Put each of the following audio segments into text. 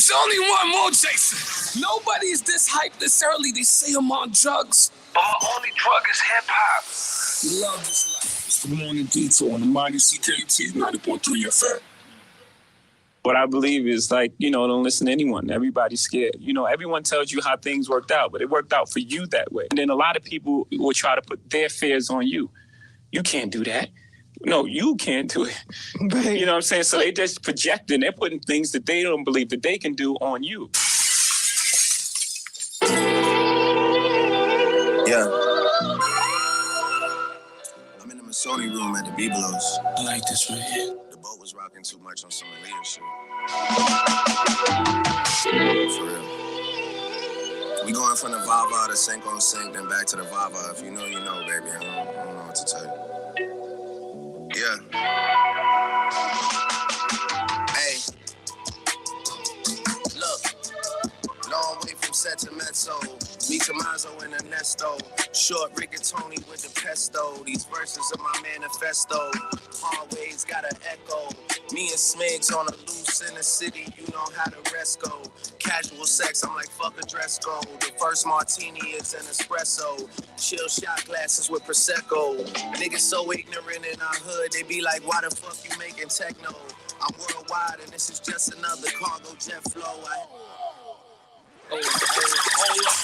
There's only one more chaser. Nobody's this hyped this early. They say I'm on drugs. Our only drug is hip-hop. We love this life. It's the Morning Detour on the Mighty CKT 90.3 FM. What I believe is don't listen to anyone. Everybody's scared. Everyone tells you how things worked out, but it worked out for you that way. And then a lot of people will try to put their fears on you. You can't do that. No, you can't do it. Right. You know what I'm saying? So they just projecting. They're putting things that they don't believe that they can do on you. Yeah. I'm in the Masoni room at the B-Blows. I like this right here. The boat was rocking too much on some leadership. For real. We going from the Vava to Sink on Sink, then back to the Vava. If you know, you know, baby. I don't know what to tell you. Yeah. Hey. Look. Long way from set to mezzo. Me Tommaso and Ernesto. Short rigatoni with the pesto. These verses are my manifesto. Always got an echo. Me and Smigs on a loose in the city. You know how the rest go. Casual sex, I'm like fuck a dress code. The first martini is an espresso. Chill shot glasses with Prosecco. Niggas so ignorant in our hood. They be like, why the fuck you making techno? I'm worldwide and this is just another cargo jet flow. Hold up.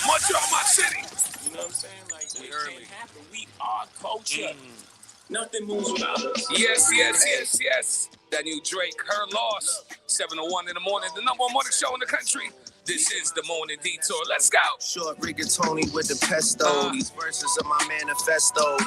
Much on my city. You know what I'm saying? Like, We early. can't happen. We are culture. Nothing moves without us. Yes. That new Drake, Her Loss. 7:01 in the morning. The number one morning show in the country. This is the Morning Detour. Let's go. Short rigatoni with the pesto. These verses are my manifesto.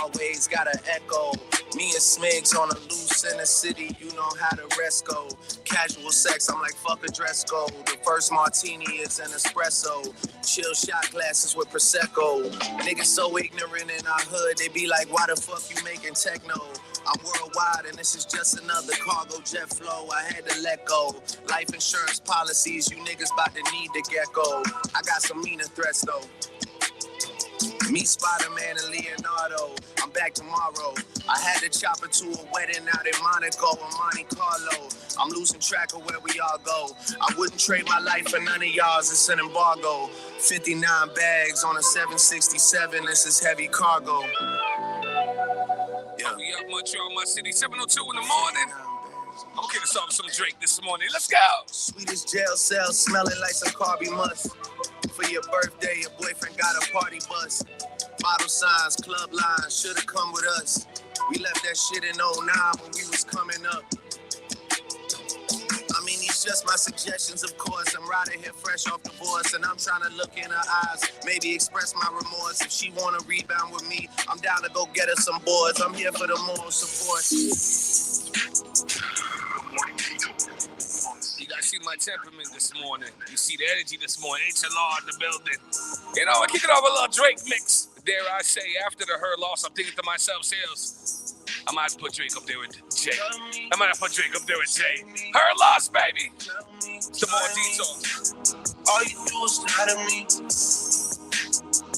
Always got an echo. Me and Smigs on a loose in the city. You know how the rest go. Casual sex, I'm like fuck a dress code. The first martini is an espresso. Chill shot glasses with Prosecco. Niggas so ignorant in our hood. They be like, why the fuck you making techno? I'm worldwide and this is just another cargo jet flow. I had to let go. Life insurance policies, you niggas about to need the gecko. I got some meaner threats though. Me, Spider-Man, and Leonardo. I'm back tomorrow. I had to chop it to a wedding out in Monaco and Monte Carlo. I'm losing track of where we all go. I wouldn't trade my life for none of y'all's. It's an embargo. 59 bags on a 767. This is heavy cargo. Yeah. We up Montreal, my city. 7:02 in the morning. Okay, let's have some Drake this morning. Let's go. Sweetest jail cell, smelling like some carby must. For your birthday, your boyfriend got a party bus. Bottle signs, club lines, should've come with us. We left that shit in 09 when we was coming up. I mean, these just my suggestions, of course. I'm riding here fresh off divorce, and I'm trying to look in her eyes, maybe express my remorse. If she wanna rebound with me, I'm down to go get her some boards. I'm here for the moral support. You guys see my temperament this morning. You see the energy this morning. HLR in the building. You know, I kick it off a little Drake mix. Dare I say, after the Her Loss, I'm thinking to myself, sales, I might have to put Drake up there with Jay. Her Loss, baby. It's the Morning Detour. All you do is lie to me.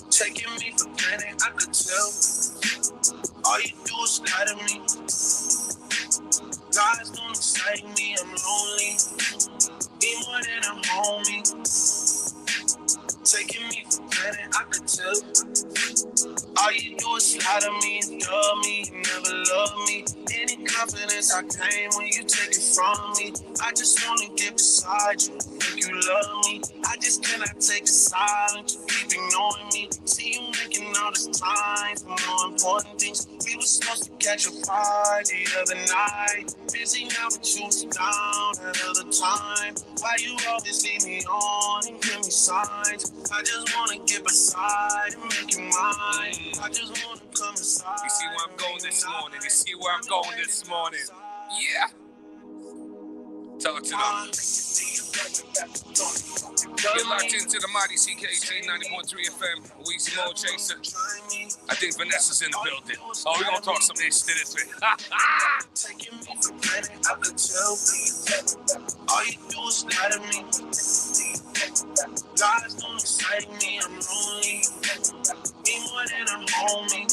Taking me for granted, I could tell. All you do is lie to me. Lies don't excite me, I'm lonely. Be more than a homie. Taking me for granted, I could tell. All you do is lie to me and love me, you never love me. Any confidence I claim when you take it from me. I just wanna get beside you, make you love me. I just cannot take the silence, you keep ignoring me. See you making all this time for more important things. We were supposed to catch a party the other night. Busy now, but you was down another time. Why you always leave me on and give me signs? I just wanna get beside and make you mine. I just wanna come inside. You see where I'm going this morning. Yeah. Talk to them. You're locked into the Mighty CKT 90.3 FM. Weezy Mo Chaser. I think Vanessa's in the building. Oh, we're gonna talk some ish to this way. Taking me for granted, I could tell. All you do is lie to me. Lies don't excite me, I'm lonely. Be more than a homie.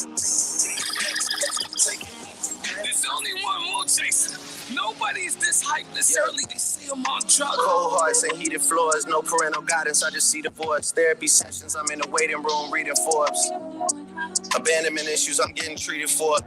Taking me for granted. There's only one more chaser. Nobody's this hyped this early. They say I'm on drugs. Cold hearts and heated floors, no parental guidance, I just see divorce. Therapy sessions, I'm in the waiting room reading Forbes. Abandonment issues, I'm getting treated for.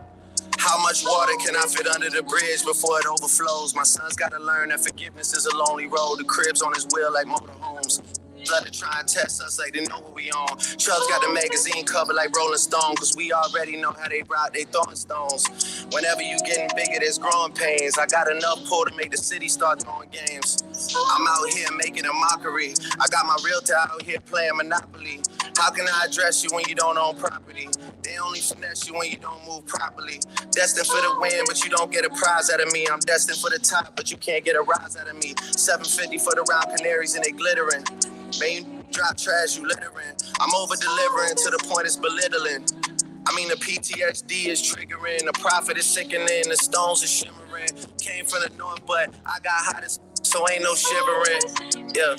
How much water can I fit under the bridge before it overflows? My son's gotta learn that forgiveness is a lonely road. The crib's on his wheel like motorhomes. Blood to try and test us like they know what we on. Chubbs got the magazine cover like Rolling Stone, cause we already know how they rock, they throwing stones. Whenever you getting bigger, there's growing pains. I got enough pull to make the city start throwing games. I'm out here making a mockery. I got my realtor out here playing Monopoly. How can I address you when you don't own property? They only finesse you when you don't move properly. Destined for the win, but you don't get a prize out of me. I'm destined for the top, but you can't get a rise out of me. 750 for the round canaries and they glittering. Man, you drop trash, you littering. I'm over delivering to the point it's belittling. I mean, the PTSD is triggering, the profit is sickening, the stones are shimmering. Came from the north, but I got hot as so ain't no shivering. Yeah,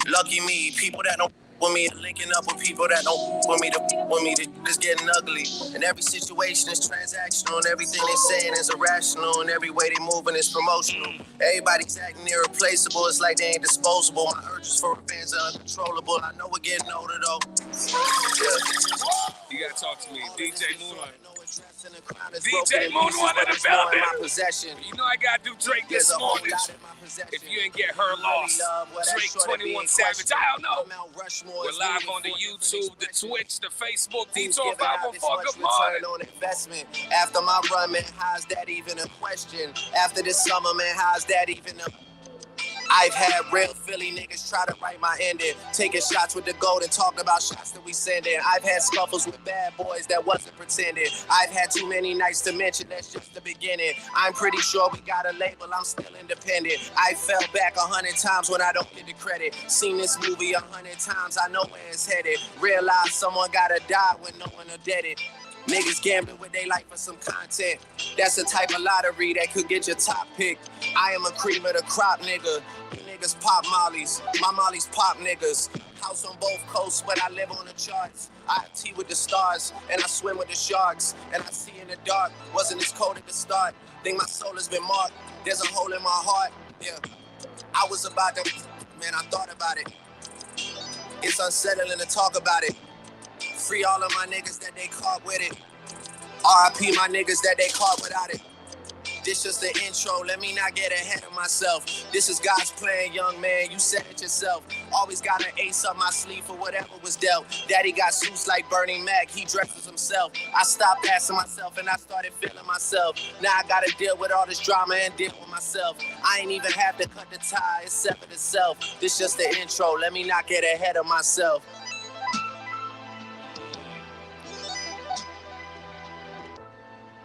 lucky me, people that don't with me linking up with people that don't with me to just getting ugly. And every situation is transactional, and everything they saying is irrational, and every way they moving is promotional. Everybody's acting irreplaceable, it's like they ain't disposable. My urges for revenge are uncontrollable. I know we're getting older though. Yeah. You gotta talk to me, DJ Moonlight. DJ Moonlight in the building. You know I gotta do Drake this morning. If you ain't get her lost, Drake 21 Savage, I don't know. We're live on the YouTube, the Twitch, the Facebook, Detour 514. Good morning. After my run, man, how's that even a question? After this summer, man, how's that even a... I've had real Philly niggas try to write my ending, taking shots with the gold and talking about shots that we sending. I've had scuffles with bad boys that wasn't pretending. I've had too many nights to mention, that's just the beginning. I'm pretty sure we got a label, I'm still independent. I fell back 100 times when I don't get the credit. Seen this movie 100 times, I know where it's headed. Realize someone gotta die when no one will dead it. Niggas gambling with their life for some content. That's the type of lottery that could get your top pick. I am a cream of the crop, nigga. You niggas pop mollies. My mollies pop niggas. House on both coasts, but I live on the charts. I have tea with the stars, and I swim with the sharks. And I see in the dark, wasn't as cold at the start. Think my soul has been marked. There's a hole in my heart. Yeah, I was about to, man, I thought about it. It's unsettling to talk about it. Free all of my niggas that they caught with it. RIP my niggas that they caught without it. This just the intro, let me not get ahead of myself. This is God's plan, young man, you said it yourself. Always got an ace up my sleeve for whatever was dealt. Daddy got suits like Bernie Mac, he dresses himself. I stopped asking myself and I started feeling myself. Now I gotta deal with all this drama and deal with myself. I ain't even have to cut the tie, it's separate itself. This just the intro, let me not get ahead of myself.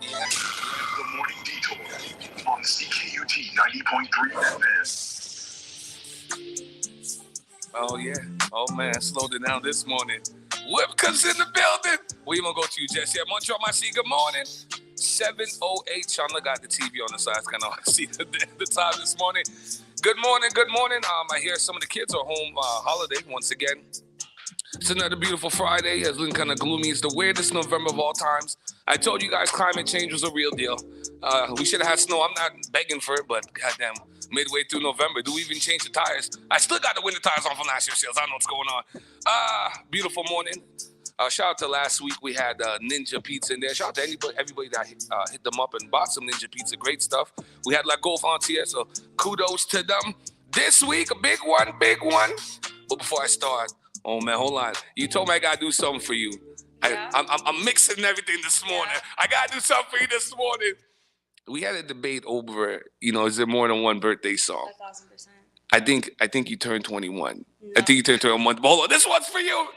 The Morning Detour on CKUT 90.3 FM. Oh yeah. Oh man, slowed it down this morning. Whipka's in the building. We gonna go to you, Jesse. I'm on Montreal, my see. Good morning. 7:08. Chandler got the TV on the side. It's kind of hard to see the time this morning. Good morning. Good morning. I hear some of the kids are home holiday once again. It's another beautiful Friday. It's looking kind of gloomy. It's the weirdest November of all times. I told you guys climate change was a real deal. We should have had snow. I'm not begging for it, but goddamn, midway through November, do we even change the tires? I still got the winter tires on from last year's sales. I don't know what's going on. Beautiful morning. Shout out to last week. We had Ninja Pizza in there. Shout out to everybody that hit them up and bought some Ninja Pizza. Great stuff. We had La Golf on here, so kudos to them. This week, a big one. But before I start, oh man, hold on. You told me I gotta do something for you. Yeah. I'm mixing everything this morning. Yeah. I gotta do something for you this morning. We had a debate over, is there more than one birthday song? 1,000%. I think you turned 21. No. I think you turned 21. But hold on, this one's for you.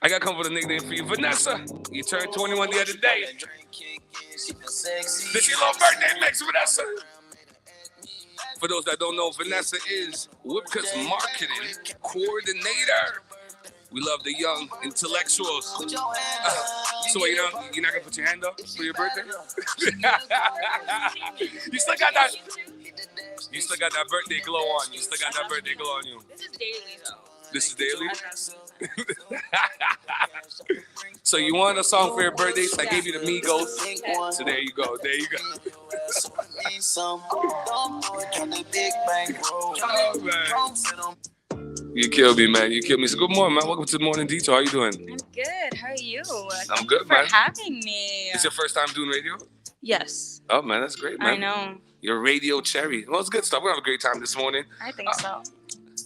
I got to come with a nickname for you. Vanessa, you turned 21 the other day. This is your little birthday mix, Vanessa. For those that don't know, Vanessa is Whipka's marketing coordinator. We love the young intellectuals. So wait, you're not gonna put your hand up for your birthday? You still got that birthday glow on you. This is daily though. This is daily? So you want a song for your birthday? So I gave you the Migos. So there you go. There you go. Oh, man. You killed me, man. You killed me. So good morning, man. Welcome to the Morning Detour. How you doing? I'm good. How are you? I'm good, Thank you man. for having me. It's your first time doing radio? Yes. Oh, man, that's great, man. I know. You're radio cherry. Well, it's good stuff. We're going to have a great time this morning. I think so.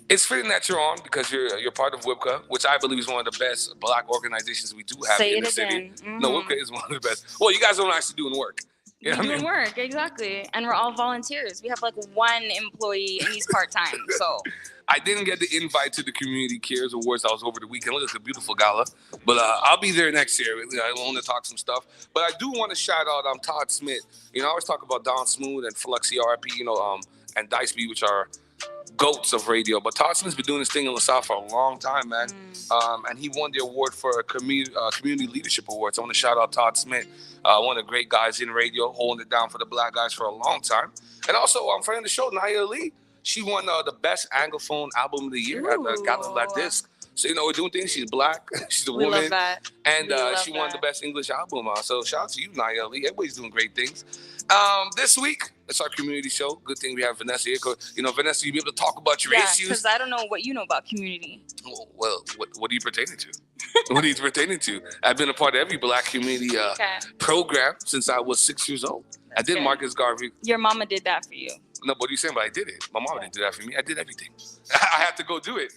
It's fitting that you're on because you're part of WIPCA, which I believe is one of the best black organizations we do have in the city. Mm-hmm. No, WIPCA is one of the best. Well, you guys don't actually doing work. You know We're doing work, exactly. And we're all volunteers. We have like one employee and he's part-time, so. I didn't get the invite to the Community Cares Awards. I was over the weekend. Look, it's a beautiful gala. But I'll be there next year. I want to talk some stuff. But I do want to shout out Todd Smith. You know, I always talk about Don Smooth and Fluxy RP, and Dice B, which are goats of radio. But Todd Smith's been doing this thing in LaSalle for a long time, man. And he won the award for a Community Leadership Award. So I want to shout out Todd Smith, one of the great guys in radio, holding it down for the black guys for a long time. And also, I'm friend of the show, Naya Lee. She won the best Anglophone album of the year at the Gala La Disc. So, we're doing things. She's black. She's a woman. We love that. And she won the best English album. So shout out to you, Naya Lee. Everybody's doing great things. This week, it's our community show. Good thing we have Vanessa here. Vanessa, you'll be able to talk about your issues. Because I don't know what you know about community. Well, what are you pertaining to? What are you pertaining to? I've been a part of every black community program since I was 6 years old. I did Marcus Garvey. Your mama did that for you. No, what are you saying? But I did it. My mom didn't do that for me. I did everything. I had to go do it.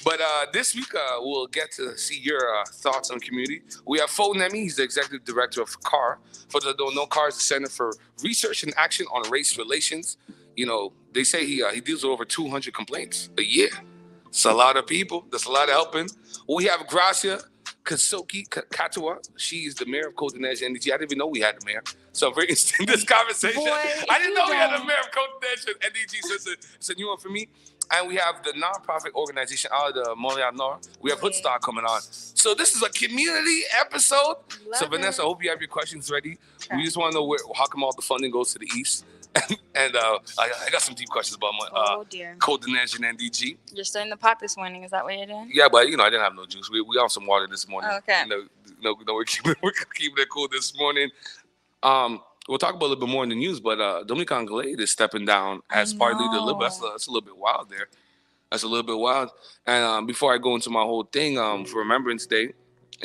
But this week, we'll get to see your thoughts on community. We have Fo Nemi. He's the executive director of CAR. For those who don't know, CAR is the Center for Research and Action on Race Relations. They say he deals with over 200 complaints a year. It's a lot of people. That's a lot of helping. We have Gracia Kasoki Katua. She's the mayor of Cotonou NDG. I didn't even know we had the mayor. So I'm very interested in this conversation. I didn't know we had the mayor of Cotonou NDG. So it's a new one for me. And we have the nonprofit organization out of the Montreal Nord. We have Hoodstock coming on. So this is a community episode. Vanessa, I hope you have your questions ready. Okay. We just want to know how come all the funding goes to the east. And I got some deep questions about my Cotonou and NDG. You're starting the pot this morning. Is that what you're doing? Yeah, but I didn't have no juice. We on some water this morning. Oh, okay. We're keeping it cool this morning. We'll talk about a little bit more in the news, but Dominican Glade is stepping down as partly the Liberal. That's a little bit wild there. That's a little bit wild. And before I go into my whole thing for Remembrance Day,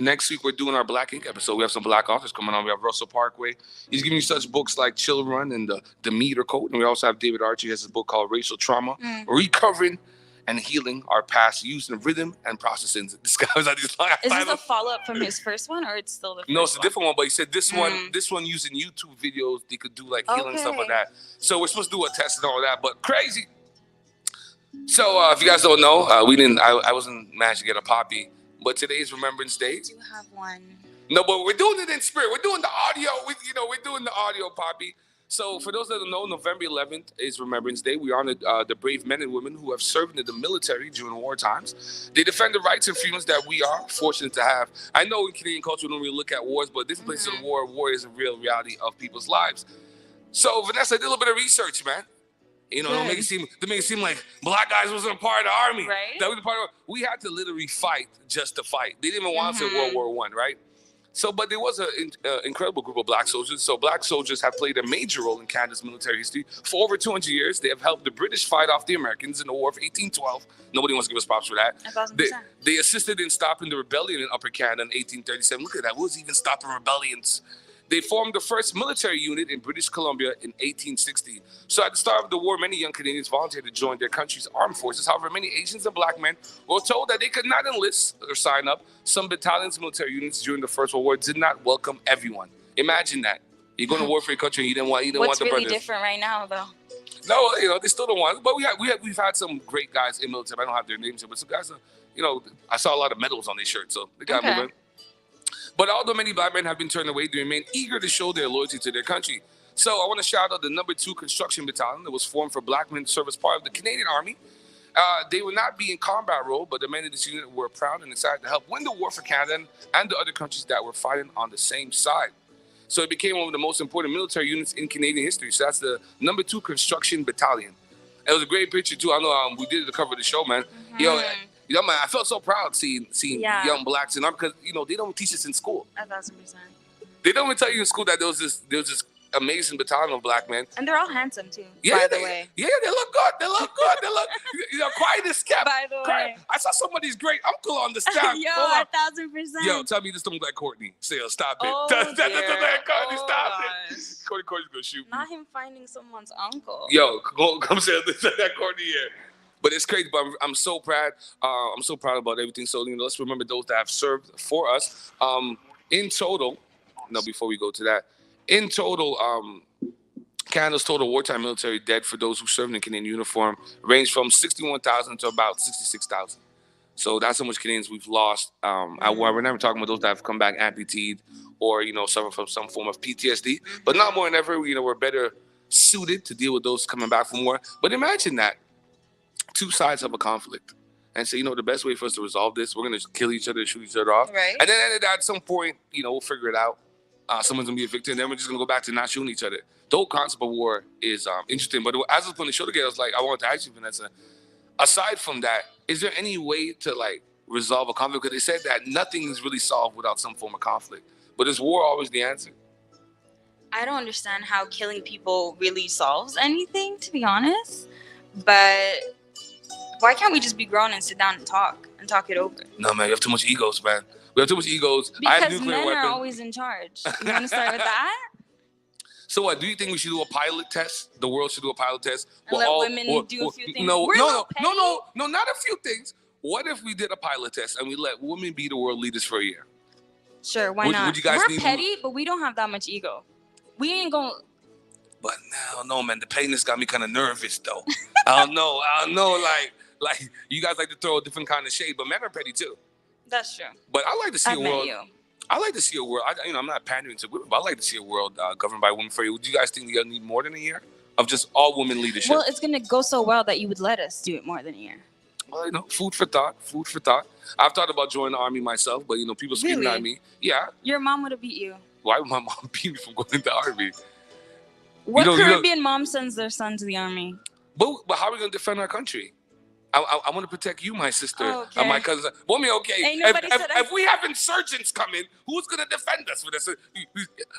next week we're doing our Black Ink episode. We have some Black authors coming on. We have Russell Parkway. He's giving you such books like Chill Run and the Meter Code. And we also have David Archie. He has a book called Racial Trauma, Recovering and Healing Our Past Using Rhythm and Processing. This guy was at these lines. Is this a follow-up from his first one, or it's still the first one? No, it's a different one, but he said this one using YouTube videos, they could do like healing stuff like that. So we're supposed to do a test and all that, but crazy. So if you guys don't know, I wasn't managed to get a poppy, but today is Remembrance Day. I do have one. No, but we're doing it in spirit. We're doing the audio. We're doing the audio poppy. So for those that don't know, November 11th is Remembrance Day. We honor the brave men and women who have served in the military during war times. They defend the rights and freedoms that we are fortunate to have. I know in Canadian culture we don't really look at wars, but different places of war is a real reality of people's lives. So Vanessa, I did a little bit of research, man. Don't make it seem like black guys wasn't a part of the army. Right. That was a part of. We had to literally fight just to fight. They didn't even want us in World War I, right? So, but there was an incredible group of black soldiers. So black soldiers have played a major role in Canada's military history. For over 200 years, they have helped the British fight off the Americans in the War of 1812. Nobody wants to give us props for that. 1,000%. They assisted in stopping the rebellion in Upper Canada in 1837. Look at that. Who was even stopping rebellions? They formed the first military unit in British Columbia in 1860. So at the start of the war, many young Canadians volunteered to join their country's armed forces. However, many Asians and black men were told that they could not enlist or sign up. Some battalions and military units during the First World War did not welcome everyone. Imagine that. You're going to war for your country and you didn't want the brothers. What's really different right now, though? No, they still don't want it. But we've had some great guys in military. I don't have their names here, but some guys, I saw a lot of medals on their shirts, so they got moving. But although many black men have been turned away, they remain eager to show their loyalty to their country. So I want to shout out the No. 2 Construction Battalion that was formed for black men to serve as part of the Canadian Army. They will not be in combat role, but the men in this unit were proud and excited to help win the war for Canada and the other countries that were fighting on the same side. So it became one of the most important military units in Canadian history. So that's the No. 2 Construction Battalion. It was a great picture, too. I know we did the cover of the show, man. You know, man, I felt so proud seeing Yeah. young blacks in army because they don't teach us in school. 1,000%. They don't even tell you in school that there was this amazing battalion of black men. And they're all handsome too. Yeah, by the way. Yeah, they look good. They look good. They look, quiet as kept. By the way. I saw somebody's great uncle on the stand. Yo, Hold on. 1,000%. Yo, tell me this don't look like Courtney. Sales, stop it. Oh, That's dear. Courtney, Oh, stop gosh. it. Courtney's gonna shoot me. Not him finding someone's uncle. Yo, come say that Courtney here. But it's crazy. But I'm so proud. I'm so proud about everything. So let's remember those that have served for us. In total, before we go to that, in total, Canada's total wartime military dead for those who served in Canadian uniform ranged from 61,000 to about 66,000. So that's how much Canadians we've lost. We're never talking about those that have come back amputated or suffer from some form of PTSD. But not more than ever, we're better suited to deal with those coming back from war. But imagine that. Two sides of a conflict and say, the best way for us to resolve this, we're going to kill each other, shoot each other off. Right. And then at some point, we'll figure it out. Someone's going to be a victim, and then we're just going to go back to not shooting each other. The whole concept of war is interesting. But as I was putting the show together, I was like, I wanted to ask you, Vanessa, aside from that, is there any way to resolve a conflict? Because they said that nothing is really solved without some form of conflict. But is war always the answer? I don't understand how killing people really solves anything, to be honest. But why can't we just be grown and sit down and talk it over? No, man, you have too much egos, man. We have too much egos. I have Because nuclear men weapons. are always in charge. You want to start with that? So what? Do you think we should do a pilot test? The world should do a pilot test. And let women do a few things? No, We're no, petty. not a few things. What if we did a pilot test and we let women be the world leaders for a year? Sure, why Would not? you guys We're need- petty, but we don't have that much ego. We ain't gonna. But no, man. The pettiness got me kind of nervous, though. I don't know. Like you guys like to throw a different kind of shade, but men are petty too. That's true. But I like to see I've a met world. you. I like to see a world. I'm not pandering to women, but I like to see a world governed by women for you. Do you guys think you need more than a year of just all women leadership? Well, it's gonna go so well that you would let us do it more than a year. Well, food for thought. Food for thought. I've thought about joining the army myself, but people screaming Really? at me. Yeah. Your mom would have beat you. Why would my mom beat me from going into the army? What You don't- Caribbean mom sends their son to the army? But how are we gonna defend our country? I want to protect you, my sister, Okay. and my cousin. Well, okay. Ain't nobody said If we have insurgents coming, who's gonna defend us for this?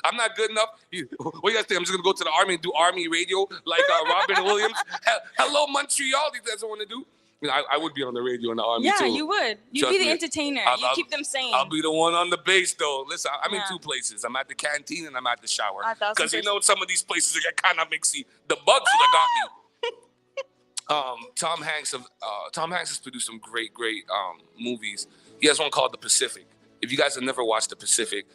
I'm not good enough. What do you guys think? I'm just gonna go to the army and do army radio like Robin Williams? Hello, Montreal. He doesn't want to do. I would be on the radio in the army Yeah, too. you would. You'd Trust be the me. entertainer. You keep them sane. I'll be the one on the base, though. Listen, I'm in Yeah. 2 places. I'm at the canteen and I'm at the shower. 1,000%. Because some of these places get kind of mixy. The bugs would have got me. Tom Hanks has produced some great movies. He has one called The Pacific. If you guys have never watched The Pacific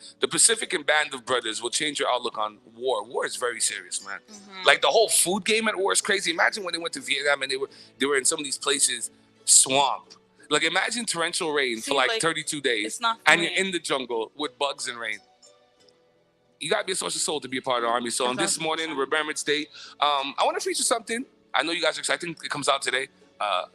and Band of Brothers will change your outlook on war. War is very serious, man. Mm-hmm. Like the whole food game at war is crazy. Imagine when they went to Vietnam and they were in some of these places, swamp. Like imagine torrential rain See, for like like, 32 days, it's not and for you're me. in the jungle with bugs and rain. You gotta be a social soul to be a part of the army. So on this morning, Remembrance Day, I want to feature something. I know you guys are excited. I think it comes out today.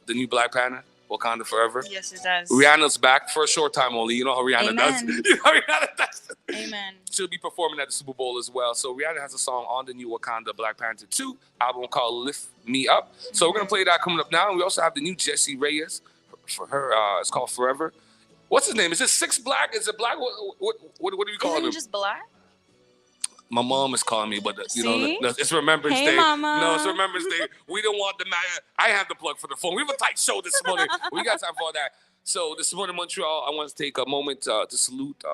The new Black Panther, Wakanda Forever. Yes, it does. Rihanna's back for a short time only. You know how Rihanna does. Amen. You know how Rihanna does. Amen. She'll be performing at the Super Bowl as well. So Rihanna has a song on the new Wakanda Black Panther 2 album called Lift Me Up. So we're gonna play that coming up now. And we also have the new Jessie Reyes for her. It's called Forever. What's his name? Is it Six Black? Is it Black? What do we call Isn't him? it just black? My mom is calling me, but See? it's Remembrance Hey, Day. Mama. No, it's Remembrance Day. We don't want the man. I have the plug for the phone. We have a tight show this morning. We got time for all that. So this morning, Montreal, I want to take a moment to salute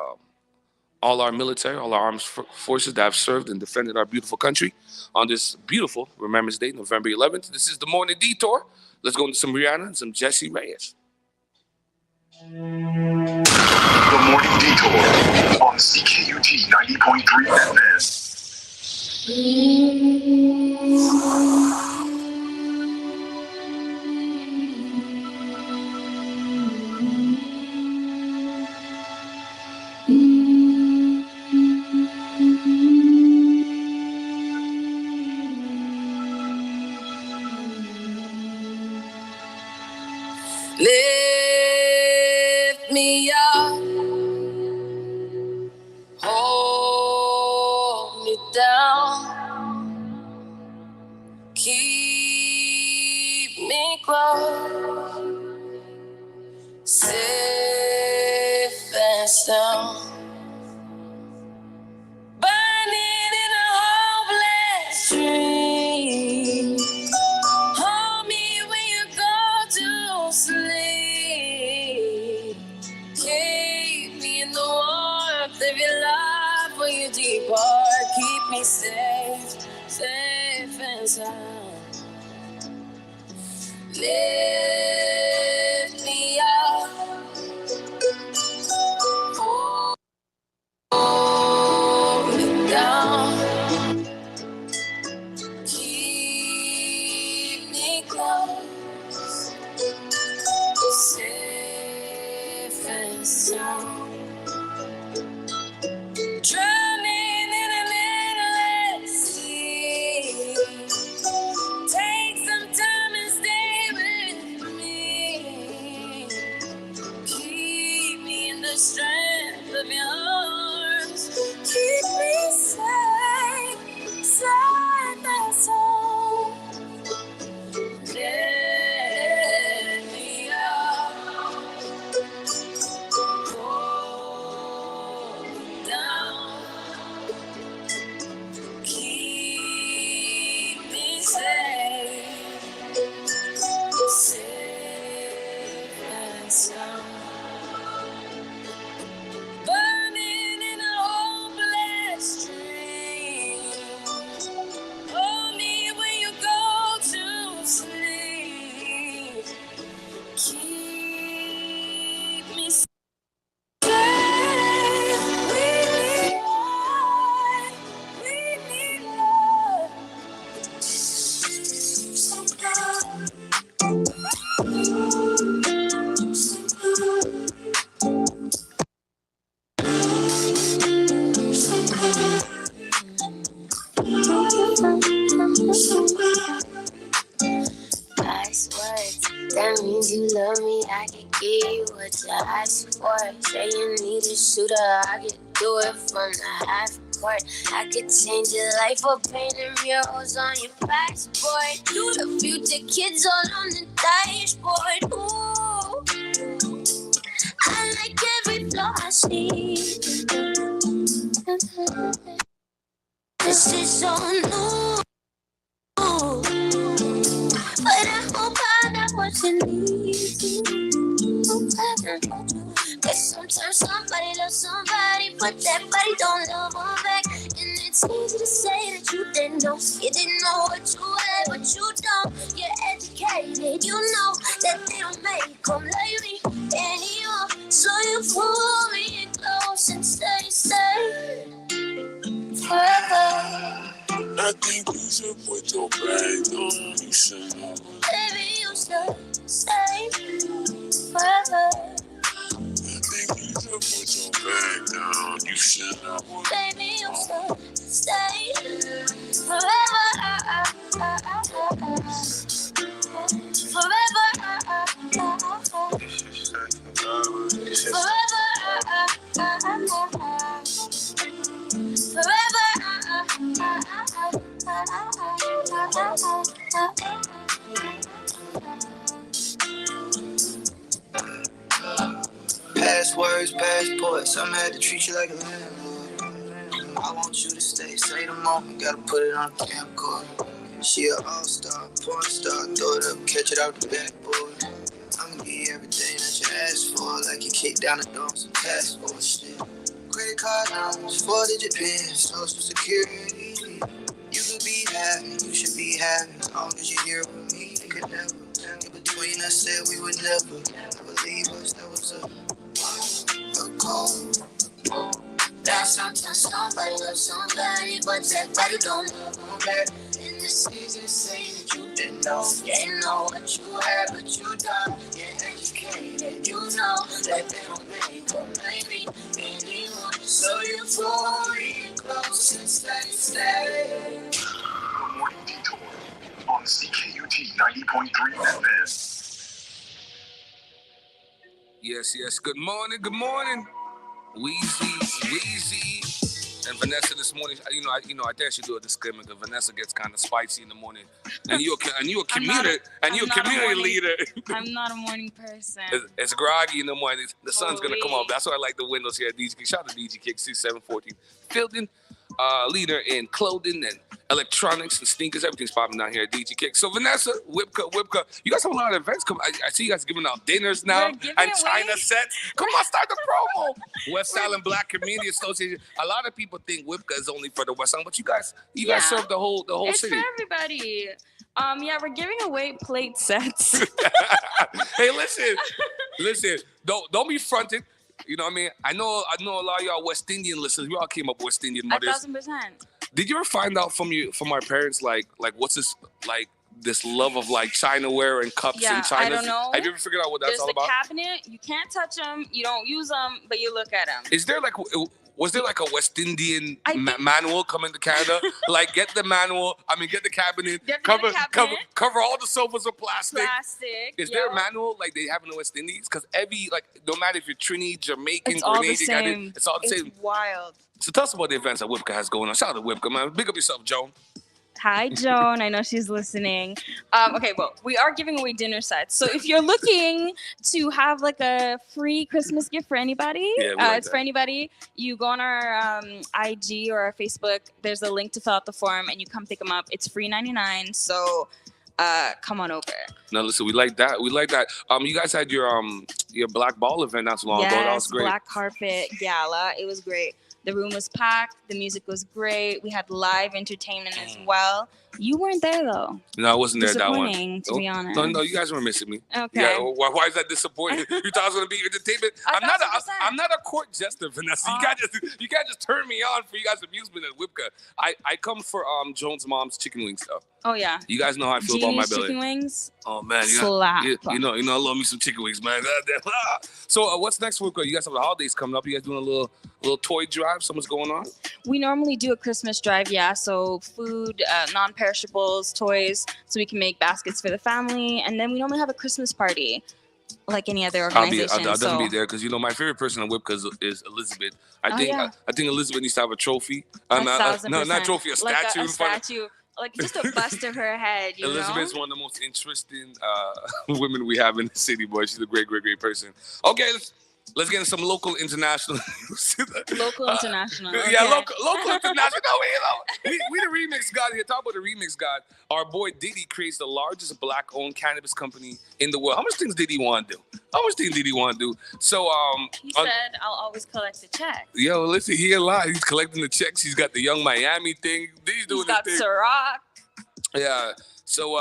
all our military, all our armed forces that have served and defended our beautiful country on this beautiful Remembrance Day, November 11th. This is the Morning Detour. Let's go into some Rihanna and some Jessie Reyes. The Morning Detour on CKUT 90.3 FM. Lift me up, hold me down, keep me close when you depart. Keep me safe, safe and sound. Lift me up, hold me down, keep me close, safe and sound. Drowning in an endless sea. Take some time and stay with me. Keep me in the strength of your arms. Keep me safe, safe and sound. Let me out, hold me down. Keep me safe, safe and sound. Burning in a hopeless dream. Hold me when you go to sleep. Keep me safe. We need light. We need love. Passwords, that means you love me. I can give you what you ask for. Say you need a shooter, I can do it from the half court. I could change your life or painting murals on your passport. You the future kids all on the dashboard. Ooh, I like every flaw I see. This is so new. But I hope that wasn't easy. Cause sometimes somebody loves somebody, but that body don't love them back. And it's easy to say that you didn't know. You didn't know what you had, but you don't. You're educated, you know that they don't make them like me anymore. So you pull me in close and stay forever. I think you should put your bag on. You should know. Baby, you should stay forever. I think you should put your bag down. You should know. Baby, you should stay forever. Forever. Passwords, passports, I'm had to treat you like a landlord. I want you to stay, say the moment, gotta put it on the camcorder. She an all-star, porn star, throw it up, catch it out the backboard. I'ma give you everything that you asked for, like you kicked down the door, some passport shit. Credit card numbers, 4-digit pins, social security. You could be happy, you should be happy, as long as you're here with me, you could never. In between us said we would never leave us, that was a call. That sometimes somebody loves somebody, but that body don't love them back. And it's easy to say that you didn't know. You didn't know what you had, but you don't. You're educated, you know that they don't make them maybe anymore. So you pull me close and stay. The Morning Detour on CKUT 90.3 FM. Yes. Good morning. Wheezy, and Vanessa this morning. I think I should do a disclaimer because Vanessa gets kind of spicy in the morning, and you're a community leader. I'm not a morning person. It's groggy in the morning. The sun's gonna come up. That's why I like the windows here at DG Kick. Shout out to DG Kick 6714 Filton. leader in clothing and electronics and sneakers. Everything's popping down here at DG Kick. So Vanessa, Whipka, you guys have a lot of events coming. I see you guys giving out dinners now and China sets. Come on, start the promo. West Island Black Community Association. A lot of people think Whipka is only for the West Island, but you guys serve the whole it's city. It's for everybody. Yeah, we're giving away plate sets. Hey, listen. Don't be fronted. You know what I mean? I know a lot of y'all West Indian listeners. We all came up West Indian mothers. 1,000%. Did you ever find out from our parents like what's this love of like Chinaware and cups and China? I don't know. Have you ever figured out what that's all about? There's the cabinet. You can't touch them. You don't use them, but you look at them. Was there like a West Indian manual coming to Canada? Like get the manual. I mean, get the cabinet. Cover all the sofas with plastic. Is there a manual like they have in the West Indies? Because no matter if you're Trini, Jamaican, it's all Grenadian, the same. it's all the same. It's wild. So tell us about the events that Whipka has going on. Shout out to Whipka, man. Big up yourself, Joan. Hi, Joan. I know she's listening. Okay, well, we are giving away dinner sets. So if you're looking to have like a free Christmas gift for anybody, it's for anybody. You go on our IG or our Facebook. There's a link to fill out the form, and you come pick them up. It's free $99. So come on over. Now listen, we like that. You guys had your Black Ball event not so long ago. That was great. Black carpet gala. It was great. The room was packed. The music was great. We had live entertainment as well. You weren't there though. No, I wasn't there that one. Disappointing, to be honest. No, you guys were missing me. Okay. Yeah, why is that disappointing? You thought I was gonna be entertainment? I'm not a court jester, Vanessa. You can't just turn me on for you guys' amusement at Whipka. I come for Joan's mom's chicken wing stuff. Oh yeah. You guys know how I feel about my belly. Chicken wings. Oh man, slap. You know, I love me some chicken wings, man. So what's next, Whipka? You guys have the holidays coming up. You guys doing a little toy drive? Something's going on? We normally do a Christmas drive, yeah. So food, non-perishables, toys, so we can make baskets for the family, and then we normally have a Christmas party, like any other organization. I'll definitely be there because my favorite person in Whipka is Elizabeth. I think Elizabeth needs to have a trophy. Not trophy, a statue in front of. Like just a bust of her head. Elizabeth's one of the most interesting women we have in the city, boy. She's a great person. Okay, let's get into some local, international. Local, international. Okay. Yeah, local, international. No, we the remix god here. Talk about the remix god. Our boy Diddy creates the largest black-owned cannabis company in the world. How much things did he want to do? So he said, "I'll always collect the check." Yo, listen, he alive. He's collecting the checks. He's got the Young Miami thing. He's got Ciroc. Yeah. So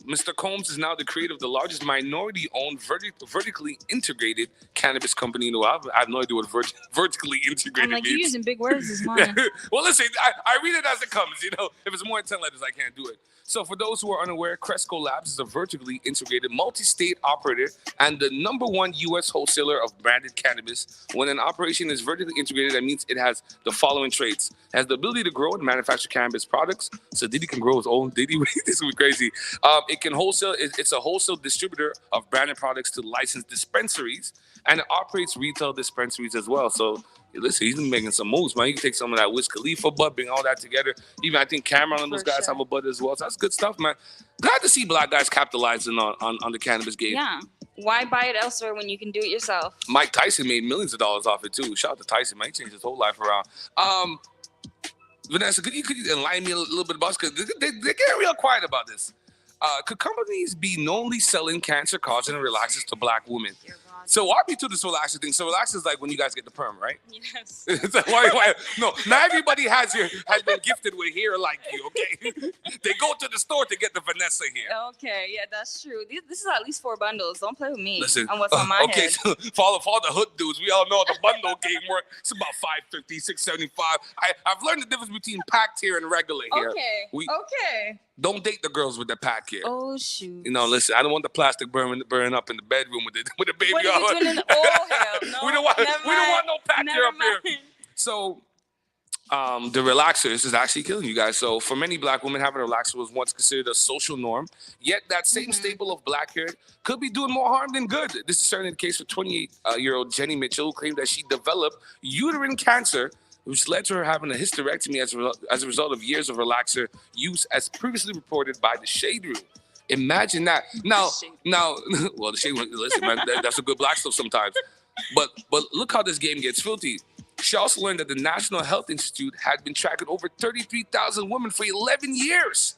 Mr. Combs is now the creator of the largest minority-owned vertically integrated cannabis company in the world. I have no idea what vertically integrated means. You're using big words this morning. Well, listen, I read it as it comes. If it's more than 10 letters, I can't do it. So for those who are unaware, Cresco Labs is a vertically integrated multi-state operator and the #1 U.S. wholesaler of branded cannabis. When an operation is vertically integrated, that means it has the following traits. It has the ability to grow and manufacture cannabis products. So Diddy can grow his own. Diddy, this is gonna be crazy. It can wholesale. It's a wholesale distributor of branded products to licensed dispensaries, and it operates retail dispensaries as well. So listen, he's been making some moves, man. You can take some of that Wiz Khalifa bud, bring all that together. Even I think Cameron and those guys have a bud as well. So that's good stuff, man. Glad to see black guys capitalizing on the cannabis game. Yeah. Why buy it elsewhere when you can do it yourself? Mike Tyson made millions of dollars off it too. Shout out to Tyson, man. He changed his whole life around. Vanessa, could you enlighten me a little bit about this? Because they're getting real quiet about this. Could companies be knowingly selling cancer-causing relaxers to black women? So walk me through this relaxer thing. So relaxer is like when you guys get the perm, right? Yes. It's like, why? No, not everybody has been gifted with hair like you, okay? They go to the store to get the Vanessa hair. Okay, yeah, that's true. This is at least 4 bundles. Don't play with me. Listen, on what's on my head. So for all the hood dudes, we all know the bundle game work. It's about $550, $675. I've learned the difference between packed hair and regular hair. Okay. Don't date the girls with the pack hair. Oh shoot. Listen, I don't want the plastic burning up in the bedroom with the baby. What are you doing hell no. We don't want no pack hair up here. So the relaxers is actually killing you guys. So for many black women, having a relaxer was once considered a social norm. Yet that same staple of black hair could be doing more harm than good. This is certainly the case for 28-year-old Jenny Mitchell, who claimed that she developed uterine cancer, which led to her having a hysterectomy as a result of years of relaxer use, as previously reported by the Shade Room. Imagine that. Now, well, the Shade Room, listen, man, that's a good black stuff sometimes. But look how this game gets filthy. She also learned that the National Health Institute had been tracking over 33,000 women for 11 years,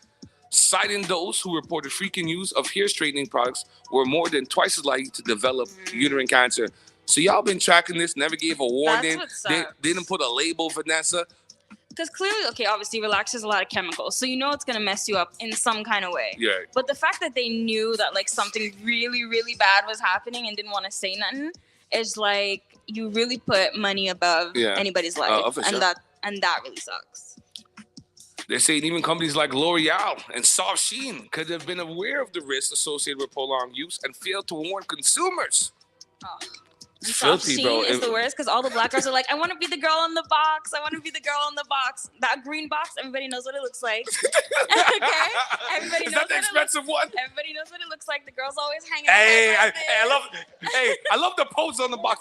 citing those who reported frequent use of hair straightening products were more than twice as likely to develop uterine cancer. So y'all been tracking this, never gave a warning. They didn't put a label, Vanessa. Because clearly, okay, obviously relaxes a lot of chemicals, so you know it's gonna mess you up in some kind of way. Yeah. But the fact that they knew that like something really, really bad was happening and didn't want to say nothing is like you really put money above anybody's life, and sure. that really sucks. They're saying even companies like L'Oreal and Soft Sheen could have been aware of the risks associated with prolonged use and failed to warn consumers. Oh. It's filthy, bro. Is the worst because all the black girls are like, I want to be the girl on the box. I want to be the girl on the box. That green box, everybody knows what it looks like. Okay? Everybody knows that the expensive one? Everybody knows what it looks like. The girls always hanging out. I love the pose on the box.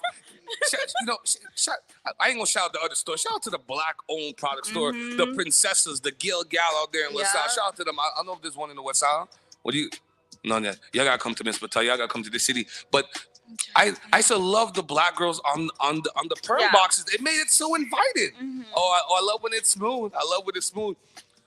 I ain't gonna shout out the other store. Shout out to the black-owned product store, the Princesses, the Gil Gal out there in West Side. Shout out to them. I don't know if there's one in the West Side. What do you? No, y'all gotta come to Miss Patel. Y'all gotta come to the city. But I used to love the black girls on the pearl boxes. It made it so inviting. I love when it's smooth. I love when it's smooth.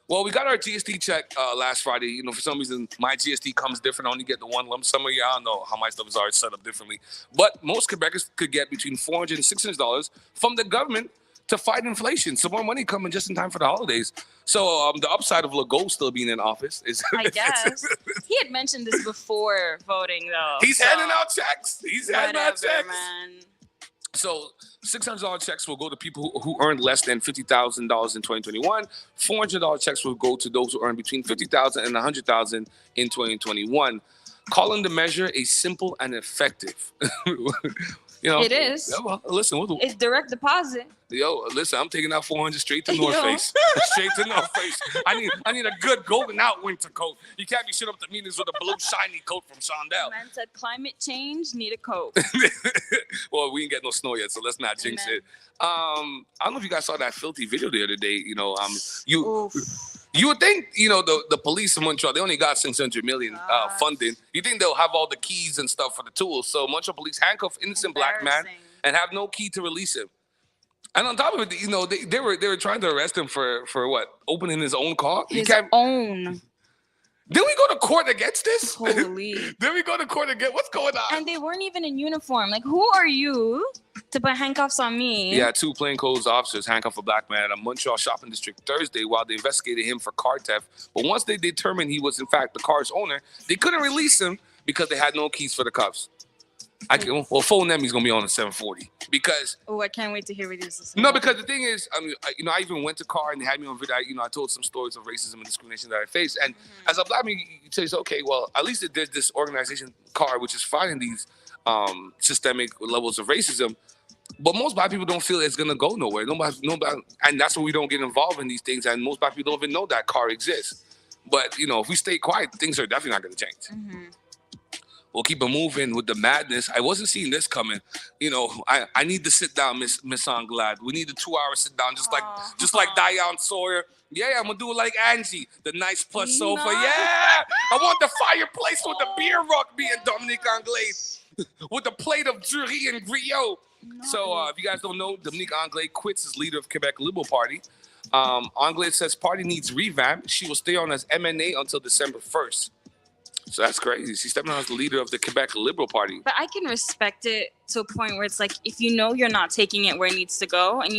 Well, we got our GST check last Friday. You know, for some reason, my GST comes different. I only get the one lump sum a year. I don't know how my stuff is already set up differently. But most Quebecers could get between $400 and $600 from the government to fight inflation. So more money coming just in time for the holidays. So the upside of Legault still being in office is... I guess. He had mentioned this before voting, though. He's handing out checks. Handing out checks. Man. So $600 checks will go to people who earned less than $50,000 in 2021. $400 checks will go to those who earn between $50,000 and $100,000 in 2021. Calling the measure a simple and effective. It is. Yeah, well, listen, it's direct deposit. Yo, listen, I'm taking out $400 straight to North Face. Straight to North Face. I need a good golden out winter coat. You can't be shit up to meetings with a blue shiny coat from Shondell. Man said climate change, need a coat. Well, we ain't get no snow yet, so let's not jinx it. I don't know if you guys saw that filthy video the other day. You would think, the police in Montreal, they only got $600 million funding. You think they'll have all the keys and stuff for the tools. So Montreal police handcuff innocent black man and have no key to release him. And on top of it, they were trying to arrest him for what? Opening his own car? Own. Did we go to court against this? Holy. Did we go to court against? What's going on? And they weren't even in uniform. Like, who are you to put handcuffs on me? Yeah, 2 plainclothes officers handcuffed a black man at a Montreal shopping district Thursday while they investigated him for car theft. But once they determined he was, in fact, the car's owner, they couldn't release him because they had no keys for the cuffs. Phone them, he's going to be on at 7:40 because... Oh, I can't wait to hear what this is. No, because the thing is, I even went to car and they had me on video. I told some stories of racism and discrimination that I faced. And as a black man, you tell yourself, okay, well, at least there's this organization, CAR, which is fighting these systemic levels of racism. But most black people don't feel it's going to go nowhere. Nobody, and that's why we don't get involved in these things. And most black people don't even know that CAR exists. But, if we stay quiet, things are definitely not going to change. We'll keep it moving with the madness. I wasn't seeing this coming. I need to sit down, Miss Anglade. We need a 2-hour sit down, just like Diane Sawyer. Yeah, I'm gonna do it like Angie, the nice plush sofa. Yeah, I want the fireplace with the beer rock being Dominique Anglade with a plate of jury and griot. So if you guys don't know, Dominique Anglade quits as leader of Quebec Liberal Party. Anglade says party needs revamp. She will stay on as MNA until December 1st. So that's crazy. She's stepping out as the leader of the Quebec Liberal Party. But I can respect it to a point where it's like, if you know you're not taking it where it needs to go, and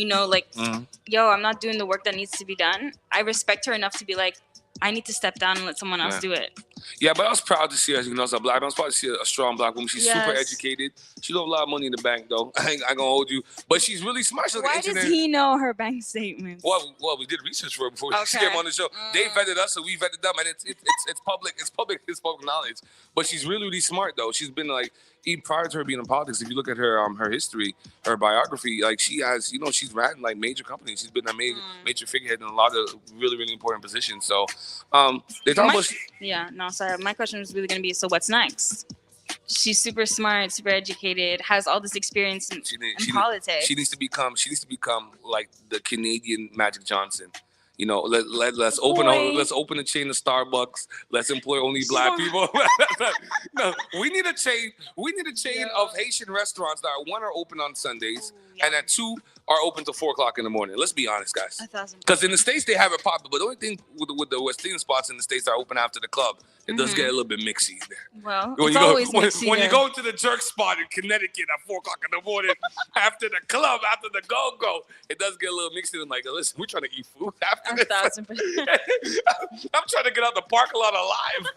yo, I'm not doing the work that needs to be done, I respect her enough to be like, I need to step down and let someone else do it. Yeah, but I was proud to see her, as a black man. I was proud to see a strong black woman. She's super educated. She don't have a lot of money in the bank, though. I ain't gonna hold you. But she's really smart. Why does he know her bank statements? Well, we did research for her before we came on the show. They vetted us, so we vetted them, and it's public. It's public knowledge. But she's really, really smart, though. She's been even prior to her being in politics, if you look at her history, her biography, she has, she's ran major companies. She's been a major figurehead in a lot of really, really important positions. So they talk about. Yeah, no, sorry. My question was really going to be, so what's next? She's super smart, super educated, has all this experience in politics. She needs to become like the Canadian Magic Johnson. You know, let's open a chain of Starbucks. Let's employ only Black people. No, we need a chain. We need a chain of Haitian restaurants that are open on Sundays, and at 2 are open till 4 o'clock in the morning. Let's be honest, guys. 1,000%. Because in the States they have it popping, but the only thing with the West Indian spots in the States that are open after the club, it does get a little bit mixy there. Well, when it's you always go, mixy when there. you go to the jerk spot in Connecticut at 4 o'clock in the morning after the club, after the go, it does get a little mixy. And like, listen, we're trying to eat food after this. 1,000%. I'm trying to get out the parking lot alive.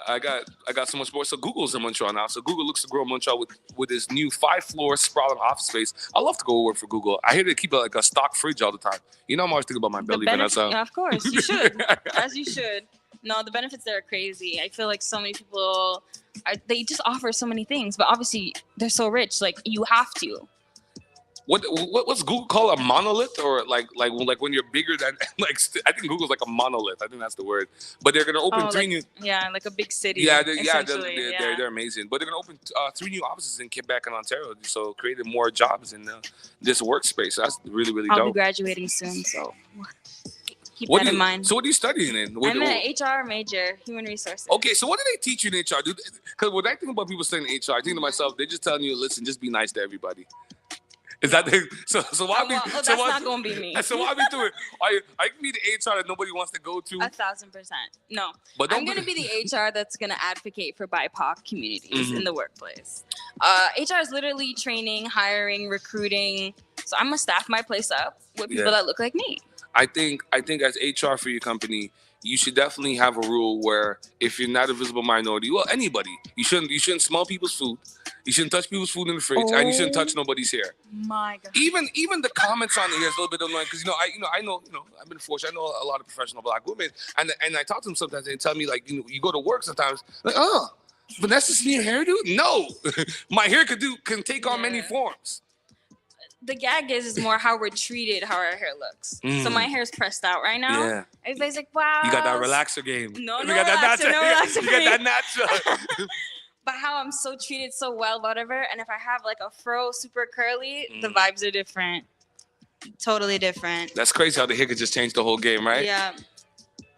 I got so much more. So Google's in Montreal now. So Google looks to grow Montreal with this new 5-floor sprawling office space. I love to go work for Google. I hear they keep like a stock fridge all the time. You know, I'm always thinking about my belly button. Yeah, of course, you should, as you should. No, the benefits there are crazy. I feel like so many people, they just offer so many things, but obviously they're so rich. Like you have to. What's Google called, a monolith, or like when you're bigger than I think Google's like a monolith. I think that's the word. But they're gonna open 3 new. Yeah, like a big city. Yeah, they're amazing. But they're gonna open 3 new offices in Quebec and Ontario, so creating more jobs in this workspace. So that's really dope. I'll be graduating soon, so keep that in mind. So what are you studying in? I'm an HR major, human resources. Okay, so what do they teach you in HR? Because when I think about people studying HR, I think to myself, they're just telling you, listen, just be nice to everybody. Is that so? Why be? That's not gonna be me. So why be doing? I can be the HR that nobody wants to go to. 1,000%. No, but I'm gonna be the HR that's gonna advocate for BIPOC communities in the workplace. HR is literally training, hiring, recruiting. So I'm gonna staff my place up with people that look like me. I think as HR for your company, you should definitely have a rule where if you're not a visible minority, well, anybody, you shouldn't smell people's food. You shouldn't touch people's food in the fridge, and you shouldn't touch nobody's hair. My God. Even the comments on the hair is a little bit annoying because I know I've been fortunate. I know a lot of professional Black women, and I talk to them sometimes. And they tell me like you go to work sometimes like Vanessa's new hairdo. No, my hair can take on many forms. The gag is more how we're treated, how our hair looks. So my hair's pressed out right now. Yeah. Everybody's like, wow. You got that relaxer game. No you got that relaxer. You got that natural. But how I'm so treated so well, whatever. And if I have like a fro super curly, the vibes are different. Totally different. That's crazy how the hair could just change the whole game, right? Yeah.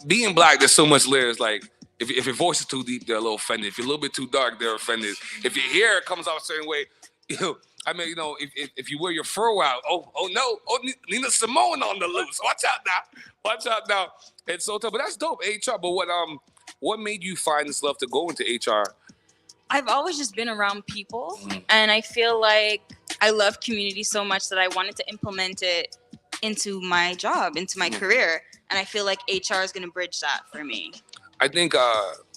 Being Black, there's so much layers. Like if your voice is too deep, they're a little offended. If you're a little bit too dark, they're offended. If your hair comes out a certain way, if you wear your fro out, Nina Simone on the loose. Watch out now. It's so tough, but that's dope. HR. But what made you find this love to go into HR? I've always just been around people, and I feel like I love community so much that I wanted to implement it into my job, into my career, and I feel like HR is going to bridge that for me. I think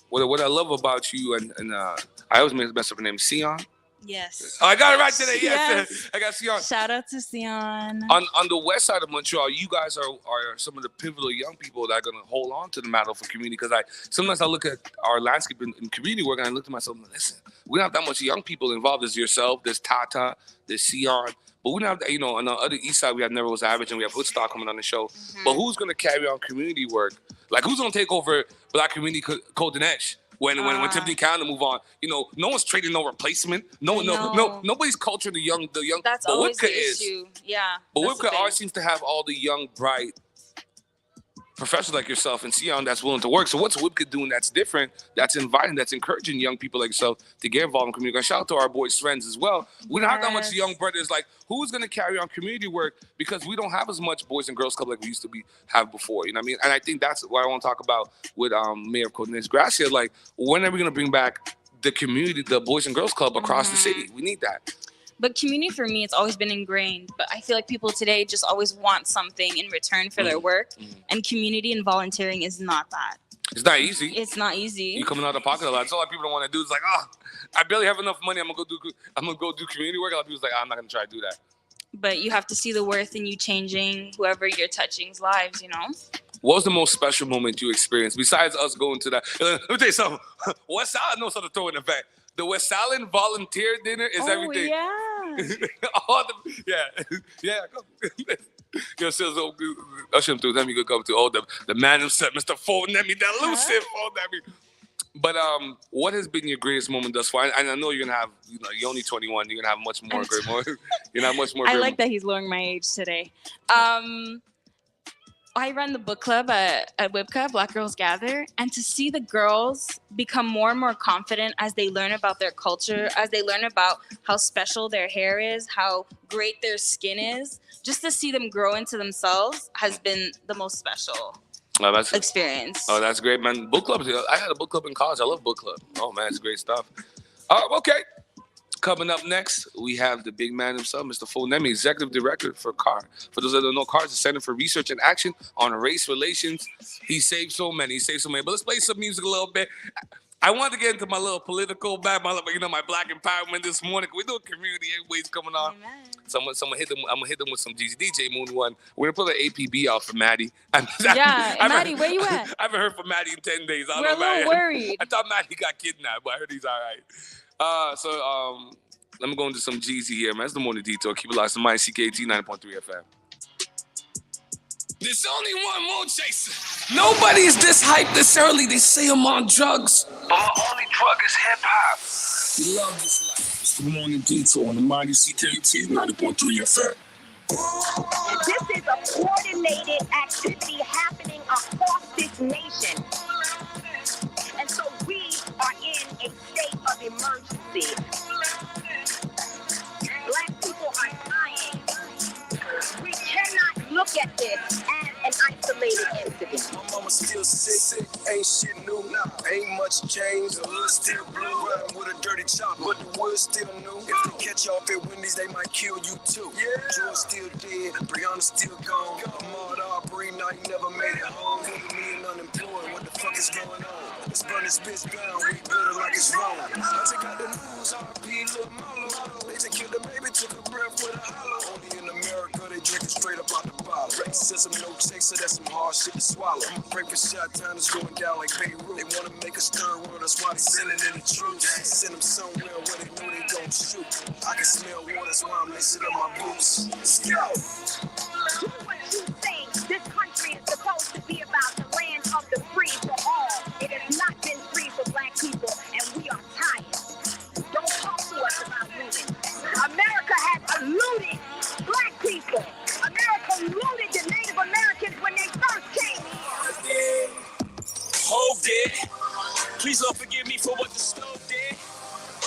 what I love about you, and I always mess up her name, Sion. Yes. Oh, I got it right today. Yes. I got Sion. Shout out to Sion. On the west side of Montreal, you guys are some of the pivotal young people that are going to hold on to the mantle for community. Because sometimes I look at our landscape in community work and I look to myself and listen, we don't have that much young people involved. There's yourself, there's Tata, there's Sion. But we don't have, on the other east side, we have Never Was Average and we have Hoodstock coming on the show. But who's going to carry on community work? Like, who's going to take over Black community code and edge? When Tiffany Canada move on, no one's trading no replacement. Nobody's culture the young. That's always the issue. Yeah. But Whipka always seems to have all the young, bright professionals like yourself and Sion that's willing to work. So what's Whipka doing that's different, that's inviting, that's encouraging young people like yourself to get involved in community? Shout out to our boys' friends as well. We don't have that much young brothers. Like, who's going to carry on community work? Because we don't have as much Boys and Girls Club like we used to have before. You know what I mean? And I think that's what I want to talk about with Mayor of Codeness Gracia. Like, when are we going to bring back the community, the Boys and Girls Club across the city? We need that. But community for me, it's always been ingrained. But I feel like people today just always want something in return for their work. And community and volunteering is not that. It's not easy. It's not easy. You're coming out of the pocket a lot. That's all a lot of people don't want to do. It's like, I barely have enough money. I'm gonna go do community work. A lot of people's like, I'm not gonna try to do that. But you have to see the worth in you changing whoever you're touching's lives. What was the most special moment you experienced besides us going to that? Let me tell you something. West Island knows how to throw in the back. The West Island volunteer dinner is everything. Yeah. Yeah. Yo, so usher him through. Let me go come to the man himself, Mr. Fold. Let me that elusive. But what has been your greatest moment thus far? And I know you're gonna have, you're only 21. You're gonna have much more great moments. You're not much more. I like that he's lowering my age today. I run the book club at WIBCA, Black Girls Gather, and to see the girls become more and more confident as they learn about their culture, as they learn about how special their hair is, how great their skin is, just to see them grow into themselves has been the most special experience. Oh, that's great, man. Book clubs. I had a book club in college. I love book club. Oh, man, it's great stuff. Okay. Coming up next, we have the big man himself, Mr. Fonemi, Executive Director for CAR. For those that don't know, CAR is the Center for Research and Action on Race Relations. He saved so many. But let's play some music a little bit. I wanted to get into my little political back, my black empowerment this morning. We're doing community waves coming on. Someone hit them. I'm gonna hit them with some DJ Moon one. We're gonna put an APB out for Maddie. Maddie, where you at? I haven't heard from Maddie in 10 days. We're a little worried. I thought Maddie got kidnapped, but I heard he's all right. So let me go into some Jeezy here, man. It's the Morning Detour. Keep it locked to my CKT 90.3 FM. There's only one more chaser. Nobody's this hyped this early. They say I'm on drugs, but my only drug is hip hop. We love this life. It's the Morning Detour on the mighty CKT 90.3 FM. This is a coordinated activity happening across this nation. And so we are in a state of emergency. Black people are dying. We cannot look at this as an isolated incident. My mama still sick, ain't shit new. Ain't much changed, the hood still blue. Riding with a dirty chop, but the wood still new. If they catch you off at Wendy's, they might kill you too. George still dead, Brianna still gone. Ahmaud Arbery, now he never made it home. Me and unemployed, what the fuck is going on? Let's burn this bitch down, rebuild it like it's wrong. I take out the news, R.P. Lil' Marlo. They just killed the baby, took a breath with a hollow. Only in America, they drink it straight up out the bottle. Racism, no chaser, that's some hard shit to swallow. Pray for shot time is going down like Beirut. They wanna make a stir world, that's why they sending in the troops. Send them somewhere where they know they gon' shoot. I can smell war, that's why I'm lacing up my boots. Let's go. Do what you think. This country is supposed to be about the land of the free for all. It has not been free for black people, and we are tired. Don't talk to us about looting. America has eluded black people. America looted the Native Americans when they first came here. Hove did. Please don't forgive me for what the stove did.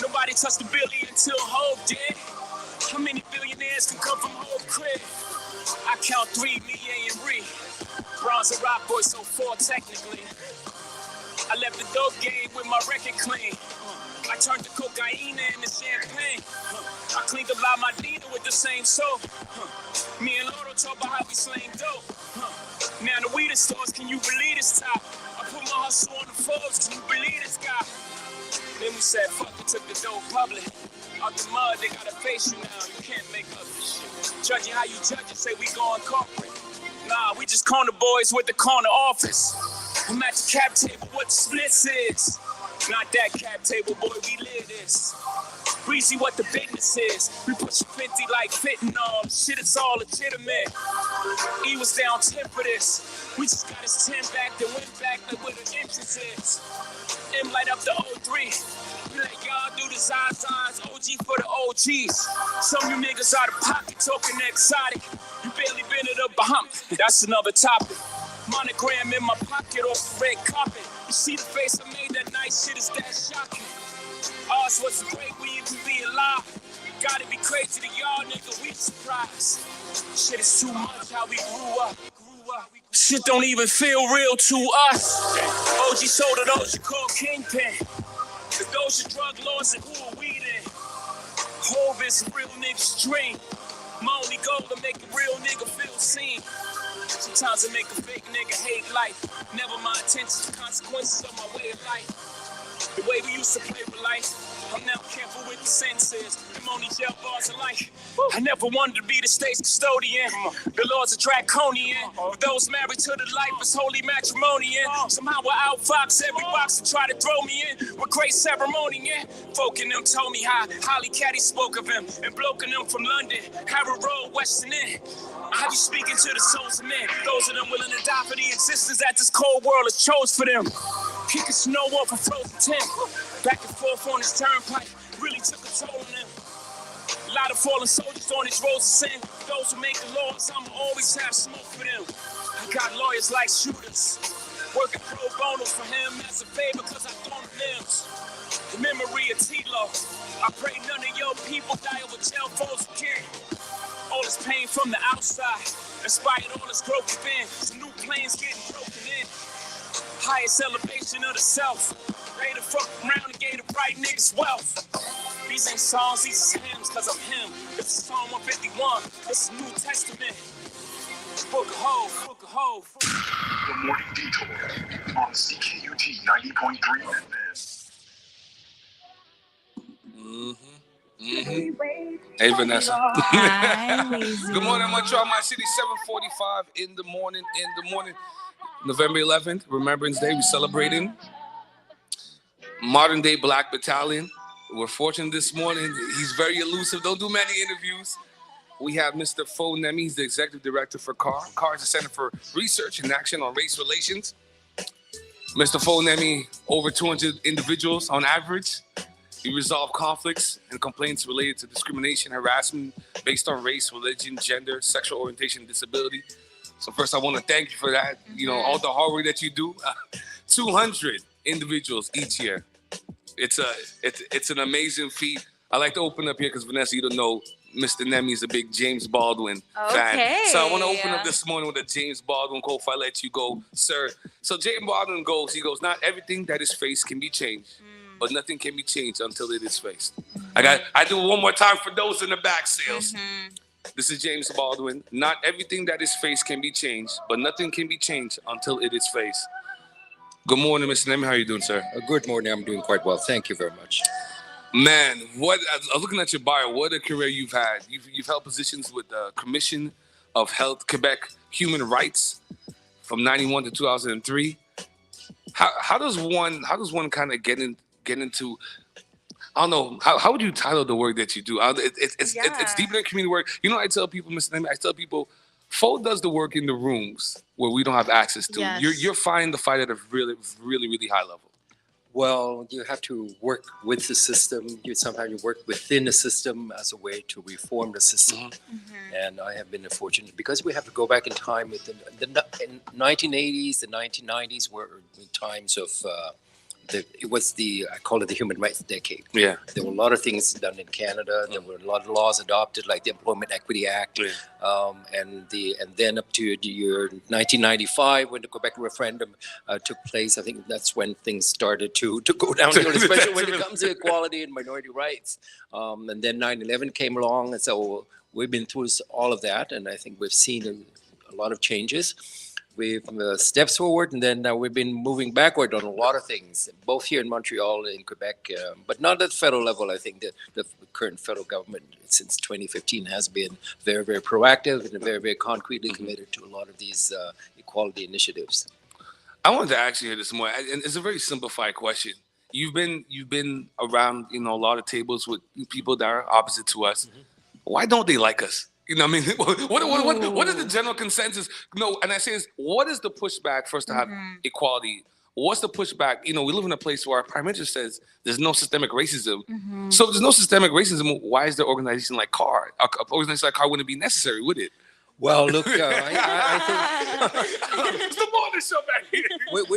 Nobody touched the billion until Hove did. How many billionaires can come from Hove crib? I count 3, me, A, and Ree. Bronze and Rock Boy, so 4 technically. I left the dope game with my record clean. I turned the cocaine into champagne. I cleaned up La Madina with the same soap. Me and Loro talk about how we slang dope. Now the weed stores, can you believe this top? I put my hustle on the Forbes, can you believe this guy? Then we said, fuck it, took the dope public. Out the mud, they gotta face you now. You can't make up this shit. Judging how you judge it, say we going corporate. Nah, we just corner boys with the corner office. I'm at the cap table, what the splits is. Not that cap table, boy, we live this. Breezy, what the business is. We push 50 like fentanyl. Shit, it's all legitimate. He was down 10 for this. We just got his 10 back, then went back like where the entrance is. M light up the 03. We let y'all do the Zazans, OG for the OGs. Some of you niggas out of pocket talking exotic. You barely been to the Bahamas. That's another topic. Monogram in my pocket off the red carpet. You see the face I made that night, shit is that shocking. Ours was great, we even be alive. Gotta be crazy to y'all, nigga, we surprised. Shit is too much how we grew up. Shit don't even feel real to us. OG sold it, those you call kingpin. If those are drug lords, then who are we then? Hove is a real nigga's dream. My only goal to make a real nigga feel seen. Sometimes I make a fake nigga hate life. Never my intentions, the consequences of my way of life. The way we used to play with life, I'm now careful with the sentences. I'm only jail bars of life. I never wanted to be the state's custodian. The laws are draconian. With those married to the life is holy matrimonian. Somehow I outfox every box and try to throw me in with great ceremony. Yeah. Folk in them told me how Holly Caddy spoke of him and bloke in them from London, Harrow Road, Western End. I be speaking to the souls of men, those of them willing to die for the existence that this cold world has chose for them. Kicking snow off a frozen tent. Back and forth on this turnpike really took a toll on them. A lot of fallen soldiers on this road to sin. Those who make the laws, I'ma always have smoke for them. I got lawyers like shooters, working pro bono for him as a favor cause I thrown limbs. The memory of T-Lo. I pray none of your people die over jail phones again. All this pain from the outside inspired all this growth within. Some new planes getting broken in. Highest elevation of the self. Ready to fuck around and gave the right niggas wealth. These ain't songs, these is hymns cause of him. This is Psalm 151. This is New Testament. Book of Hov, Book of Hov. The Morning Detour on CKUT 90.3 FM. Hey, Vanessa. Hi, Weezy. Good morning, Montreal, my city. 7:45 in the morning. November 11th, Remembrance Day. We celebrating modern day Black Battalion. We're fortunate this morning. He's very elusive. Don't do many interviews. We have Mr. Fonemi. He's the executive director for CAR. CAR is the Center for Research and Action on Race Relations. Mr. Fonemi, over 200 individuals on average. We resolve conflicts and complaints related to discrimination, harassment based on race, religion, gender, sexual orientation, and disability. So first, I want to thank you for that. You know, all the hard work that you do. 200 individuals each year. It's an amazing feat. I like to open up here because Vanessa, you don't know, Mr. Nemi is a big James Baldwin fan. So I want to open up this morning with a James Baldwin quote before I let you go, sir. So James Baldwin goes, not everything that is faced can be changed, but nothing can be changed until it is faced. I do it one more time for those in the back, sales. This is James Baldwin. Not everything that is faced can be changed, but nothing can be changed until it is faced. Good morning, Mr. Nemi. How are you doing, sir? Good morning. I'm doing quite well. Thank you very much. Man, I was looking at your bio. What a career you've had. You've held positions with the Commission of Health Quebec Human Rights from 91 to 2003. How does one kind of get into? I don't know. How would you title the work that you do? It's deeper than community work. You know, I tell people, Mr. Nemi, I tell people, Fo does the work in the rooms where we don't have access to. Yes. You're fighting the fight at a really, really, really high level. Well, you have to work with the system. Sometimes you work within the system as a way to reform the system. And I have been fortunate because we have to go back in time. With the 1980s, the 1990s were times of I call it the human rights decade. Yeah. There were a lot of things done in Canada. There were a lot of laws adopted, like the Employment Equity Act. And then up to the year 1995, when the Quebec referendum took place, I think that's when things started to go downhill, especially when it comes to equality and minority rights. And then 9/11 came along, and so we've been through all of that, and I think we've seen a lot of changes. We've steps forward, and then we've been moving backward on a lot of things, both here in Montreal and in Quebec, but not at the federal level. I think the current federal government, since 2015, has been very, very proactive and very, very concretely committed to a lot of these equality initiatives. I wanted to ask you here this morning, and it's a very simplified question. You've been around, a lot of tables with people that are opposite to us. Why don't they like us? You know what I mean? What is the general consensus? No, and I say this, what is the pushback for us to have equality? What's the pushback? We live in a place where our prime minister says there's no systemic racism. So if there's no systemic racism, why is the organization like CAR? An organization like CAR wouldn't be necessary, would it? Well, look, I think it's the morning show back here.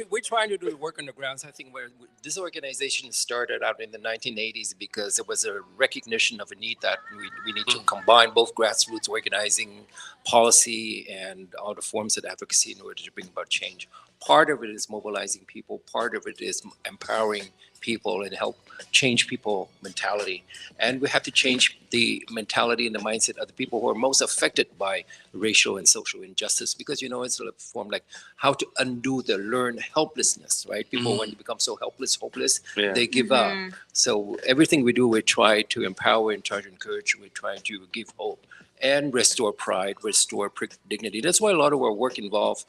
We're trying to do the work on the grounds. I think this organization started out in the 1980s because there was a recognition of a need that we need to combine both grassroots organizing, policy, and all the forms of advocacy in order to bring about change. Part of it is mobilizing people. Part of it is empowering people and help change people mentality. And we have to change the mentality and the mindset of the people who are most affected by racial and social injustice, because it's a form like how to undo the learned helplessness, right? People, when they become so hopeless, they give up. So everything we do, we try to empower and try to encourage, we try to give hope and restore pride, restore dignity. That's why a lot of our work involves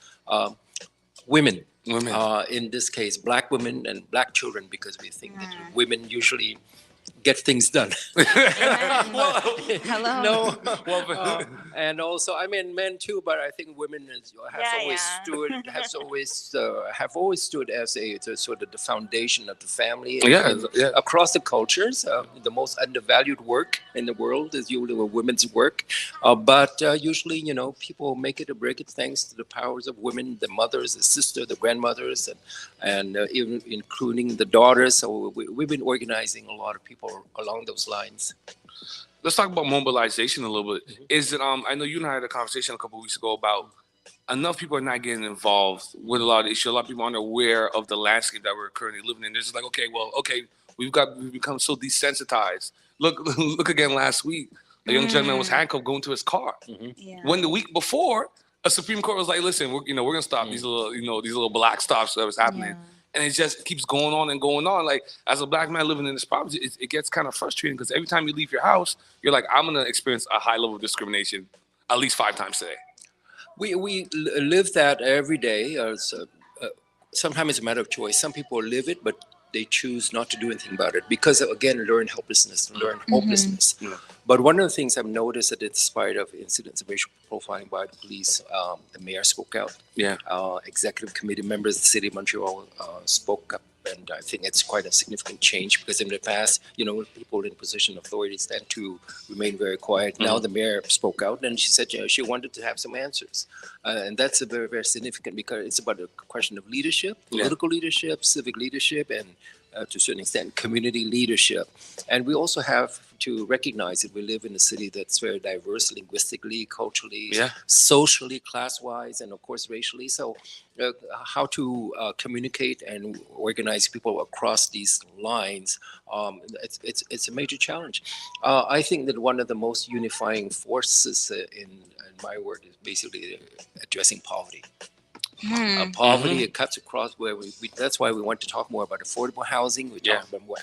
women. In this case, Black women and Black children, because we think that women usually get things done. Hello. No, and also, I mean, men too, but I think women have always stood as a sort of the foundation of the family. Across the cultures, the most undervalued work in the world is usually women's work, but usually, people make it or break it thanks to the powers of women, the mothers, the sisters, the grandmothers, and even including the daughters. So we've been organizing a lot of people along those lines. Let's talk about mobilization a little bit. Mm-hmm. Is it? I know you and I had a conversation a couple of weeks ago about enough people are not getting involved with a lot of issues. A lot of people aren't aware of the landscape that we're currently living in. They're just like, we've become so desensitized. Look again last week. A young gentleman was handcuffed going to his car. Mm-hmm. Yeah. When the week before, a Supreme Court was like, listen, we're gonna stop these little black stops that was happening. Yeah. And it just keeps going on and going on. Like, as a black man living in this property, it gets kind of frustrating because every time you leave your house, you're like, I'm going to experience a high level of discrimination at least 5 times today. We live that every day. Sometimes it's a matter of choice. Some people live it, but they choose not to do anything about it because, again, learn helplessness, learn hopelessness. Yeah. But one of the things I've noticed that in spite of incidents of racial profiling by the police, the mayor spoke out. Yeah. Executive committee members of the city of Montreal spoke up. And I think it's quite a significant change because in the past, people in position of authority tend to remain very quiet. Now the mayor spoke out and she said she wanted to have some answers. And that's a very, very significant because it's about a question of leadership, political leadership, civic leadership, and to a certain extent, community leadership. And we also have to recognize that we live in a city that's very diverse linguistically, culturally, socially, class-wise, and of course racially. So how to communicate and organize people across these lines, it's a major challenge. I think that one of the most unifying forces in my work is basically addressing poverty. Poverty, it cuts across where that's why we want to talk more about affordable housing. We talk about more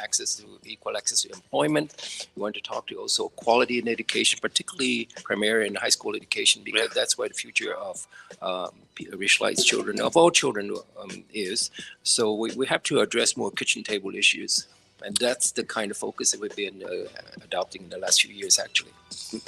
equal access to employment. We want to talk to also quality in education, particularly primary and high school education, because that's where the future of racialized children, of all children, is. So we have to address more kitchen table issues. And that's the kind of focus that we've been adopting in the last few years, actually.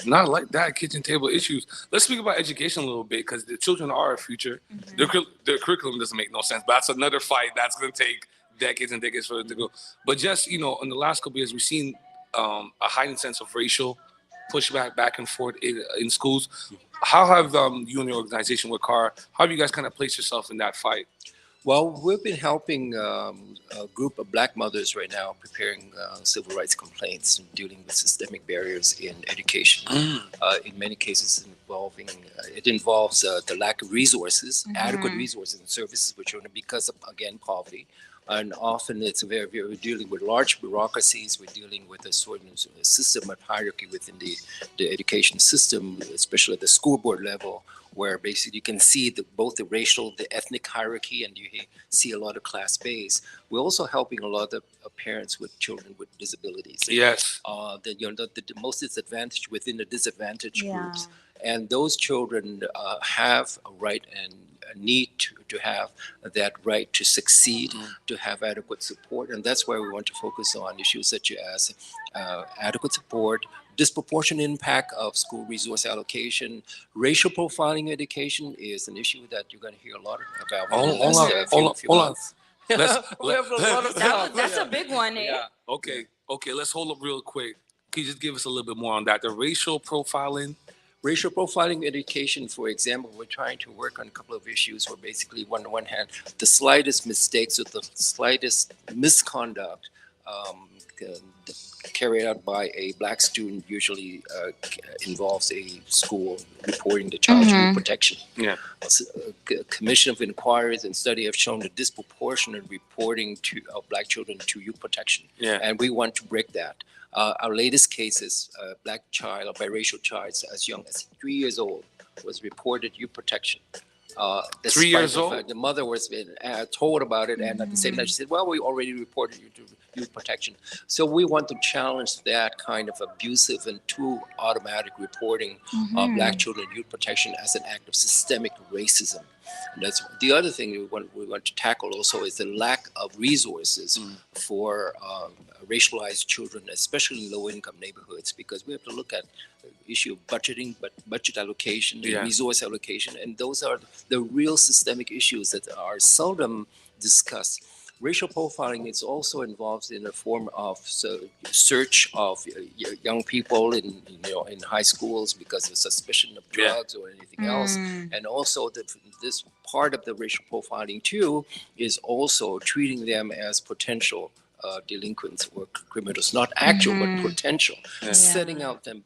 Not like that, kitchen table issues. Let's speak about education a little bit because the children are our future. Their curriculum doesn't make no sense, but that's another fight that's going to take decades and decades for it to go. But just, in the last couple of years, we've seen a heightened sense of racial pushback back and forth in schools. How have you and your organization with CAR, how have you guys kind of placed yourself in that fight? Well, we've been helping a group of black mothers right now preparing civil rights complaints and dealing with systemic barriers in education. In many cases it involves the lack of resources, adequate resources and services for children because of, again, poverty. And often we're dealing with large bureaucracies. We're dealing with a sort of system of hierarchy within the education system, especially at the school board level, where basically you can see both the racial, the ethnic hierarchy, and you see a lot of class base. We're also helping a lot of parents with children with disabilities. Yes. The most disadvantaged within the disadvantaged groups. And those children have a right and a need to have that right to succeed, to have adequate support. And that's why we want to focus on issues such as adequate support, disproportionate impact of school resource allocation. Racial profiling education is an issue that you're going to hear a lot about. Hold on. That's a big one, eh? Yeah. Okay, let's hold up real quick. Can you just give us a little bit more on that? The racial profiling? Racial profiling education, for example, we're trying to work on a couple of issues where basically, on the one hand, the slightest mistakes or the slightest misconduct carried out by a black student usually involves a school reporting the child to youth protection. Yeah. A commission of inquiries and study have shown the disproportionate reporting of black children to youth protection. Yeah. And we want to break that. Our latest case is a black child, a biracial child as young as 3 years old was reported youth protection. 3 years old? The mother was told about it, and at the same time she said, well, we already reported you to youth protection. So we want to challenge that kind of abusive and too automatic reporting of black children youth protection as an act of systemic racism. That's the other thing we want to tackle also is the lack of resources for racialized children, especially in low-income neighborhoods, because we have to look at the issue of budgeting, budget allocation, and resource allocation, and those are the real systemic issues that are seldom discussed. Racial profiling is also involved in a form of search of young people in high schools because of suspicion of drugs or anything else, and also this part of the racial profiling too is also treating them as potential delinquents or criminals, not actual but potential, setting out them,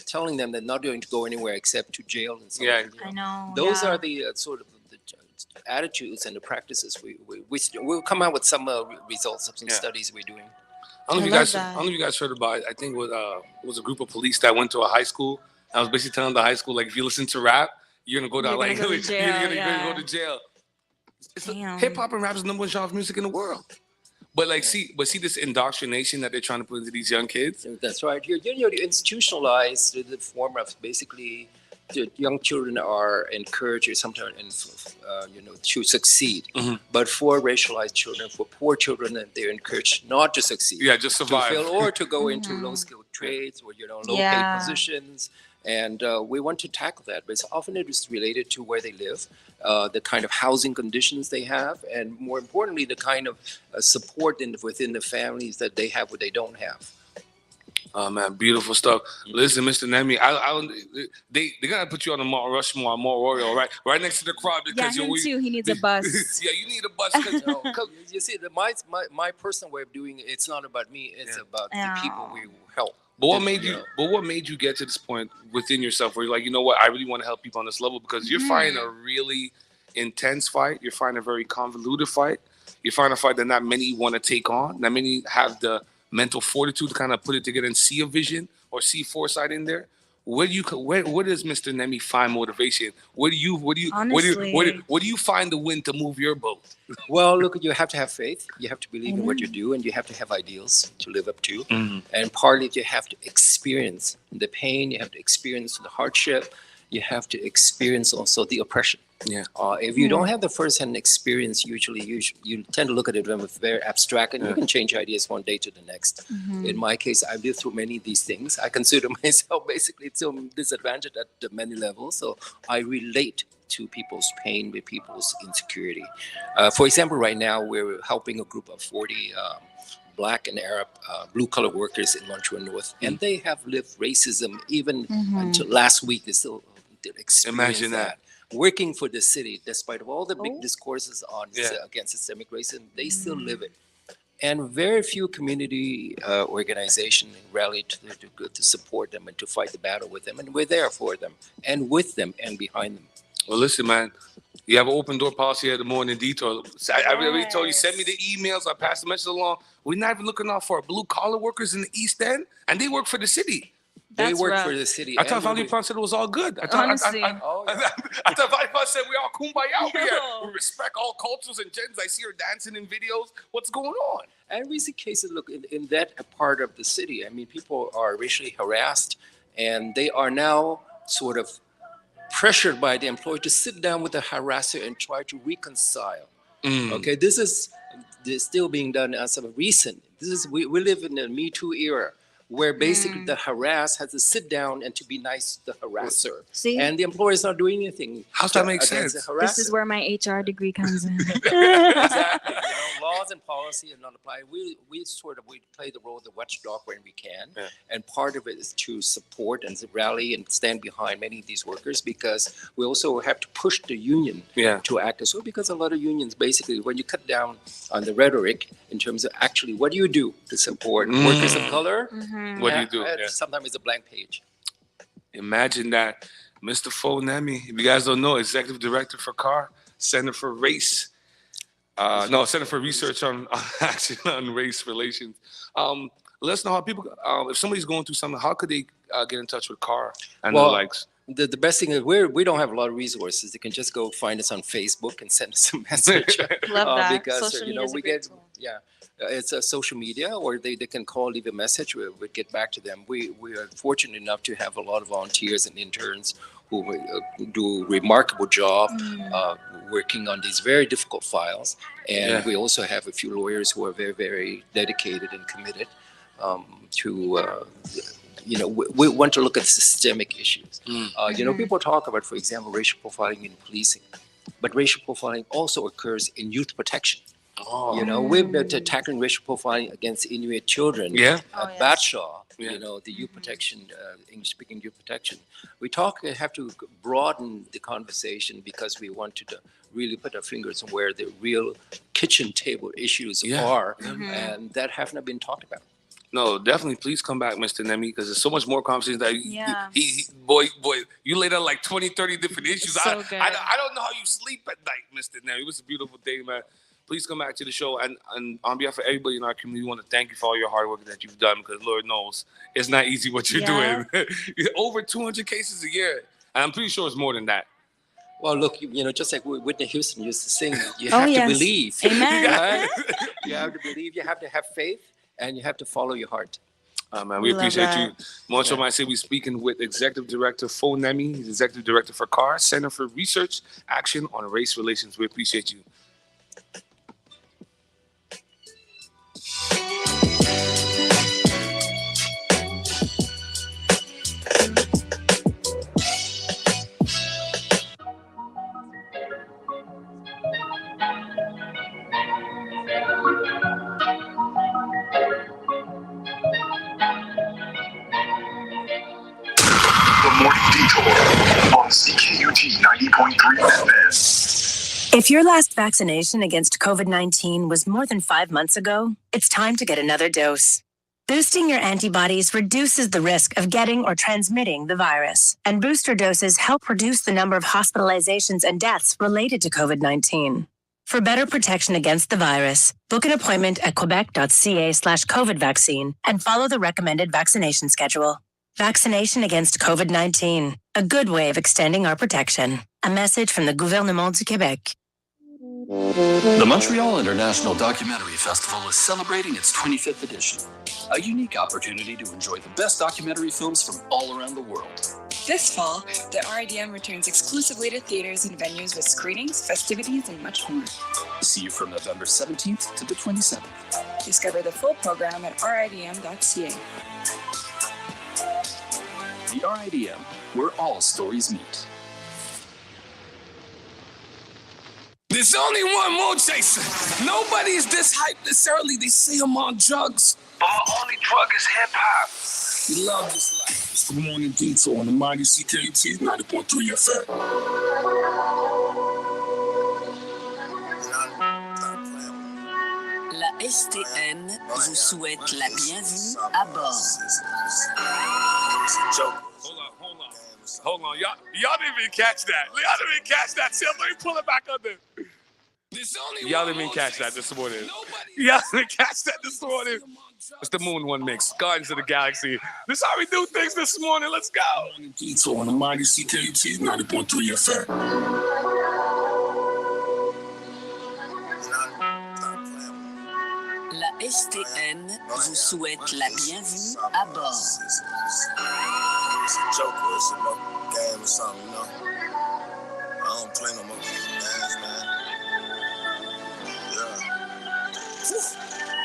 telling them they're not going to go anywhere except to jail and so on. I know. Those are the sort of attitudes and the practices we'll come out with some results of some studies we're doing. I don't know if you guys heard about it. I think it was a group of police that went to a high school. I was basically telling the high school, like, if you listen to rap, you're gonna go down, like, you're gonna go to jail. Hip hop and rap is the #1 genre of music in the world. But see this indoctrination that they're trying to put into these young kids. That's right. You institutionalize the form of basically. The young children are encouraged sometimes, to succeed. But for racialized children, for poor children, they're encouraged not to succeed. Yeah, just survive. Or to go into low-skilled trades or low-paid positions. And we want to tackle that, but often it is related to where they live, the kind of housing conditions they have, and more importantly, the kind of support within the families that they have or they don't have. Oh man, beautiful stuff. Listen, Mr. Nemi, they gotta put you on the Mount Rushmore, Mount Royal, right next to the crowd because him too. He needs a bus. Yeah, you need a bus because you see, my personal way of doing it. It's not about me. It's about the people we help. But what made you get to this point within yourself where you're like, you know what, I really want to help people on this level? Because you're fighting a really intense fight. You're fighting a very convoluted fight. You're fighting a fight that not many want to take on. Not many have the mental fortitude to kind of put it together and see a vision or see foresight in there. Where does Mr. Nemi find motivation? Where do you find the wind to move your boat? Well, look, you have to have faith. You have to believe in what you do, and you have to have ideals to live up to. And partly you have to experience the pain. You have to experience the hardship. You have to experience also the oppression. If you don't have the first-hand experience, usually you tend to look at it as very abstract, and you can change ideas one day to the next. In my case, I've lived through many of these things. I consider myself basically to disadvantaged at many levels, so I relate to people's pain, with people's insecurity. For example, right now we're helping a group of 40 Black and Arab blue-collar workers in Montreal North, and they have lived racism even until last week. They still experience that. Working for the city, despite of all the big discourses on against systemic racism, they still live it. And very few community organizations rally to support them and to fight the battle with them. And we're there for them and with them and behind them. Well, listen, man, you have an open door policy at the Morning Detour. I already told you, send me the emails. I pass the message along. We're not even looking out for our blue-collar workers in the East End, and they work for the city. They work for the city. I thought Valley Pond said it was all good. I thought Valley Pond said we all kumbaya over here. We respect all cultures and genders. I see her dancing in videos. What's going on? And we see cases, look, in that part of the city. I mean, people are racially harassed, and they are now sort of pressured by the employer to sit down with the harasser and try to reconcile. Okay, this is still being done as of recent. We live in the Me Too era, where basically the harassed has to sit down and to be nice to the harasser. See? And the employer is not doing anything. How's that make sense? This is where my HR degree comes in. Exactly. Laws and policy are not applied. We play the role of the watchdog when we can. And part of it is to support and to rally and stand behind many of these workers, because we also have to push the union to act as well, because a lot of unions, basically, when you cut down on the rhetoric in terms of actually what do you do to support workers of color, what do you do? Sometimes it's a blank page. Imagine that. Mr. Fo Nemi, if you guys don't know, Executive Director for CAR, Center for Race. Center for Research on Action on Race Relations. Let us know how people, if somebody's going through something, how could they get in touch with CAR and the likes? The best thing is we don't have a lot of resources. They can just go find us on Facebook and send us a message. Love that. Because Social media is a great tool. Yeah, it's a social media, or they can call, leave a message. We'll get back to them. We are fortunate enough to have a lot of volunteers and interns who do a remarkable job working on these very difficult files. And we also have a few lawyers who are very, very dedicated and committed to, we want to look at systemic issues. People talk about, for example, racial profiling in policing, but racial profiling also occurs in youth protection. We've been tackling racial profiling against Inuit children at Batshaw, the youth protection, English-speaking youth protection. We have to broaden the conversation because we want to really put our fingers on where the real kitchen table issues are, and that have not been talked about. No, definitely. Please come back, Mr. Nemi, because there's so much more conversations that boy, you laid out like 20, 30 different issues. So good. I don't know how you sleep at night, Mr. Nemi. It was a beautiful day, man. Please come back to the show. And on behalf of everybody in our community, we want to thank you for all your hard work that you've done, because Lord knows it's not easy what you're doing. Over 200 cases a year. And I'm pretty sure it's more than that. Well, look, just like Whitney Houston used to sing, you have to believe. Amen. Right? You have to believe, you have to have faith, and you have to follow your heart. Man, we appreciate you. Moncho might say we're speaking with Executive Director Fo Nemi. He's Executive Director for CAR, Center for Research Action on Race Relations. We appreciate you. Morning Detour on CKUT 90.3 FM. If your last vaccination against COVID-19 was more than 5 months ago, it's time to get another dose. Boosting your antibodies reduces the risk of getting or transmitting the virus, and booster doses help reduce the number of hospitalizations and deaths related to COVID-19. For better protection against the virus, book an appointment at quebec.ca/COVID vaccine and follow the recommended vaccination schedule. Vaccination against COVID-19, a good way of extending our protection. A message from the Gouvernement du Québec. The Montreal International Documentary Festival is celebrating its 25th edition, a unique opportunity to enjoy the best documentary films from all around the world. This fall, the RIDM returns exclusively to theaters and venues with screenings, festivities, and much more. See you from November 17th to the 27th. Discover the full program at ridm.ca. The RIDM, where all stories meet. There's only one Mo Chaser. Nobody's this hyped this early. They say I'm on drugs, but my only drug is hip-hop. We love this life. It's the Morning Detour on the mighty CKUT 90.3 FM. La STN vous souhaite la bienvenue à bord. Hold on. Y'all didn't even catch that. Tim, let me pull it back under. Y'all didn't even catch that this morning. It's the Moon One mix. Guardians of the Galaxy. This is how we do things this morning. Let's go. Morning Detour on the mighty CKUT 90.3 FM. La STN vous souhaite la bienvenue à bord. It's a joke or it's a game or something, I don't play no more games, man.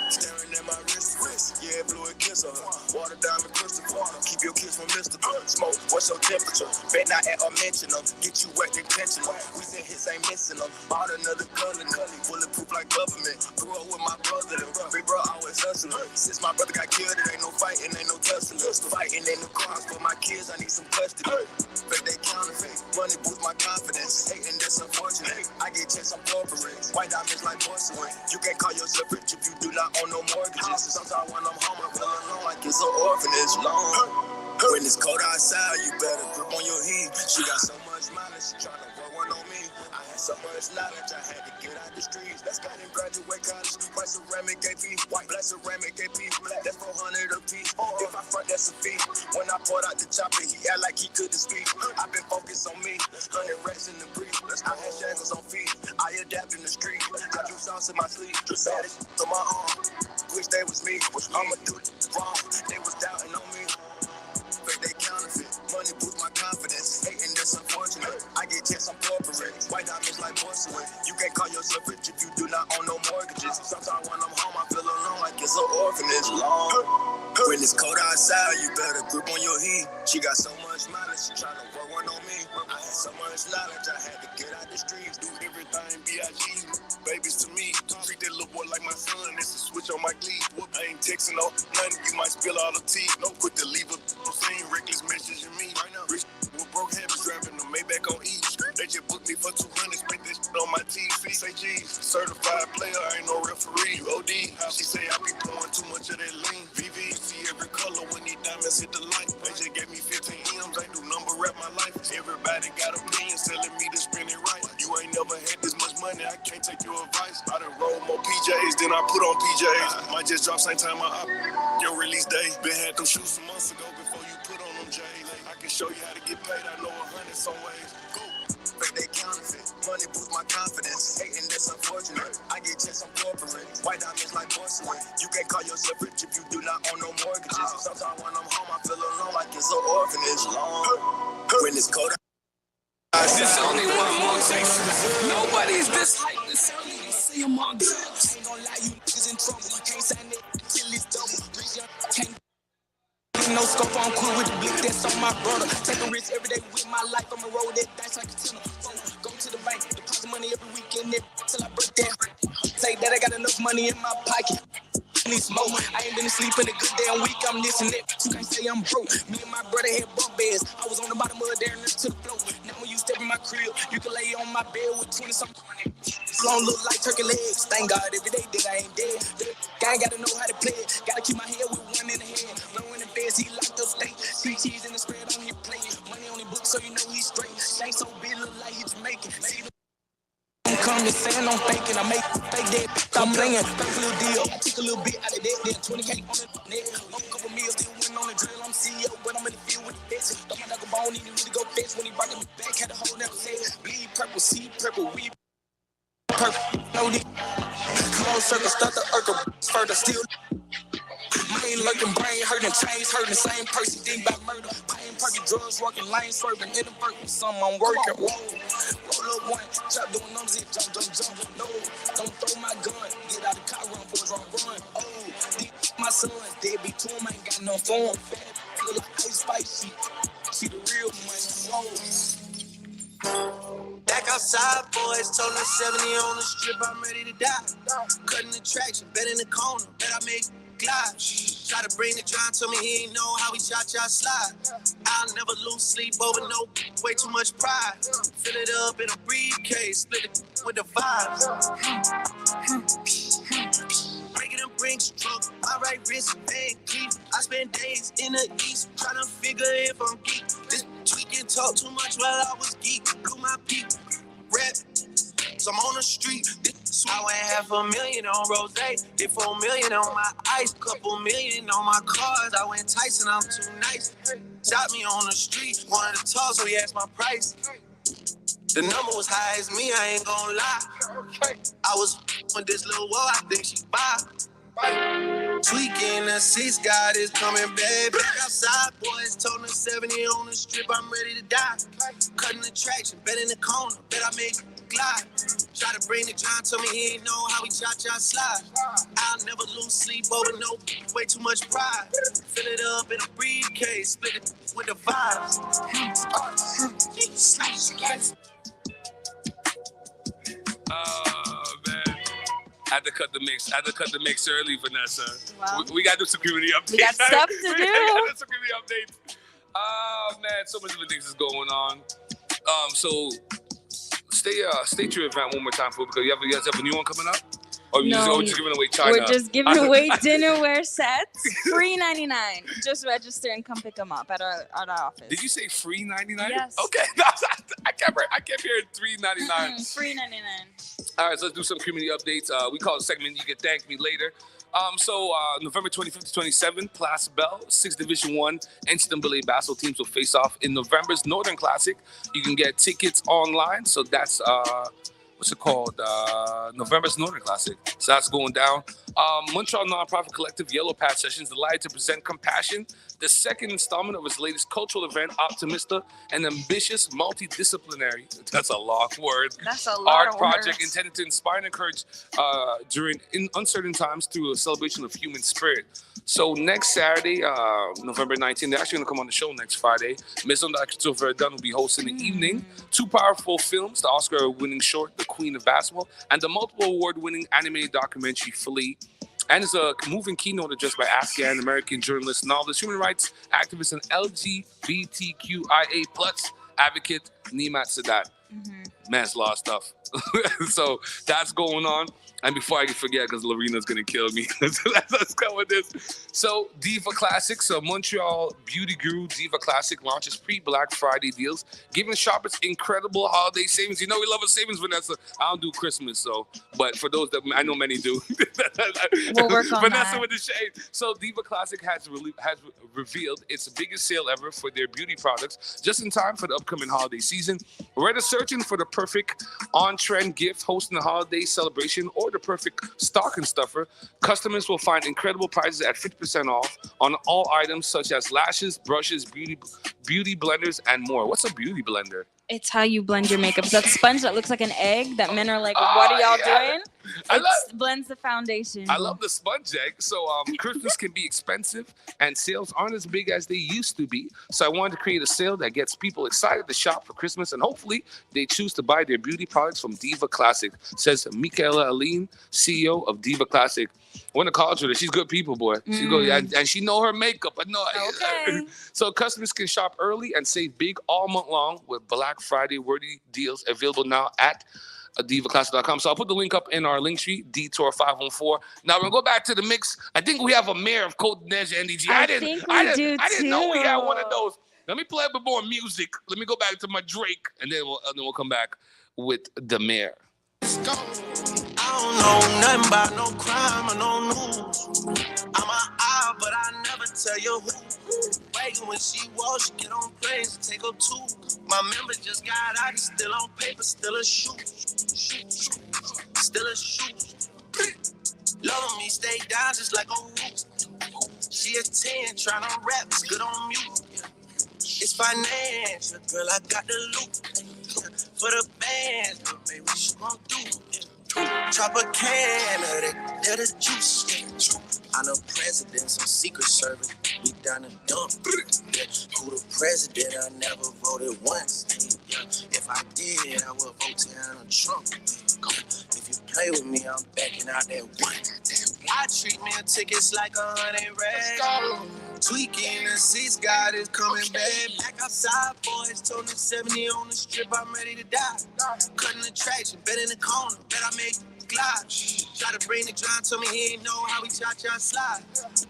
Staring at my wrist, yeah, blew a kiss on her. Water diamond crystal, keep your kiss from Mr. Smoke, what's your temperature? Bet not at or mention them, get you wet intentional. Recent hits ain't missing them. Bought another gun, bulletproof like government. Grew up with my brother, big bro always hustling. Since my brother got killed, it ain't no fighting, ain't no tussling. Fighting in the cars for my kids, I need some custody. Fake they counterfeit, money boost my confidence. Hating this unfortunate, I get checks on corporate. White diamonds like porcelain. You can't call yourself rich if you do not own no mortgages. Sometimes when I'm home, I feel alone like it's an orphanage long. When it's cold outside, you better grip on your heat. She got so much mileage, she tryna roll one on me. I had so much knowledge, I had to get out the streets. Let's go and graduate college. White ceramic AP, white black ceramic AP. That's 400 a piece. If I front, that's a fee. When I poured out the chopper, he act like he couldn't speak. I've been focused on me, 100 racks in the brief. I had shackles on feet, I adapt in the street. I do some sauce in my sleeve. Baddest on my arm. Wish they was me. I'ma do it wrong. They was doubting on me. But they counterfeit. Money boosts my confidence. Hating this unfortunate. I get checks on corporate. White diamonds like porcelain. You can't call yourself rich if you do not own no mortgages. Sometimes when I'm home, I feel alone like it's an orphanage. When it's cold outside, you better grip on your heat. She got so much knowledge, she tryna work one on me. I had so much knowledge, I had to get out the streets. Do everything B.I.G. Babies to me. Treat that little boy like my son. It's a switch on my glee. I ain't texting no nothing. You might spill all the tea. No quick to leave a scene. Reckless messaging me right now. Rich with broke habits, driving the Maybach on E. They just booked me for 200. Spent this on my TV. Say G's. Certified player, I ain't no referee. OD. She say I be pouring too much of that lean. VV. See every color when these diamonds hit the light. They just gave me 15 M's. I do number rap my life. Everybody got opinions telling me to spend it right. You ain't never had this much money. I can't take your advice. I done roll more PJs than I put on PJs. Might just drop same time I up. Your release day. Been had them shoes some months ago before you put on them J's. I can show you how to get paid. I know 100 some ways. Go. But they counterfeit. Money boosts my confidence. Hating this unfortunate. I get checks on corporate. White diamonds like porcelain. You can't call yourself rich if you do not own no mortgages. Sometimes when I'm home, I feel alone like it's an orphanage. When it's cold there's only one more thing. Nobody's this hype. This early to see them on drugs. Ain't gonna lie, you niggas in trouble. Can't sign it till it's double. Can't no scope on cool with the blick that's on my brother. Take a risk every day with my life. I'ma roll that dice like a tenner. Go to the bank, deposit money every weekend till I break that. Say that I got enough money in my pocket. Need smoke. I ain't been asleep in a good damn week. I'm this and that. You can't say I'm broke. Me and my brother had bunk beds. I was on the bottom of there and to the floor. Now when you step in my crib, you can lay on my bed with 20-something. Long look like turkey legs. Thank God every day that I ain't dead. I ain't gotta know how to play it. Gotta keep my head with one in the head. Low in the bed, he locked up state. 3 cheese in the spread on his plate. Money on his book so you know he's straight. Ain't so big, look like he's making. Come to saying I'm faking, I make fake that. I'm playing, fake a little deal. I took a little bit out of that, then 20K on the net. I'm a couple meals, still winning on the drill. I'm CEO, but I'm in the field with the best. Thought my knuckle bone needed to go fast when he brought me back. Had a whole never said, bleed purple, see purple, we purple. No, the close circle, start the earth, further still. Mind lurking, brain hurting, chains hurting, same person, think about murder. Pain, perky, drugs, working, lane swerving, in the purple, something I'm working. Whoa, roll up one, chop doing numbers, it jump. No, don't throw my gun, get out the car, run, boys, run. Oh, my sons, deadbeat to him, ain't got no form. Feel like ice spicy, she the real one. Whoa. Back outside, boys, told her 70 on the strip, I'm ready to die. Cutting the traction, bet in the corner, bet I make glide. Try to bring the John, told me he ain't know how we cha-cha slide. I'll never lose sleep over no way too much pride. Fill it up in a briefcase, split it with the vibes. Breaking them bricks, truck, I write wrist, and keep. I spend days in the east, trying to figure if I'm geek. This tweaking talk too much while I was geek. Blew my peak, rap. So I'm on the street. I went $500,000 on rose, did $4 million on my ice, couple million on my cars. I went Tyson, I'm too nice. Shot me on the street, wanted to talk, so he asked my price. The number was high as me, I ain't gonna lie. I was with this little wall, I think she buy. Tweaking the seats, God is coming, baby. Back outside, boys, told her 70 on the strip, I'm ready to die. Cutting the traction, bet in the corner, bet I make glide. Try to bring the John, told me he ain't know how we cha-cha slide. I'll never lose sleep over no way too much pride. Fill it up in a briefcase, split it with the vibes. Oh, man. I had to cut the mix early, Vanessa. Wow. We got to do some community updates. We got stuff to do. We got to do some community updates. Oh, man, so much of things is going on. So stay to your event one more time, because you guys have a new one coming up? Or No, just giving away China? We're just giving away dinnerware sets, free $99. Just register and come pick them up at our office. Did you say free $99? Yes. Okay, I kept hearing $3.99. Free $99. All right, so let's do some community updates. We call it segment, You Can Thank Me Later. November 25th to 27th, Place Bell, 6th Division 1, NCAA basketball teams will face off in November's Northern Classic. You can get tickets online, so that's what's it called? November's Northern Classic. So that's going down. Montreal nonprofit collective Yellow Patch Sessions delighted to present Compassion, the second installment of its latest cultural event, Optimista, an ambitious, multidisciplinary, that's a long word, that's a lot art of project words. intended to inspire and encourage during uncertain times through a celebration of human spirit. So next Saturday, November 19th, they're actually going to come on the show next Friday. Maison de la Culture Verdun will be hosting the evening. Two powerful films, the Oscar-winning short, The Queen of Basketball, and the multiple award-winning animated documentary, Flea. And it's a moving keynote address by Afghan-American journalist, novelist, human rights activist, and LGBTQIA+ advocate, Nimat Sadat. Man's law stuff. So that's going on. And before I forget, because Lorena's going to kill me, let's go with this. So Diva Classic, so Montreal beauty guru Diva Classic launches pre-Black Friday deals, giving shoppers incredible holiday savings. You know we love a savings, Vanessa. I don't do Christmas, but for those that I know many do. We'll work on Vanessa that. with the shade. So Diva Classic has revealed its biggest sale ever for their beauty products, just in time for the upcoming holiday season. Whether searching for the perfect on-trend gift, hosting a holiday celebration, or the perfect stocking stuffer, customers will find incredible prices at 50% off on all items such as lashes, brushes, beauty blenders, and more. What's a beauty blender? It's how you blend your makeup. It's that sponge that looks like an egg that men are like, what are y'all doing? It blends the foundation. I love the sponge egg. So Christmas can be expensive and sales aren't as big as they used to be. So I wanted to create a sale that gets people excited to shop for Christmas, and hopefully they choose to buy their beauty products from Diva Classic, says Michaela Aline, CEO of Diva Classic. I went to college with her. She's good people, boy. She's good, and she know her makeup. I know. Okay. So customers can shop early and save big all month long with Black Friday worthy deals available now at divaclassic.com. So I'll put the link up in our link sheet, Detour 514. Now we're gonna go back to the mix. I think we have a mayor of Côte d'Ivoire NDG. I didn't know we had one of those. Let me play a bit more music. Let me go back to my Drake, and then we'll come back with the mayor. Let's go. I don't know nothing about no crime or no news. I'm an eye, but I never tell you who. Waiting when she walks, she get on planes and take her too. My member just got out, he's still on paper, still a shoot. Still a shoot. Loving me, stay down just like a root. She a 10, tryna rap, it's good on mute. It's financial, girl, I got the loot. For the bands, but baby, what you gon' do? Chop a can of that, they're the juice. I'm the president, some secret service. We down the dump. Who the president? I never voted once. If I did, I would vote Donald Trump. If you play with me, I'm backing out that one. I treat meal tickets like 100 racks. Tweaking the seats, God is coming back. Back outside, boys told me 70 on the strip, I'm ready to die. Cutting the traction, bet in the corner, bet I make glide. Try to bring the John, told me he ain't know how we cha-cha slide.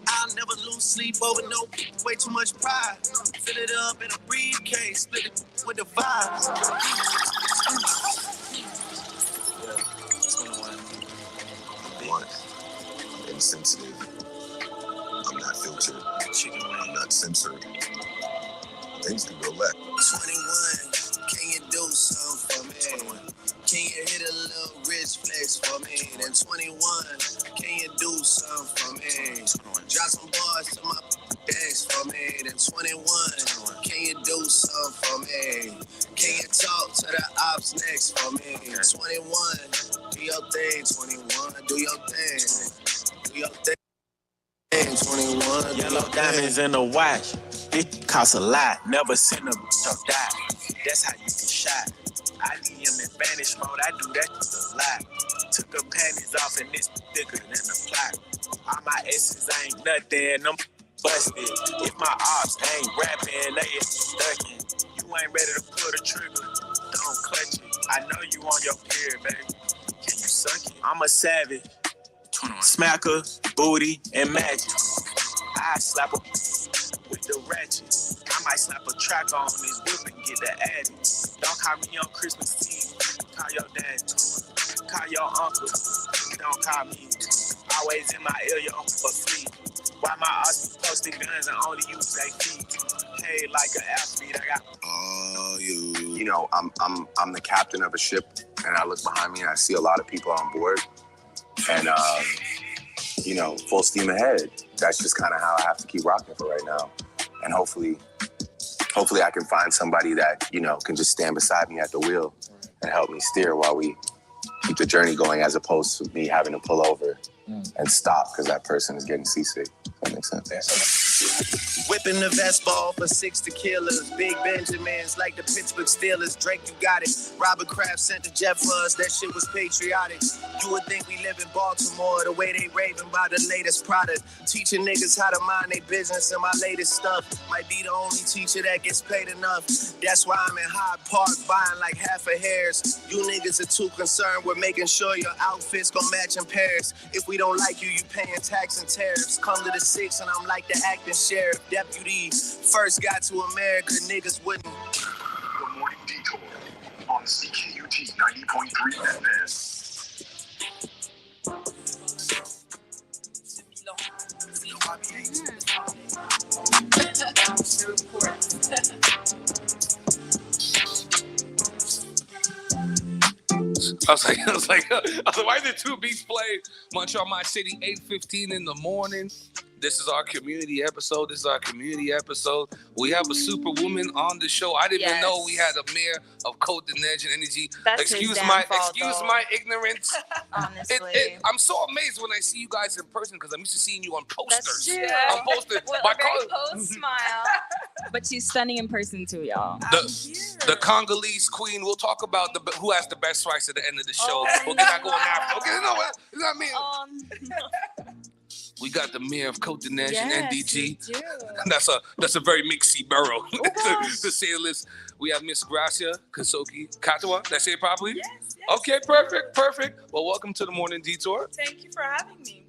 I'll never lose sleep over no way too much pride. Fill it up in a briefcase, split it with the vibes. I'm insensitive. I'm not filtered. I'm not censored. Things can go left. 21, can you do something for me? Can you hit a little rich flex for me? Then 21, can you do something for me? Drop some bars to my ex for me. Then 21, can you do something for me? Can you talk to the ops next for me? 21, do your thing. 21, do your thing. Do your thing. 21, yellow diamonds in the watch. It costs a lot. Never seen a bitch die. That's how you get shot. I need him in Spanish mode. I do that a lot. Took her panties off and it's thicker than the plot. All my S's ain't nothing. I'm busted. If my ops ain't rapping, they stuckin'. You ain't ready to pull the trigger. Don't clutch it. I know you on your period, baby. Can you suck it? I'm a savage. Smacker, booty, and magic. I slap her with the ratchet. I might slap a track on this whip and get the addy. Don't call me on Christmas Eve. Call your dad. Call your uncle. Don't call me. Always in my ear, yo, for free. Why my us posting guns and only use they feet? Hey, like an athlete, I got. You know, I'm the captain of a ship, and I look behind me and I see a lot of people on board, and you know, full steam ahead. That's just kind of how I have to keep rocking for right now, and hopefully I can find somebody that, you know, can just stand beside me at the wheel and help me steer while we keep the journey going, as opposed to me having to pull over and stop because that person is getting seasick. That makes sense. Whipping the vest ball for 6 tequilas. Big Benjamins like the Pittsburgh Steelers. Drake, you got it. Robert Kraft sent the jet for us. That shit was patriotic. You would think we live in Baltimore the way they raving by the latest product. Teaching niggas how to mind their business and my latest stuff. Might be the only teacher that gets paid enough. That's why I'm in Hyde Park buying like half a hairs. You niggas are too concerned with making sure your outfits gon' match in pairs. If we don't like you, you paying tax and tariffs. Come to the 6 and I'm like the acting sheriff. Deputy first got to America, niggas wouldn't. The Morning Detour on CKUT 90.3 FM. I was like, why did two beats play? Montreal, my city, 8:15 in the morning. This is our community episode. We have a superwoman on the show. I didn't even know we had a mayor of Côte de Neige and Energy. Excuse my ignorance. Honestly. I'm so amazed when I see you guys in person because I'm used to seeing you on posters. That's true. On posters. Well, a very post smile. But she's stunning in person too, y'all. The Congolese queen. We'll talk about who has the best rice at the end of the show. We'll get that going after. Okay, you know what I mean? We got the mayor of Côte de Neige and NDG. That's a very mixy borough, to say the least. We have Miss Gracia Kasoki Katawa. Did I say it properly? Yes. Okay, perfect. Well, welcome to the Morning Detour. Thank you for having me.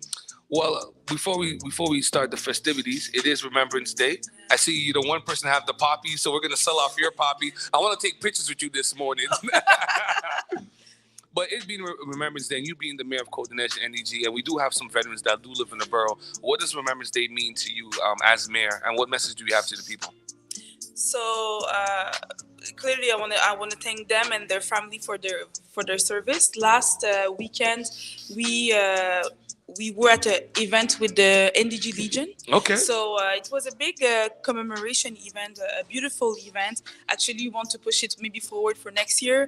Well, before we start the festivities, it is Remembrance Day. I see you the one person have the poppy, so we're gonna sell off your poppy. I want to take pictures with you this morning. But it being Remembrance Day, and you being the mayor of Côte de Neige and NEG, and we do have some veterans that do live in the borough. What does Remembrance Day mean to you as mayor, and what message do you have to the people? So clearly, I want to thank them and their family for their service. Last weekend, we were at an event with the NDG Legion. Okay. So it was a big commemoration event, a beautiful event. Actually, we want to push it maybe forward for next year.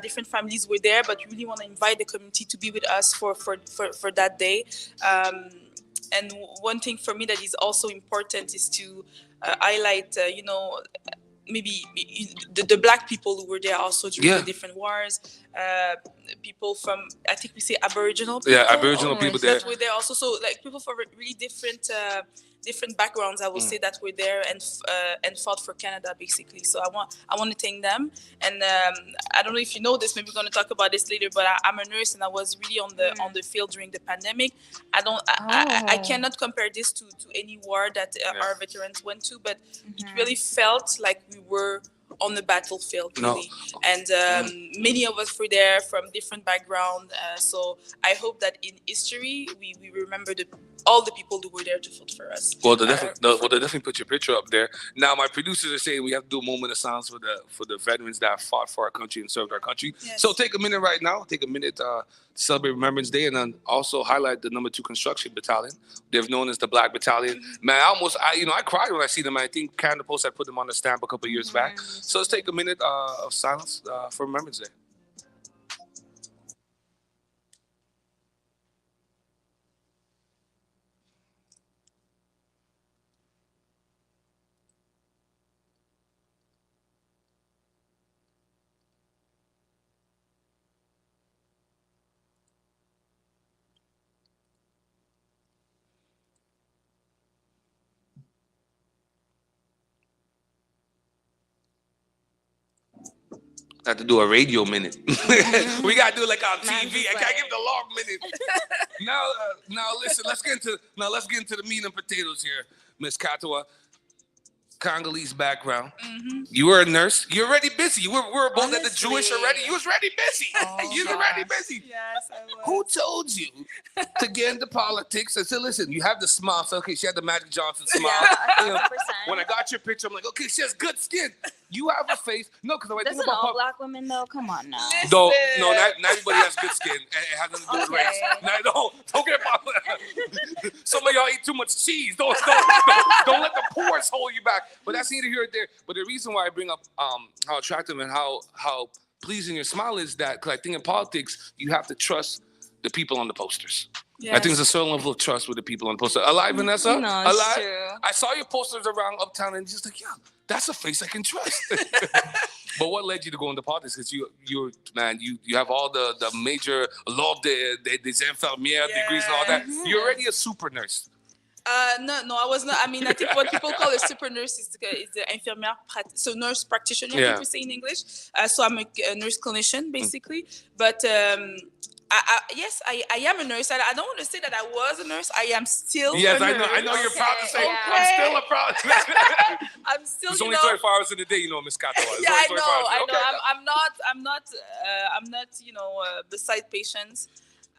Different families were there, but we really want to invite the community to be with us for that day. And one thing for me that is also important is to highlight, maybe the black people who were there also during the different wars. People from, I think we say Aboriginal people. Yeah, Aboriginal people there. That were there also. So like people from really different backgrounds, I will say, that were there and fought for Canada basically. So I want to thank them. And I don't know if you know this, maybe we're going to talk about this later, but I'm a nurse and I was really on the field during the pandemic. I cannot compare this to any war that our veterans went to, but it really felt like we were on the battlefield, really. No. And many of us were there from different backgrounds. So I hope that in history, we remember all the people who were there to fight for us. Well, they definitely put your picture up there. Now, my producers are saying we have to do a moment of silence for the veterans that fought for our country and served our country. Yes. So take a minute right now. Take a minute to celebrate Remembrance Day, and then also highlight the number 2 Construction Battalion. They're known as the Black Battalion. Man, I cried when I see them. I think Canada Post had put them on the stamp a couple of years back. So let's take a minute of silence for Remembrance Day. I have to do a radio minute. We gotta do it like on TV. I can't give the long minute. Now listen. Let's get into the meat and potatoes here, Miss Katawa. Congolese background. You were a nurse. You're already busy. We were both at the Jewish already. You was already busy. You was already busy. Yes, I was. Who told you to get into politics? I said, listen, you have the smile. So, okay, she had the Magic Johnson smile. Yeah, You know, 100%. when I got your picture, I'm like, okay, she has good skin. You have a face. No, because I think Doesn't about all black women though? Come on now. No, not everybody has good skin. It has nothing to do with race. No, don't get about that. Some of y'all eat too much cheese. Don't let the pores hold you back. But that's neither here nor there. But the reason why I bring up how attractive and how pleasing your smile is that, because I think in politics, you have to trust the people on the posters. Yes. I think there's a certain level of trust with the people on the poster. Alive, Vanessa? No, Alive? it's true. I saw your posters around Uptown and just like, yeah, that's a face I can trust. But what led you to go into politics? Because you have all the major law, des infirmières degrees and all that. You're already a super nurse. No, I was not. I mean, I think what people call a super nurse is the infirmière, so nurse practitioner, I think we say in English. So I'm a nurse clinician, basically. But yes, I am a nurse. I don't want to say that I was a nurse. I am still a nurse. I know you're proud to say, I'm still a proud I'm still, There's only 24 hours in a day, Miss Kato. Yeah, I know. Okay. I'm not, beside patients.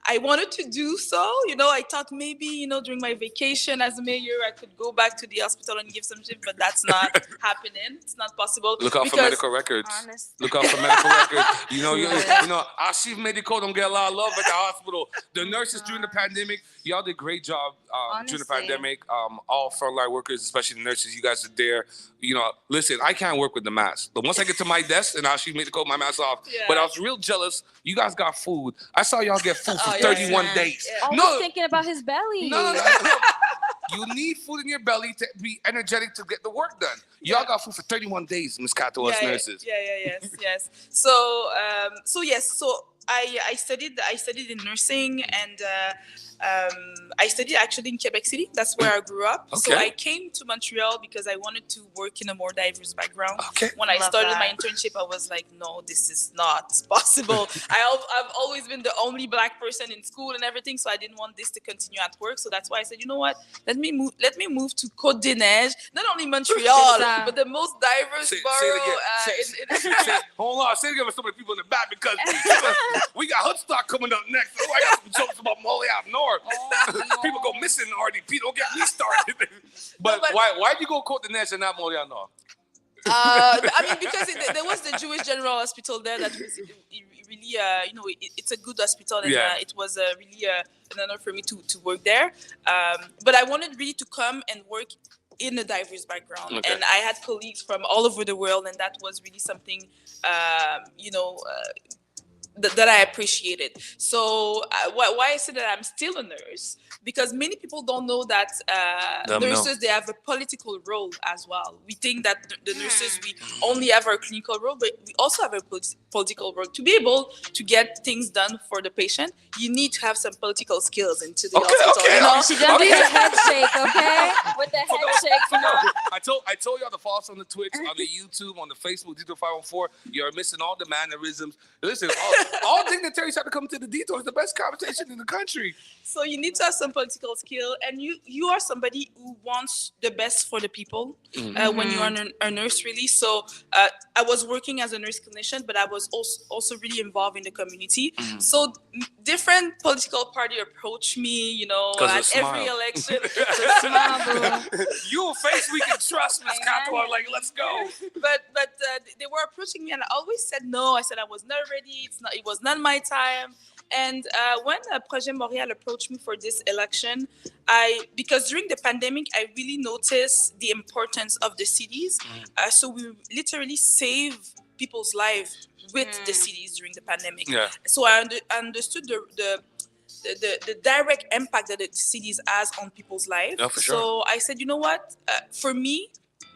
I wanted to do so. I thought maybe, during my vacation as a mayor, I could go back to the hospital and give some shit, but that's not happening. It's not possible. Look out for medical records. Honestly. Look out for medical records. Our chief medical don't get a lot of love at the hospital. The nurses during the pandemic, y'all did a great job during the pandemic. All frontline workers, especially the nurses, you guys are there. Listen, I can't work with the mask. But once I get to my desk and our chief medical, my mask off. Yeah. But I was real jealous. You guys got food. I saw y'all get food for 31 days. Yeah. Always thinking about his belly. No. You need food in your belly to be energetic to get the work done. Y'all got food for 31 days, Ms. Kato, as nurses. Yes. So I studied in nursing, and I studied actually in Quebec City. That's where I grew up. Okay. So I came to Montreal because I wanted to work in a more diverse background. Okay. When I started my internship, I was like, no, this is not possible. I've always been the only black person in school and everything, so I didn't want this to continue at work. So that's why I said, you know what? Let me move to Côte des Neiges, not only Montreal, but the most diverse borough. Hold on, say it again for some of the people in the back, because we got Hoodstock coming up next. Oh, I got some jokes about Molly out north. People go missing in RDP. Don't get me started. but why did you go Côte des Neiges and not Montreal North? I mean, because there was the Jewish General Hospital there that was really, it's a good hospital, and it was really an honor for me to work there. But I wanted really to come and work in a diverse background, and I had colleagues from all over the world, and that was really something, that I appreciated. So why I said that I'm still a nurse, because many people don't know that nurses, they have a political role as well. We think that the nurses, we only have our clinical role, but we also have a political role. To be able to get things done for the patient, you need to have some political skills into the hospital. She done with the head shake, okay? With the head shake. I told y'all to follow us on the Twitch, on the YouTube, on the Facebook, Detour 514. You're missing all the mannerisms. Listen, all dignitaries have to come to the Detour. It's the best conversation in the country. So you need to have some political skill, and you are somebody who wants the best for the people when you are a nurse, really. So I was working as a nurse clinician, but I was also really involved in the community. So different political party approach me, at every election. You a face we can trust, Ms. Kato. Like, let's go. But they were approaching me, and I always said no. I said I was not ready. It was not my time. And when Projet Montréal approached me for this election, because during the pandemic, I really noticed the importance of the cities. So we literally saved people's lives with the cities during the pandemic. Yeah. So I understood the direct impact that the cities has on people's lives. Oh, for sure. So I said, you know what? For me,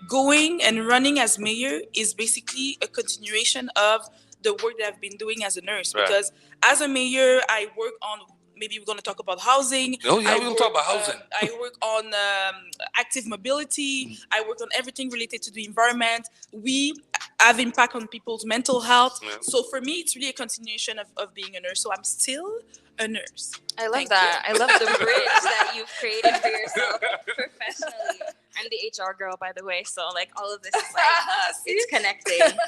going and running as mayor is basically a continuation of the work that I've been doing as a nurse. Right. Because as a mayor, I work on, maybe we're going to talk about housing. Oh, yeah, we're going to talk about housing. I work on active mobility. I work on everything related to the environment. We have impact on people's mental health. Yeah. So for me, it's really a continuation of being a nurse. So I'm still a nurse. I love that. I love the bridge that you've created for yourself professionally. I'm the HR girl, by the way. So like all of this is like it's connecting.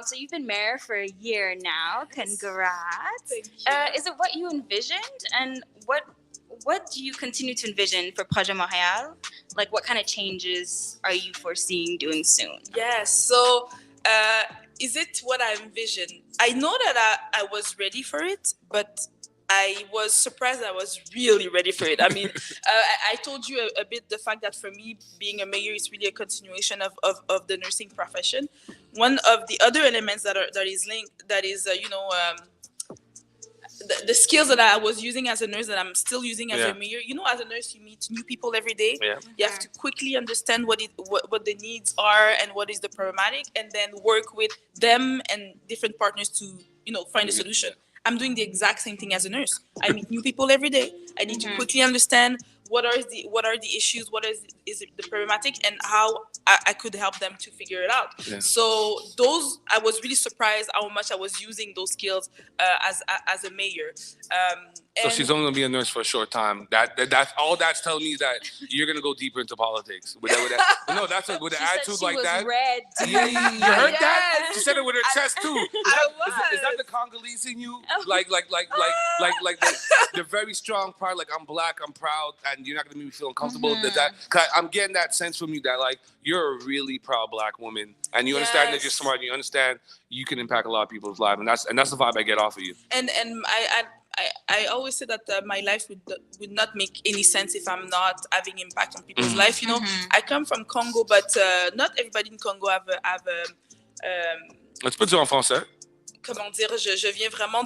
So you've been mayor for a year now. Congrats. Thank you. Is it what you envisioned? And what do you continue to envision for Projet Montréal? Like what kind of changes are you foreseeing doing soon? Yes. So is it what I envisioned? I know that I was ready for it, but I was surprised I was really ready for it. I mean, I told you a bit the fact that for me, being a mayor is really a continuation of the nursing profession. One of the other elements that is linked, that is, the skills that I was using as a nurse that I'm still using as a mayor. You know, as a nurse, you meet new people every day. Yeah. You have to quickly understand what the needs are and what is the problematic, and then work with them and different partners to, find a solution. I'm doing the exact same thing as a nurse. I meet new people every day. I need to quickly understand what are the issues, what is the problematic, and how I could help them to figure it out. Yeah. So I was really surprised how much I was using those skills as a mayor. So she's only gonna be a nurse for a short time. That's all that's telling me is that you're gonna go deeper into politics. With that. No, that's with an attitude like that. Red. Yeah, you heard that? She said it with her chest too. Is that the Congolese in you? Like the very strong part. Like I'm black, I'm proud, and you're not gonna make me feel uncomfortable. Cause I'm getting that sense from you that like you're a really proud black woman, and you understand that you're smart. And you understand you can impact a lot of people's lives, and that's the vibe I get off of you. And I always say that my life would not make any sense if I'm not having impact on people's life. I come from Congo, but not everybody in Congo have Tu peux dire en français? Comment dire, je viens vraiment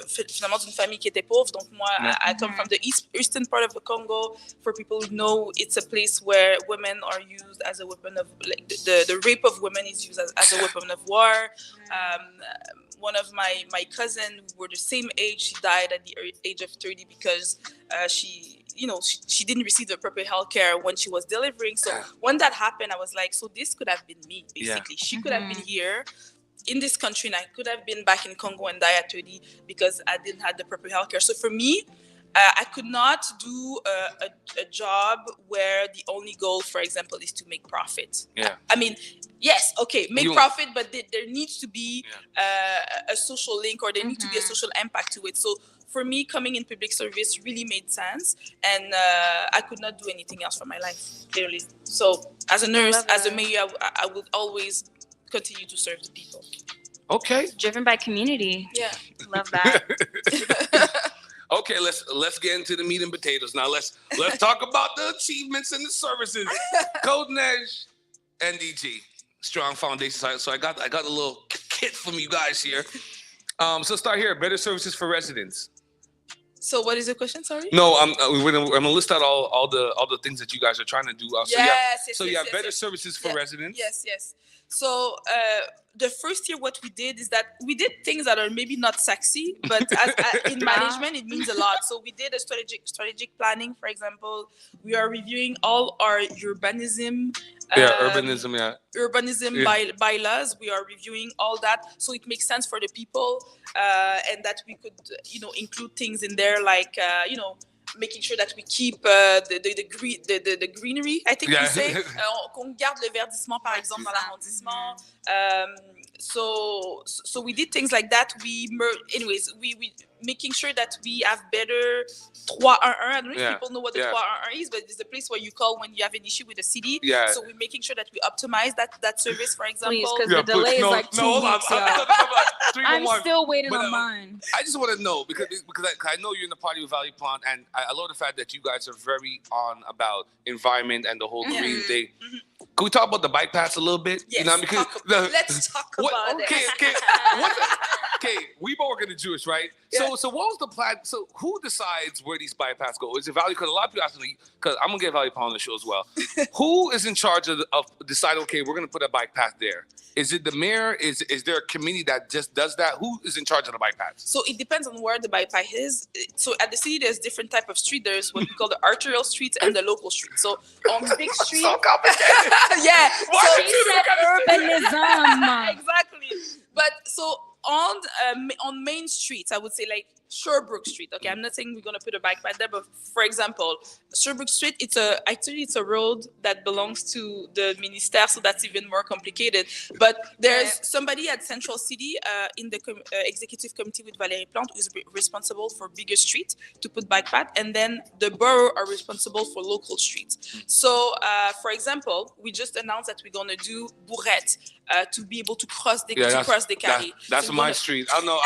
finalement d'une famille qui était pauvre. Donc moi, I come from the eastern part of the Congo. For people who know, it's a place where women are used as a weapon of, like the rape of women is used as a weapon of war. One of my cousin, who were the same age, she died at the age of 30 because she didn't receive the proper health care when she was delivering. So when that happened, I was like, so this could have been me, basically. She could have been here in this country, and I could have been back in Congo and die at 30 because I didn't have the proper health care. So for me, I could not do a job where the only goal, for example, is to make profit. Yeah. I mean, yes, okay, make profit, but there needs to be a social link, or there needs to be a social impact to it. So for me, coming in public service really made sense, and I could not do anything else for my life, clearly. So as a nurse, as a mayor, I would always continue to serve the people. Okay. Driven by community. Yeah. Love that. Okay, let's get into the meat and potatoes now. Let's talk about the achievements and the services. Code Neige, NDG, strong foundation. So I got a little kit from you guys here. So start here. Better services for residents. So what is the question? Sorry. No, I'm gonna list out all the things that you guys are trying to do. So you have better services for residents. Yes. So the first year, what we did is that we did things that are maybe not sexy, but in management, it means a lot. So we did a strategic planning, for example. We are reviewing all our urbanism. Urbanism bylaws. We are reviewing all that, so it makes sense for the people, and that we could, include things in there like, making sure that we keep the greenery, I think we say, qu'on garde le verdissement, par exemple, dans l'arrondissement. So we did things like that. We making sure that we have better 311. I don't know if people know what the 311 is, but it's a place where you call when you have an issue with the city. Yeah. So we're making sure that we optimize that service, for example. Please, because the delay is like 2 weeks. I'm still waiting on mine. I just want to know, because I know you're in the party with Valley Pond, and I love the fact that you guys are very on about environment and the whole green thing. Can we talk about the bike paths a little bit? Yes, let's talk about it. Okay, we both work in the Jewish, right? Yeah. So what was the plan? So who decides where these bike paths go? Is it Valley? Because a lot of people ask me, because I'm going to get Valley Pond on the show as well. Who is in charge of deciding, okay, we're going to put a bike path there? Is it the mayor? Is there a committee that just does that? Who is in charge of the bike paths? So it depends on where the bike path is. So at the city, there's different type of street. There's what we call the arterial streets and the local streets. So on big streets. So complicated. Yeah. She said urbanism. Exactly. But so on main streets, I would say like Sherbrooke Street. Okay, I'm not saying we're gonna put a bike path there, but for example, Sherbrooke Street, it's a road that belongs to the ministère, so that's even more complicated. But there's somebody at Central City in the executive committee with Valérie Plante who's responsible for bigger streets to put bike path, and then the borough are responsible for local streets. So, for example, we just announced that we're gonna do Bourrette to be able to cross the Carré. That's my street. I know.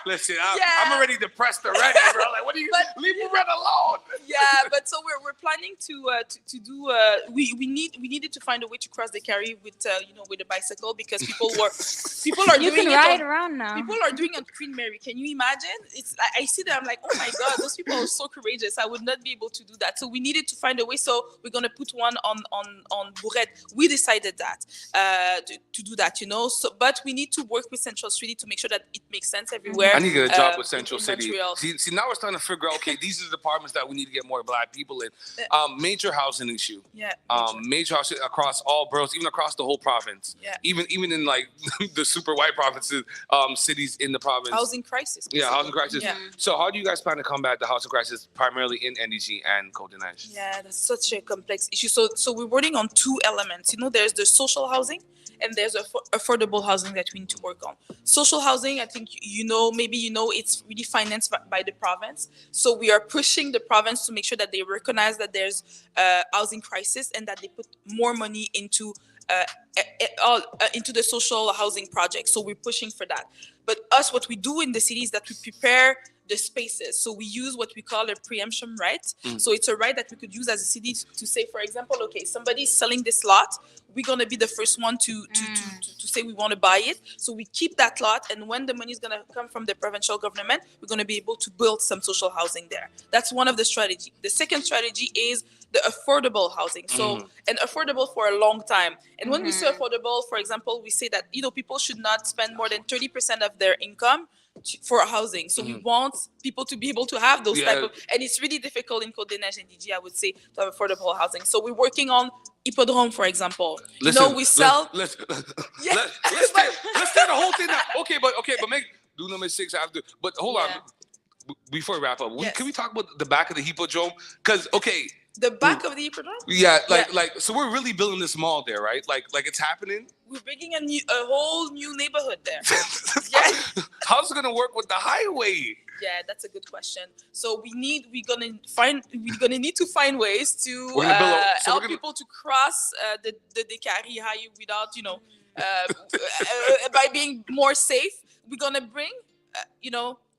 Listen, I'm already depressed already, bro. Like, what do you leave Bourrette alone? Yeah, but so we're planning to do. We needed to find a way to cross the Carré with with a bicycle, because people are You doing can it ride around now. People are doing it on Queen Mary. Can you imagine? I see that, I'm like, oh my god, those people are so courageous. I would not be able to do that. So we needed to find a way. So we're gonna put one on Bourrette. We decided that to do that, So, but we need to work with Central City to make sure that it makes sense everywhere. I need to get a job with Central City. Montreal. See, now we're starting to figure out. Okay, these are the departments that we need to get more Black people in. Major housing issue. Yeah. Major housing across all boroughs, even across the whole province. Yeah. Even in like the super white provinces, cities in the province. Housing crisis. Yeah, housing crisis. Yeah. So how do you guys plan to combat the housing crisis primarily in NDG and Côte-des-Neiges? Yeah, that's such a complex issue. So we're working on two elements. There's the social housing and there's affordable housing that we need to work on. Social housing, I think it's really financed by the province. So we are pushing the province to make sure that they recognize that there's a housing crisis and that they put more money into the social housing project. So we're pushing for that. But what we do in the city is that we prepare the spaces. So we use what we call a preemption right. So it's a right that we could use as a city to say, for example, okay, somebody's selling this lot. We're going to be the first one to say we want to buy it. So we keep that lot. And when the money is going to come from the provincial government, we're going to be able to build some social housing there. That's one of the strategy. The second strategy is the affordable housing. So, and affordable for a long time. And when we say affordable, for example, we say that, people should not spend more than 30% of their income for housing. So we want people to be able to have those type of, and it's really difficult in Côte-des-Neiges and DG, I would say, to have affordable housing. So we're working on Hippodrome, for example. We sell. Let's start the whole thing now. Okay, but do number 6 after. But hold on, before we wrap up, can we talk about the back of the Hippodrome? Because the back of the Hippodrome? Yeah, so we're really building this mall there, right? Like it's happening. We're bringing a whole new neighborhood there. How's it gonna work with the highway? Yeah, that's a good question. So we're gonna need to find ways to help people to cross the Carré Highway without, by being more safe. We're gonna bring,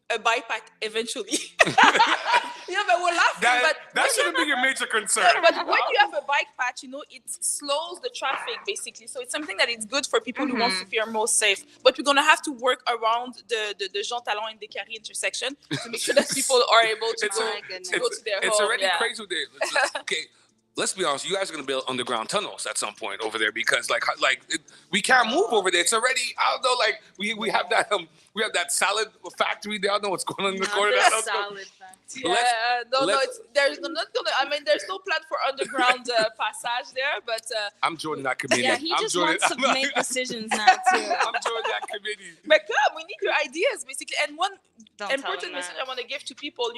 a bike path eventually. But we're laughing. That shouldn't be your major concern. But when you have a bike path, it slows the traffic basically. So it's something that is good for people who want to feel more safe. But we're gonna have to work around the Jean Talon and the Carré intersection to make sure that people are able to go to their home. It's already crazy there. Okay. Let's be honest, you guys are going to build underground tunnels at some point over there because we can't move over there. It's already, I don't know, we have that salad factory there. I don't know what's going on in the corner. Salad factory. There's no plan for underground passage there, but I'm joining that committee. Yeah, he just wants to make decisions now too. I'm joining that committee. But come, we need your ideas basically. And one important message I want to give to people,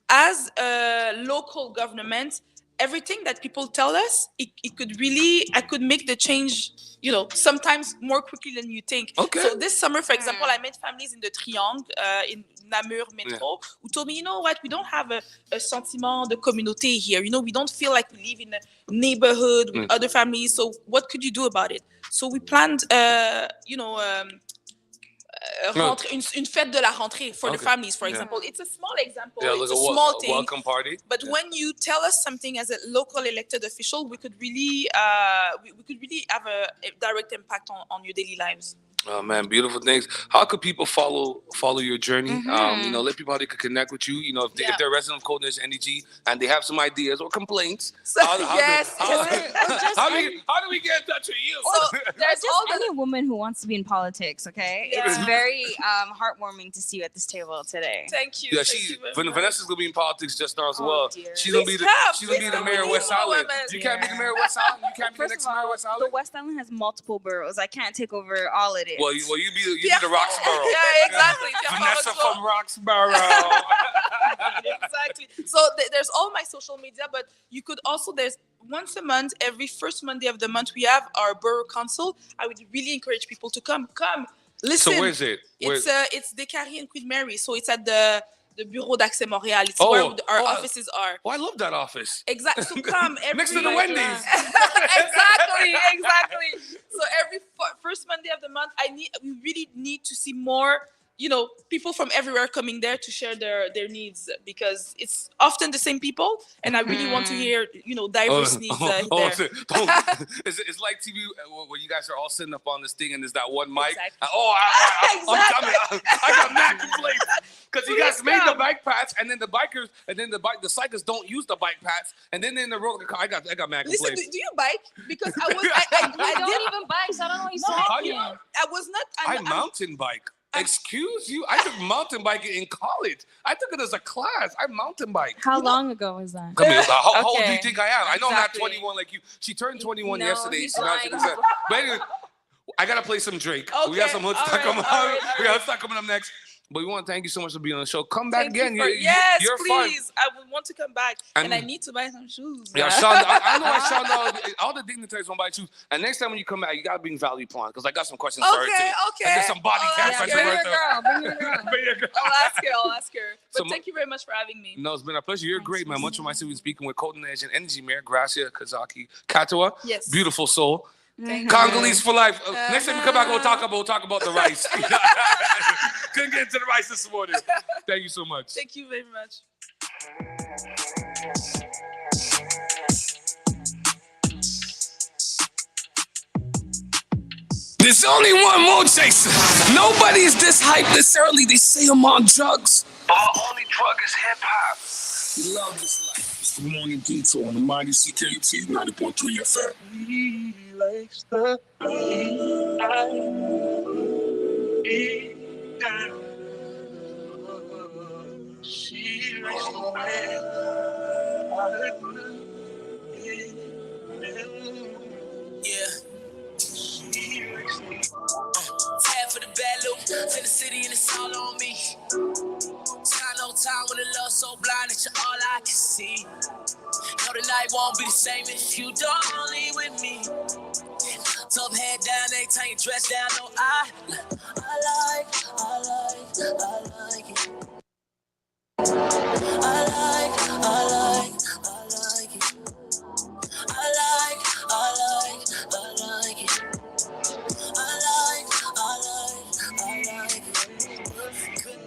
as a local government, everything that people tell us, I could make the change, sometimes more quickly than you think. Okay. So this summer, for example, I met families in the Triangle, in Namur Metro, who told me, you know what, we don't have a sentiment de communauté here. We don't feel like we live in a neighborhood with other families. So what could you do about it? So we planned, une fête de la rentrée for the families, for example. It's a small example. It's a small thing. Welcome party. But when you tell us something as a local elected official, we could really have a direct impact on your daily lives. Oh man, beautiful things. How could people follow your journey? Let people how they could connect with you. If they're resident of Côte-des-Neiges NDG and they have some ideas or complaints. How do we get in touch with you? So there's any woman who wants to be in politics. Okay, it's very heartwarming to see you at this table today. Thank you. Yeah, Vanessa's gonna be in politics just now as well. She's gonna be the mayor of West Island. You can't be the mayor of West Island. You can't be the next mayor of West Island. The West Island has multiple boroughs. I can't take over all it is. Well, you be the Roxborough. Yeah, exactly. Vanessa from Roxborough. Exactly. So there's all my social media, but you could also, there's once a month, every first Monday of the month, we have our borough council. I would really encourage people to come. Listen. So where is it? It's Descaries and Queen Mary. So it's at the Bureau d'Accès Montréal. It's where our offices are. Oh, I love that office. Exactly. So come next to the Wendy's. Exactly. So every first Monday of the month, we really need to see more, people from everywhere coming there to share their needs, because it's often the same people, and I really want to hear, diverse needs there. It's like TV where you guys are all sitting up on this thing and there's that one mic. Exactly. I'm coming. I got mad complaints because you guys made the bike paths, and then the bikers, and then the cyclists don't use the bike paths, and then in the road, I got mad complaints. Listen, do you bike? Because I don't even bike, so I don't know what you're talking. I was not. I mountain bike. Excuse you? I took mountain biking in college. I took it as a class. I mountain bike. How long ago was that? Come here. How old do you think I am? I know I'm not 21 like you. She turned 21 yesterday. So now she said, but anyway, I gotta play some Drake. Okay. We got some hood stuff coming up. We got stuff coming up next. But we want to thank you so much for being on the show. Come back again. Yes, you're please. Fun. I would want to come back, and I need to buy some shoes. Yeah, Sean. I know. All the dignitaries want to buy shoes. And next time when you come back, you gotta bring Valley Plan, because I got some questions for her too. Okay. I got some body caps. Bring your girl. I'll ask her. But So, thank you very much for having me. No, it's been a pleasure. You're great, man. Much of my city speaking with Colton Edge and Energy Mayor Gracia Kazaki Katawa. Yes. Beautiful soul. Thank Congolese for life. Next time we come back, we'll talk about the rice. Couldn't get into the rice this morning. Thank you so much. Thank you very much. There's only one more chaser. Nobody's this hyped this early. They say I'm on drugs. Our only drug is hip hop. We love this life. It's the Morning Detour on the mighty CKUT 90.3 FM. He likes the she likes the way Tab for the bad loop, to the city and it's all on me. No time when the love so blind that you're all I can see. Know the night won't be the same if you don't leave with me. Top head down, every time you dress down, no I like it. I like it. I like it.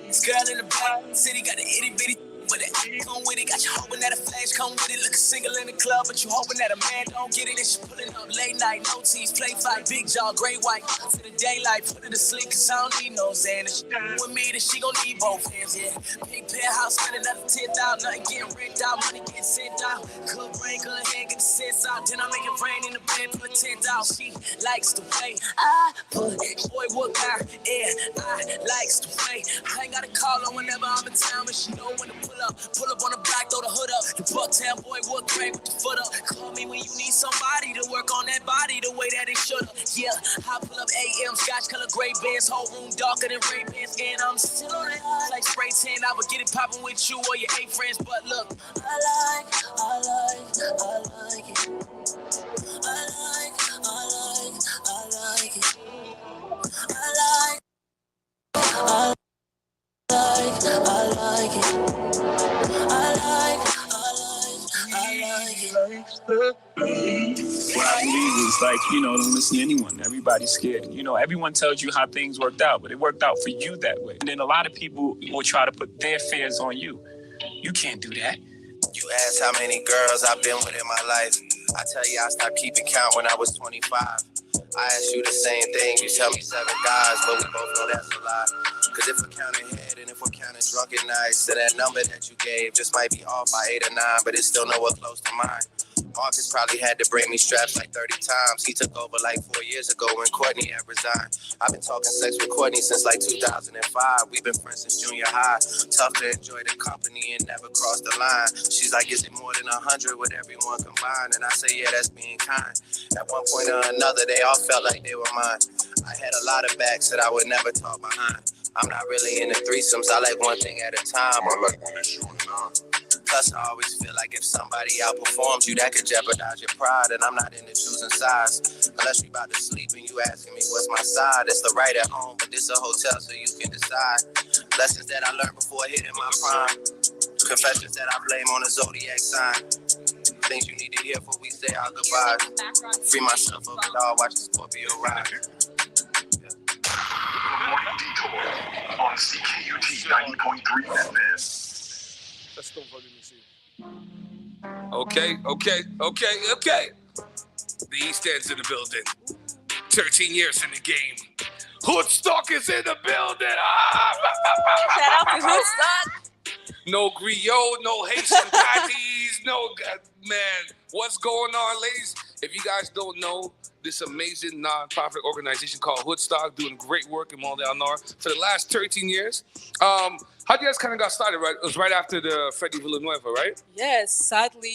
This girl in the back city got an itty bitty, but it come with it. Got you hoping that a flash come with it. Look single in the club, but you hoping that a man don't get it. And she pulling up late night, no teeth, play fight, big jaw, gray white. To the daylight, put it to sleep, cause I don't need no Xan. If she with me, then she gon' need both hands, yeah. Big penthouse, spend another 10,000, nothing getting rent out, money getting sent out. Good brain, good hand, get the sense out. Then I make it rain in the bed, pull a tent out. She likes the way I put boy, what kind, yeah, I likes the way. I ain't gotta call her whenever I'm in town, but she know when to pull up on the block, throw the hood up. The Bucktown boy, what great with the foot up. Call me when you need somebody to work on that body the way that it should have. Yeah, I pull up AM, scotch color gray bands, whole room darker than Ray Bans, and I'm still on it like spray tan. I would get it poppin' with you or your 8 friends, but look, I like it. What I believe is don't listen to anyone. Everybody's scared. Everyone tells you how things worked out, but it worked out for you that way. And then a lot of people will try to put their fears on you. You can't do that. You ask how many girls I've been with in my life. I tell you I stopped keeping count when I was 25. I ask you the same thing, you tell me 7 guys, but we both know that's a lie. Cause if we're counting head and if we're counting drunken nights, then that number that you gave just might be off by 8 or 9, but it's still nowhere close to mine. Marcus probably had to bring me straps like 30 times. He took over like 4 years ago when Courtney had resigned. I've been talking sex with Courtney since like 2005. We've been friends since junior high. Tough to enjoy the company and never cross the line. She's like, is it more than 100 with everyone combined? And I say, yeah, that's being kind. At one point or another, they all felt like they were mine. I had a lot of backs that I would never talk behind. I'm not really into threesomes, I like one thing at a time. I like when it's you and I. Plus, I always feel like if somebody outperforms you, that could jeopardize your pride. And I'm not into choosing sides. Unless we about to sleep and you asking me what's my side. It's the right at home, but this a hotel so you can decide. Lessons that I learned before hitting my prime. Confessions that I blame on a zodiac sign. Things you need to hear before we say our goodbyes. Free myself up it all, watch the Scorpio ride. Morning Detour on CKUT 90.3 FM. Okay. The East End's in the building. 13 years in the game. Hoodstock is in the building. Shout out to Hoodstock. No griot, no Haitian patties, no man. What's going on, ladies? If you guys don't know, this amazing non-profit organization called Hoodstock doing great work in Montreal North for the last 13 years. How you guys kind of got started, right? It was right after the Freddy Villanueva, right? Yes, sadly,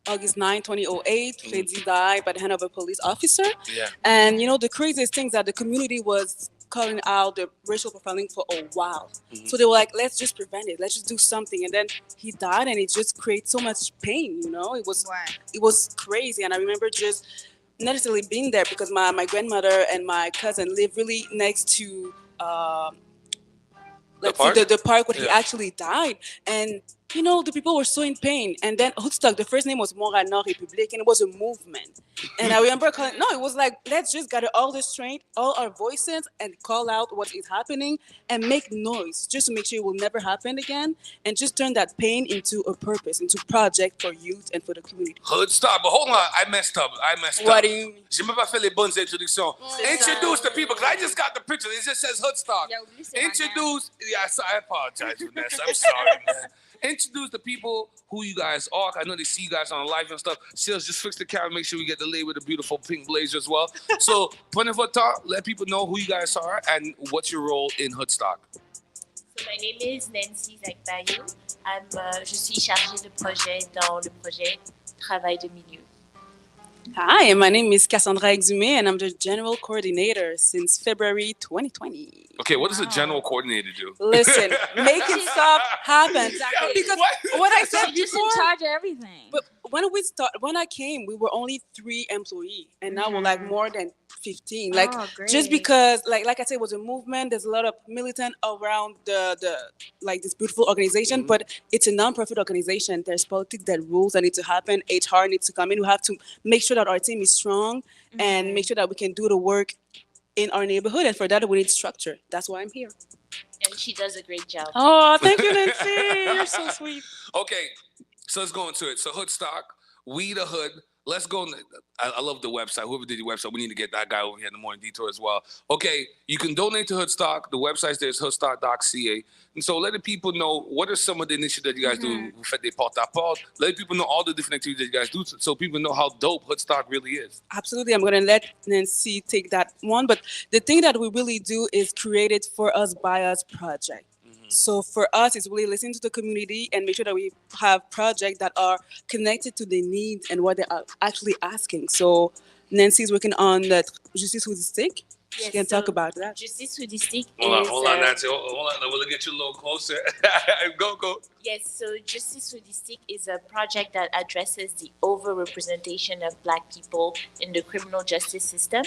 August 9, 2008, Freddy died by the hand of a police officer. Yeah. And, the craziest thing is that the community was calling out the racial profiling for a while. Mm-hmm. So they were like, let's just prevent it. Let's just do something. And then he died and it just created so much pain, It was crazy. And I remember just not necessarily being there because my grandmother and my cousin live really next to the park where he actually died. And, the people were so in pain. And then Hoodstock, the first name was Montréal Nord République, and it was a movement. And I remember calling, it was like, let's just gather all the strength, all our voices, and call out what is happening and make noise just to make sure it will never happen again and just turn that pain into a purpose, into a project for youth and for the community. Hoodstock, but hold on, I messed up. What do you mean? Je m'ai pas fait les bonnes introductions. Introduce the people, because I just got the picture. It just says Hoodstock. Introduce, I apologize, Vanessa. I'm sorry, man. Introduce the people who you guys are. I know they see you guys on live and stuff. Sales, just fix the camera, make sure we get the lady with the beautiful pink blazer as well. So, prenez votre temps, let people know who you guys are and what's your role in Hoodstock. So my name is Nancy Zagbayou. Je suis chargée de projet dans le projet Travail de milieu. Hi, my name is Cassandra Exumé, and I'm the general coordinator since February 2020. Okay, what does a general coordinator do? Listen, making stuff happen. Exactly. Because what I said just before, in charge of everything. But when I came, we were only 3 employees, and now we're like more than 15. Like just because, like I said, it was a movement. There's a lot of militant around the this beautiful organization, but it's a non-profit organization. There's politics that rules that need to happen. HR needs to come in. We have to make sure that our team is strong and make sure that we can do the work in our neighborhood. And for that, we need structure. That's why I'm here. And she does a great job. Oh, thank you, Nancy. You're so sweet. Okay, so let's go into it. So Hoodstock, We the Hood. Let's go. I love the website. Whoever did the website, we need to get that guy over here in the Morning Detour as well. Okay, you can donate to Hoodstock. The website there is hoodstock.ca. And so let the people know what are some of the initiatives that you guys do. Let people know all the different activities that you guys do so people know how dope Hoodstock really is. Absolutely. I'm going to let Nancy take that one. But the thing that we really do is create it for us, by us project. So for us, it's really listening to the community and make sure that we have projects that are connected to the needs and what they are actually asking. So Nancy's working on the Justice Hoodistic. Yes, she can talk about that. Justice Hoodistic Hold on, Nancy. Hold on. We'll get you a little closer. Go. Yes, so Justice Hoodistic is a project that addresses the overrepresentation of Black people in the criminal justice system.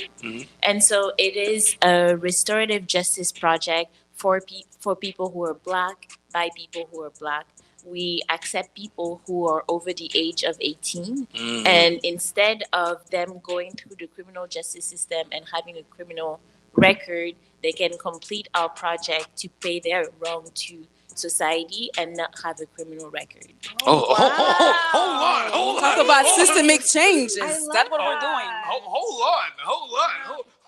And so it is a restorative justice project for people who are Black, by people who are Black. We accept people who are over the age of 18. And instead of them going through the criminal justice system and having a criminal record, they can complete our project to pay their wrong to society and not have a criminal record. Hold on. Talk about systemic changes. That's what we're doing. Hold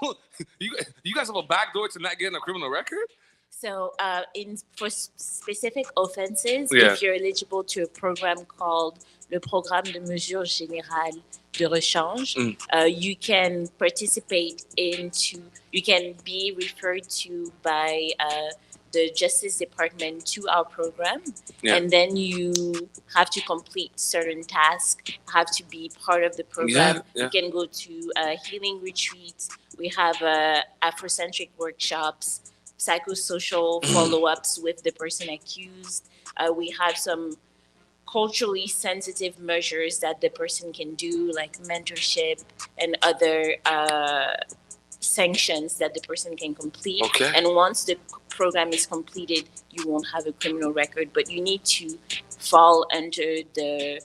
on. You guys have a backdoor to not getting a criminal record? So for specific offenses, if you're eligible to a program called le Programme de Mesures Générales de Rechange, you can participate you can be referred to by the Justice Department to our program, and then you have to complete certain tasks, have to be part of the program. You can go to healing retreats. We have Afrocentric workshops, psychosocial follow-ups with the person accused. We have some culturally sensitive measures that the person can do, like mentorship and other sanctions that the person can complete. Okay. And once the program is completed, you won't have a criminal record, but you need to fall under the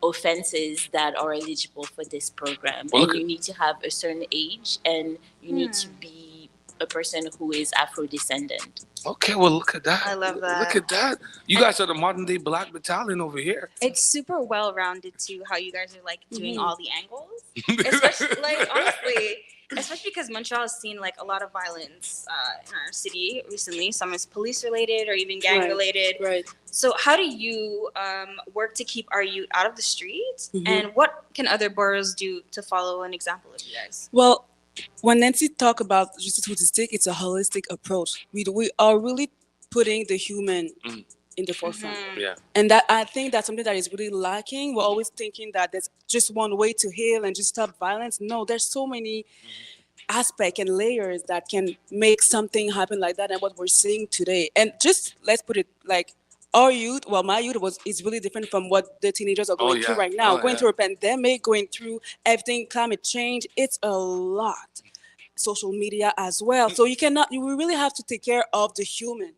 offenses that are eligible for this program. Well, and you need to have a certain age, and you need to be a person who is Afro-descendant. Okay, well, look at that. I love that. Look at that. You guys are the modern day Black Battalion over here. It's super well rounded too. How you guys are like doing all the angles, especially like honestly, especially because Montreal has seen like a lot of violence in our city recently. Some is police related or even gang related. Right. So how do you work to keep our youth out of the streets, and what can other boroughs do to follow an example of you guys? Well, when Nancy talk about justice holistic, it's a holistic approach. We are really putting the human in the forefront. Yeah. And that I think that's something that is really lacking. We're always thinking that there's just one way to heal and just stop violence. No, there's so many aspects and layers that can make something happen like that, and what we're seeing today. And just let's put it like our youth, well, my youth is really different from what the teenagers are going through right now. Going through a pandemic, going through everything, climate change, it's a lot. Social media as well. So you really have to take care of the human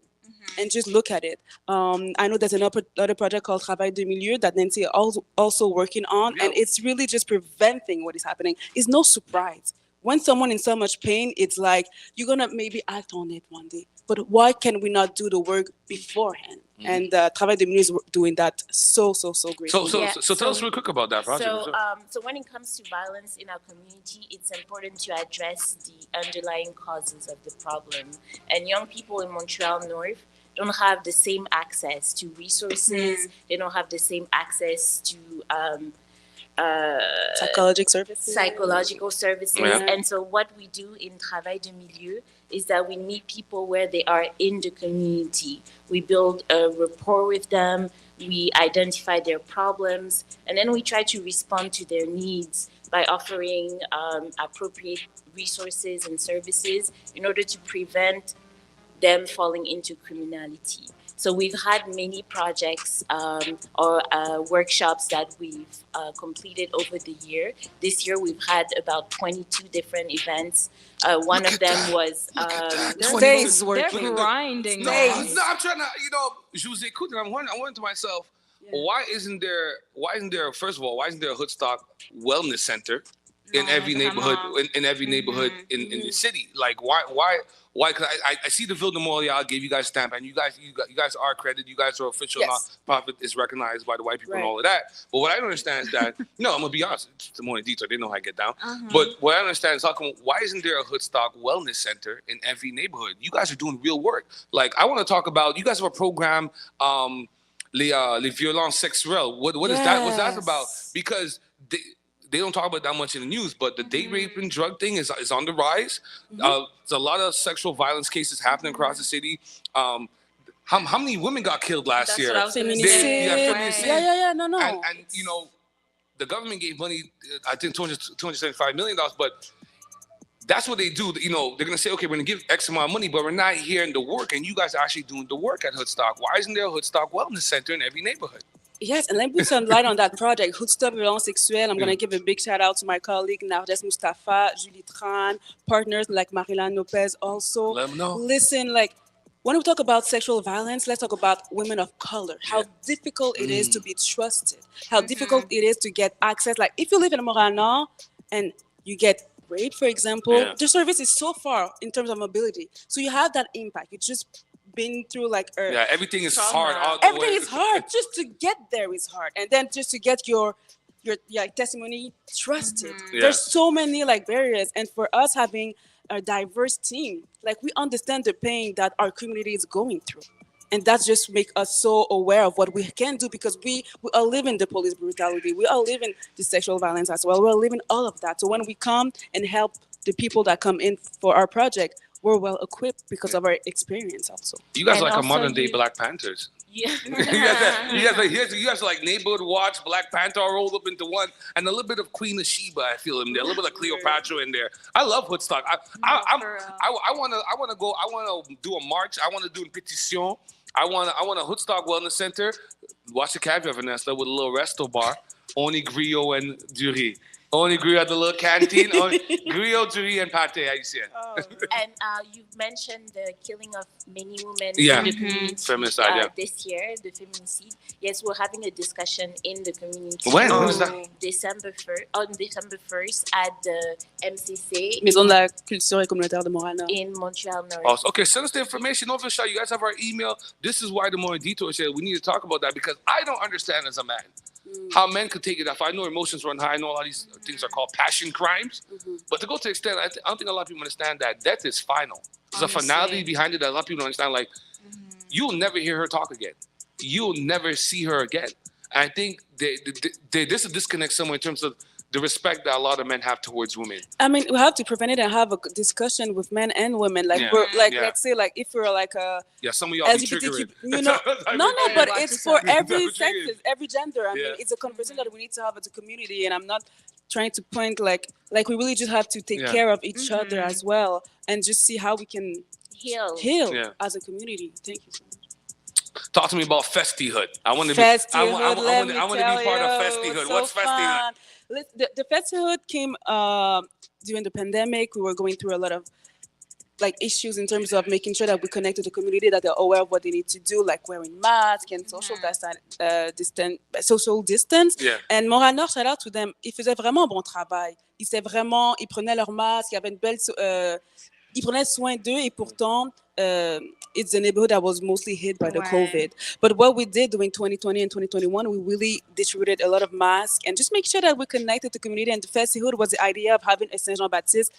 and just look at it. I know there's another project called Travail de Milieu that Nancy is also working on, and it's really just preventing what is happening. It's no surprise. When someone in so much pain, it's like, you're going to maybe act on it one day. But why can we not do the work beforehand? And Travail de Milieu is doing that so great. So tell us real quick about that project. So when it comes to violence in our community, it's important to address the underlying causes of the problem. And young people in Montreal North don't have the same access to resources. They don't have the same access to psychological services. And so what we do in Travail de Milieu is that we meet people where they are in the community. We build a rapport with them, we identify their problems, and then we try to respond to their needs by offering appropriate resources and services in order to prevent them falling into criminality. So we've had many projects or workshops that we've completed over the year. This year we've had about 22 different events. One of them was Stays working. They're grinding. No, I'm trying to, Jose Coutin, I'm wondering to myself, why isn't there, first of all, why isn't there a Hoodstock wellness center in every neighborhood, in every neighborhood in the city? Like, why? Because I see the Ville de Montréal gave you guys stamp, and you guys are accredited. You guys are official. Nonprofit is recognized by the white people and all of that. But what I don't understand is that no, I'm gonna be honest. It's the Morning Detour. They know how I get down. But what I don't understand is why isn't there a Hoodstock wellness center in every neighborhood? You guys are doing real work. Like, I want to talk about. You guys have a program, les violences sexuelles. What is that? What's that about? Because they don't talk about that much in the news, but the date rape and drug thing is on the rise. There's a lot of sexual violence cases happening across the city. How many women got killed last year? No. And the government gave money, I think $275 million, but that's what they do. They're going to say, okay, we're going to give X amount of money, but we're not hearing the work, and you guys are actually doing the work at Hoodstock. Why isn't there a Hoodstock wellness center in every neighborhood? Yes, and let me put some light on that project, Hoodstock Violence Sexuelle. I'm going to give a big shout out to my colleague, Nardes Mustafa, Julie Tran, partners like Marilan Lopez also. Let them know. Listen, when we talk about sexual violence, let's talk about women of color, how difficult it is to be trusted, how difficult it is to get access. Like, if you live in Montreal Nord and you get raped, for example, the service is so far in terms of mobility. So you have that impact. You just been through everything is hard. Everything is hard. Just to get there is hard, and then just to get your testimony trusted. There's so many barriers, and for us having a diverse team, we understand the pain that our community is going through, and that just makes us so aware of what we can do, because we are living the police brutality, we are living the sexual violence as well, we're living all of that. So when we come and help the people that come in for our project, we're well equipped because of our experience also. You guys And are like a also modern day you- Black Panthers. Yeah. you guys are like Neighborhood Watch, Black Panther all rolled up into one, and a little bit of Queen of Sheba. I feel in there, a little bit of Cleopatra in there. I love Hoodstock. I want to go. I want to do a march. I want to do a petition. I want a Hoodstock Wellness Center. Watch the caviar, Vanessa, with a little resto bar. Only griot and durée. Only griot at the little canteen. Only griot, durée, and pâté. How you say it? And you've mentioned the killing of many women Yeah. in the community Feminicide, yeah. this year, the feminicide. Yes, we're having a discussion in the community When? When on is that? December 1st at the MCC Maison de la Culture et Communautaire de Montréal. in Montreal North. Oh, okay, send us the information over, Shaw. You guys have our email. This is why the Morning Detour said we need to talk about that, because I don't understand as a man how men could take it off. I know emotions run high. I know a lot of these things are called passion crimes. But to go to the extent, I don't think a lot of people understand that death is final. There's a finality behind it that a lot of people don't understand. Like, you'll never hear her talk again. You'll never see her again. And I think there's a disconnect somewhere in terms of the respect that a lot of men have towards women. I mean, we have to prevent it and have a discussion with men and women. Like, Yeah. we're like, Yeah. let's say, like, if we're like a Yeah, some of y'all be LGBTQ, triggering. you know, no, but it's for every sex, every gender. I mean, Yeah. it's a conversation that we need to have as a community. And I'm not trying to point like we really just have to take Yeah. care of each other as well, and just see how we can heal Yeah. as a community. Thank you so much. Talk to me about Festihood. I want to be. Festihood, I want to be let me part of tell you, Festihood. so What's Festihood? fun. The Festihood came during the pandemic. We were going through a lot of like issues in terms of making sure that we connect to the community, that they're aware of what they need to do, like wearing masks and social distance. Yeah. And Montréal Nord, shout out to them. Ils faisaient vraiment un bon travail. Ils prenaient leur masque. Il y avait une belle, ils prenaient soin d'eux, et pourtant, it's a neighborhood that was mostly hit by the COVID. But what we did during 2020 and 2021, we really distributed a lot of masks and just make sure that we connected to the community. And the Festihood was the idea of having a Saint Jean Baptiste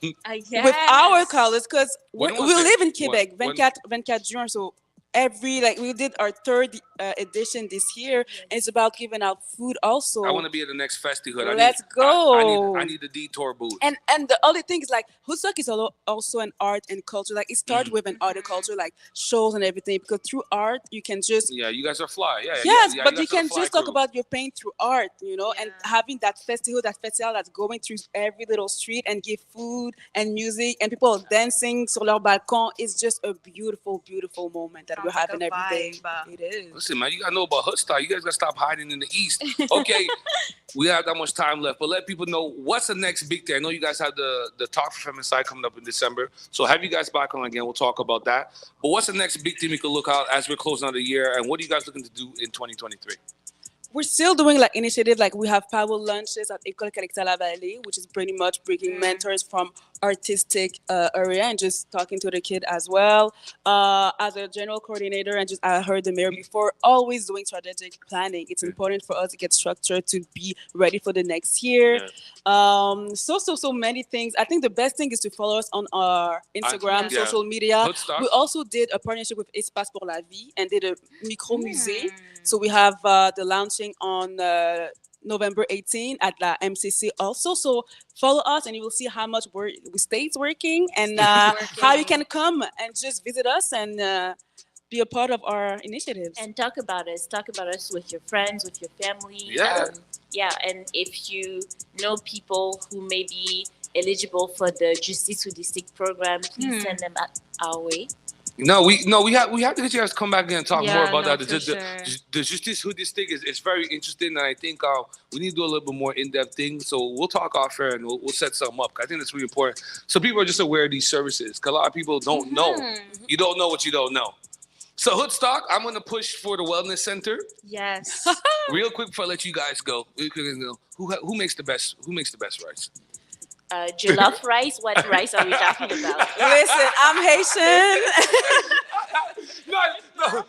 with our colors, because we When was it? live in Quebec, When- 24 Juin. So we did our third edition this year, and it's about giving out food also. I want to be at the next Festihood. Let's go. I need the detour booth. And the other thing is, like, Hoodstock is also an art and culture. Like, it started with an art and culture, like shows and everything, because through art you can just Yeah, you guys are fly. Yeah. yes, yeah, but guys you are can a fly just talk crew. about your pain through art, and having that festival that's going through every little street and give food and music and people dancing sur leur balcon. It's just a beautiful, beautiful moment that we're having every day. It is. Listen, man, you gotta know about Hoodstock. You guys gotta stop hiding in the East. Okay, we have that much time left, but let people know what's the next big thing. I know you guys have the Talk for Feminicide coming up in December, so have you guys back on again. We'll talk about that. But what's the next big thing we can look out as we're closing out the year, and what are you guys looking to do in 2023? We're still doing like initiative, like we have power lunches at École Collecta La Vallée, which is pretty much bringing mentors from artistic area and just talking to the kid as well. As a general coordinator, and just I heard the mayor before, always doing strategic planning. It's important for us to get structured to be ready for the next year. So many things. I think the best thing is to follow us on our Instagram, social media. Hoodstock. We also did a partnership with Espace pour la Vie and did a micro musée. So we have the launching on November 18 at la MCC also. So follow us and you will see how much we stays working, and how you can come and just visit us and be a part of our initiatives. And talk about us with your friends, with your family. Yeah. And if you know people who may be eligible for the Justice Hoodistic program, please send them our way. No, we have to get you guys to come back again and talk more about that. The Justice Hoodistic is very interesting, and I think we need to do a little bit more in-depth thing. So we'll talk off air and we'll set something up. I think that's really important. So people are just aware of these services, because a lot of people don't know. You don't know what you don't know. So Hoodstock, I'm gonna push for the wellness center. Yes. Real quick before I let you guys go, who makes the best rice? Jollof rice. What rice are we talking about? Listen, I'm Haitian. No.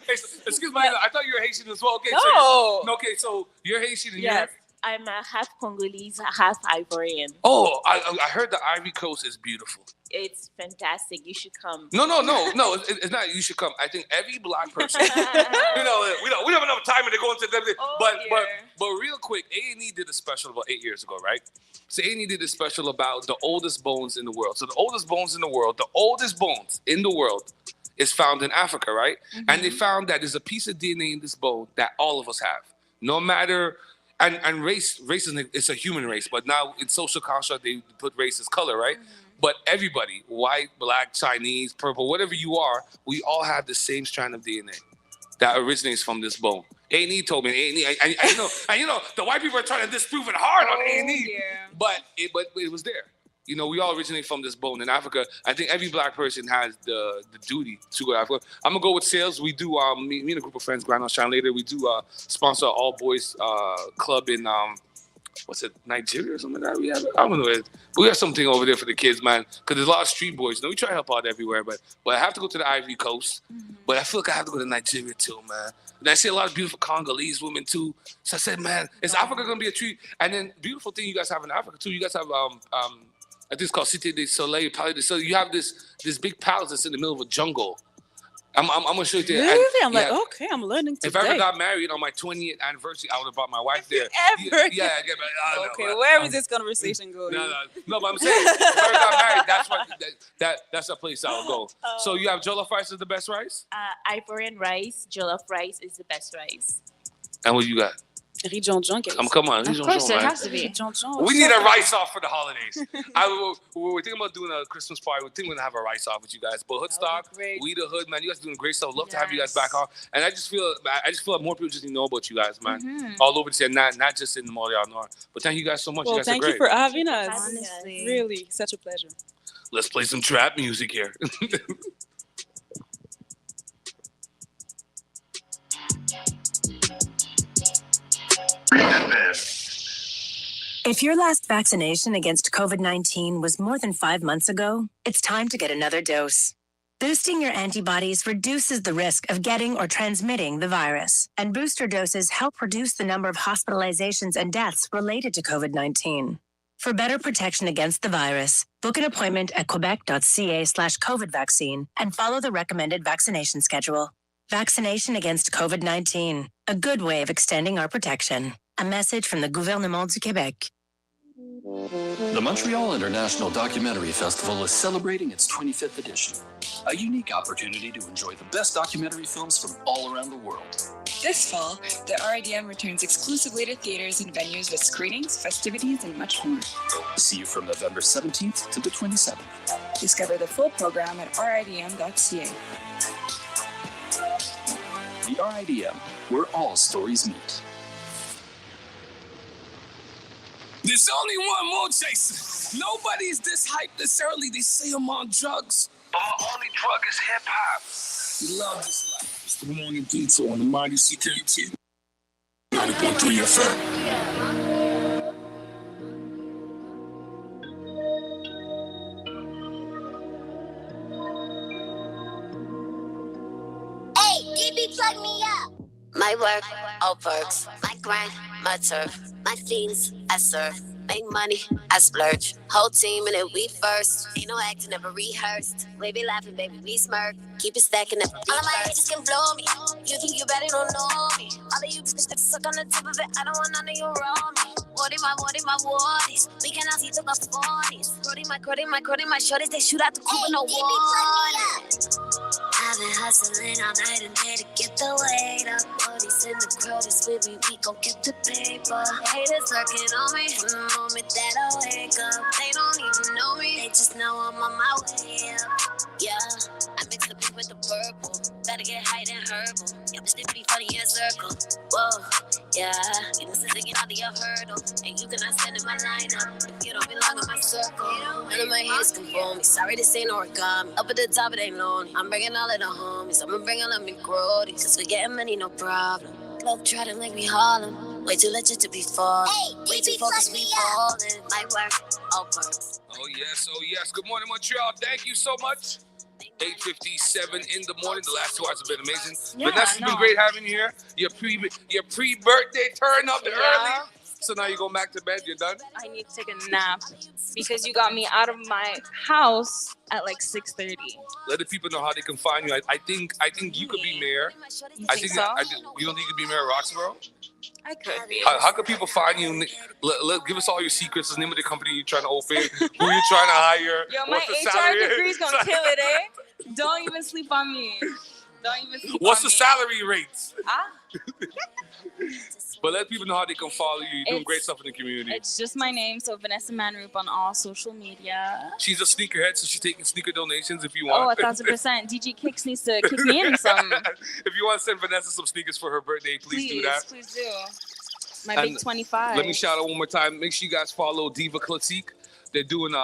Excuse me. I thought you were Haitian as well. Okay. No. So you're Haitian and Yes. I'm a half Congolese, half Ivorian. Oh, I heard the Ivory Coast is beautiful. It's fantastic. You should come. No. It's not. You should come. I think every black person. we don't have enough time to go into everything. But real quick, A&E did a special about 8 years ago, right? So A&E did a special about the oldest bones in the world. So the oldest bones in the world is found in Africa, right? Mm-hmm. And they found that there's a piece of DNA in this bone that all of us have, no matter. And race is a human race, but now in social construct they put race as color, right? Mm-hmm. But everybody, white, black, Chinese, purple, whatever you are, we all have the same strand of DNA that originates from this bone. A&E told me, A&E, I know, the white people are trying to disprove it hard on A&E, but it was there. You know, we all originate from this bone in Africa. I think every black person has the duty to go to Africa. I'm gonna go with sales. We do me and a group of friends, Grind on Shine Later. We do sponsor all boys club in what's it, Nigeria or something like that? I don't know. But we have something over there for the kids, man. Because there's a lot of street boys. You know, we try to help out everywhere, but I have to go to the Ivory Coast. Mm-hmm. But I feel like I have to go to Nigeria too, man. And I see a lot of beautiful Congolese women too. So I said, man, is Africa gonna be a treat? And then beautiful thing you guys have in Africa too. You guys have I think it's called Cité du Soleil, Palais du Soleil. You have this big palace that's in the middle of a jungle. I'm gonna show you there. Really? I'm like, okay, I'm learning today. If I ever got married on my 20th anniversary, I would have brought my wife there. Okay, where is this conversation going? No, but I'm saying if I ever got married, that's a place I would go. So you have jollof rice is the best rice? Ivorian rice, jollof rice is the best rice. And what you got? Riz John John. Come on. Of course, it has to be. We need a rice off for the holidays. We're thinking about doing a Christmas party. We're thinking we're gonna have a rice off with you guys. But Hoodstock, We the Hood, man, you guys are doing great stuff. Love to have you guys back on. And I just feel like more people just need to know about you guys, man. Mm-hmm. All over the city, not just in the Montreal North. But thank you guys so much. Well, you guys are great. Thank you for having us. Honestly. Really, such a pleasure. Let's play some trap music here. If your last vaccination against COVID-19 was more than 5 months ago, it's time to get another dose. Boosting your antibodies reduces the risk of getting or transmitting the virus, and booster doses help reduce the number of hospitalizations and deaths related to COVID-19. For better protection against the virus, book an appointment at quebec.ca/COVID vaccine and follow the recommended vaccination schedule. Vaccination against COVID-19, a good way of extending our protection. A message from the Gouvernement du Québec. The Montreal International Documentary Festival is celebrating its 25th edition, a unique opportunity to enjoy the best documentary films from all around the world. This fall, the RIDM returns exclusively to theaters and venues with screenings, festivities, and much more. See you from November 17th to the 27th. Discover the full program at ridm.ca. The RIDM, where all stories meet. There's only one more, Jason. Nobody's this hyped this early. They say I'm on drugs. But my only drug is hip-hop. You love this life. It's the Morning Detour on the Mighty CKUT 90.3 FM. Plug me up. My work, all perks. My grind, my turf. My fiends, I serve. Make money, I splurge. Whole team in it, we first. Ain't no acting, never rehearsed. We be laughing, baby, we smirk. Keep it stacking up. All of my haters can blow me. You think you better don't know me. All of you bitches that suck on the tip of it. I don't want none of you around me. What my wardies. We cannot see to my 40s. Cruddy, my shorties, they shoot out the coop with no warning. I've been hustling all night and day to get the weight up. Bodies in the crowd is with me, we gon' get the paper. Haters lurking on me from the moment that I wake up. They don't even know me, they just know I'm on my way up. Yeah, I mix the pink with the purple. Gotta get high and herbal. Yeah, bitch, they be funny in a circle. Whoa, yeah, you know, since they get out of your hurdle. And you cannot stand in my lineup if you don't belong in my circle. None of my haters can fool me. Sorry, this ain't origami. Up at the top, it ain't lonely. I'm bringing all of the homies. I'ma bring all of me grodies. Cause we getting money, no problem. Love try to make me Harlem. Way too legit to be falling. Way too focused, we falling. My work, all perks. Oh yes. Good morning, Montreal. Thank you so much. 8:57 in the morning. The last 2 hours have been amazing. Yeah, Vanessa's been great having you here. Your pre-birthday turn up early. So now you're going back to bed. You're done. I need to take a nap because you got me out of my house at like 6:30. Let the people know how they can find you. I think you could be mayor. You think so? You don't think you could be mayor of Roxborough? I could be. How can people find you? Give us all your secrets. The name of the company you're trying to open. Who you're trying to hire. Yo, my HR degree's gonna kill it, eh? Don't even sleep on me. What's the salary rates? Ah? But let people know how they can follow you. You're doing great stuff in the community. It's just my name, so Vanessa Manroop on all social media. She's a sneakerhead, so she's taking sneaker donations if you want. Oh, 1,000%. DJ Kicks needs to kick me in some. If you want to send Vanessa some sneakers for her birthday, please do that. Please do. My big 25. Let me shout out one more time. Make sure you guys follow Diva Classique. They're doing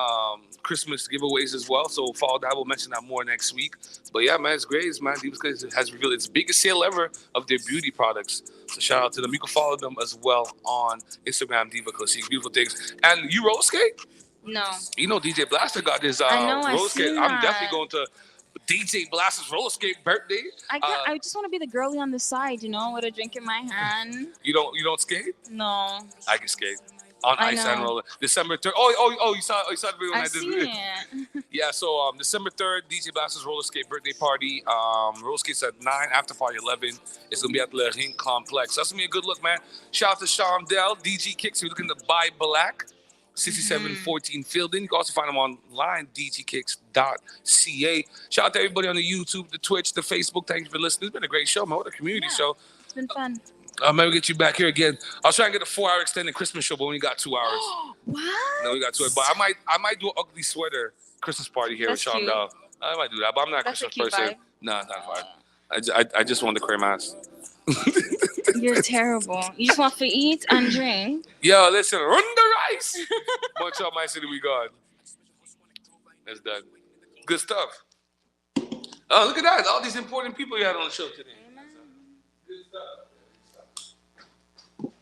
Christmas giveaways as well, so follow that. We'll mention that more next week. But yeah, man, it's great, man. Diva Classique has revealed its biggest sale ever of their beauty products. So shout out to them. You can follow them as well on Instagram, Diva Classique. Beautiful things. And you roller skate? No. You know DJ Blaster got his roller skate. I'm definitely going to DJ Blaster's roller skate birthday. I just want to be the girlie on the side, you know, with a drink in my hand. You don't skate? No. I can skate. On ice and roller. December 3rd. Oh, you saw the video when I did it. Yeah, so December 3rd, DJ Blaster's roller skate birthday party. Roller skates at 9, after party 11. It's going to be at the Ring Complex. That's going to be a good look, man. Shout out to Sean Dell, DG Kicks. You're looking to buy black. 6714 Fielding. You can also find them online, dgkicks.ca. Shout out to everybody on the YouTube, the Twitch, the Facebook. Thank you for listening. It's been a great show, man. What a community show. It's been fun. I'll maybe get you back here again. I was trying to get a 4-hour extended Christmas show, but we only got 2 hours. What? No, we got 2 hours. But I might do an ugly sweater Christmas party here with Sean Dell. I might do that, but I'm not a Christmas person. Vibe. No, not vibe. I just want the cream ass. You're terrible. You just want to eat and drink. Yo, listen, run the rice. Bunch of my city, we got. That's done. Good stuff. Oh, look at that. All these important people you had on the show today.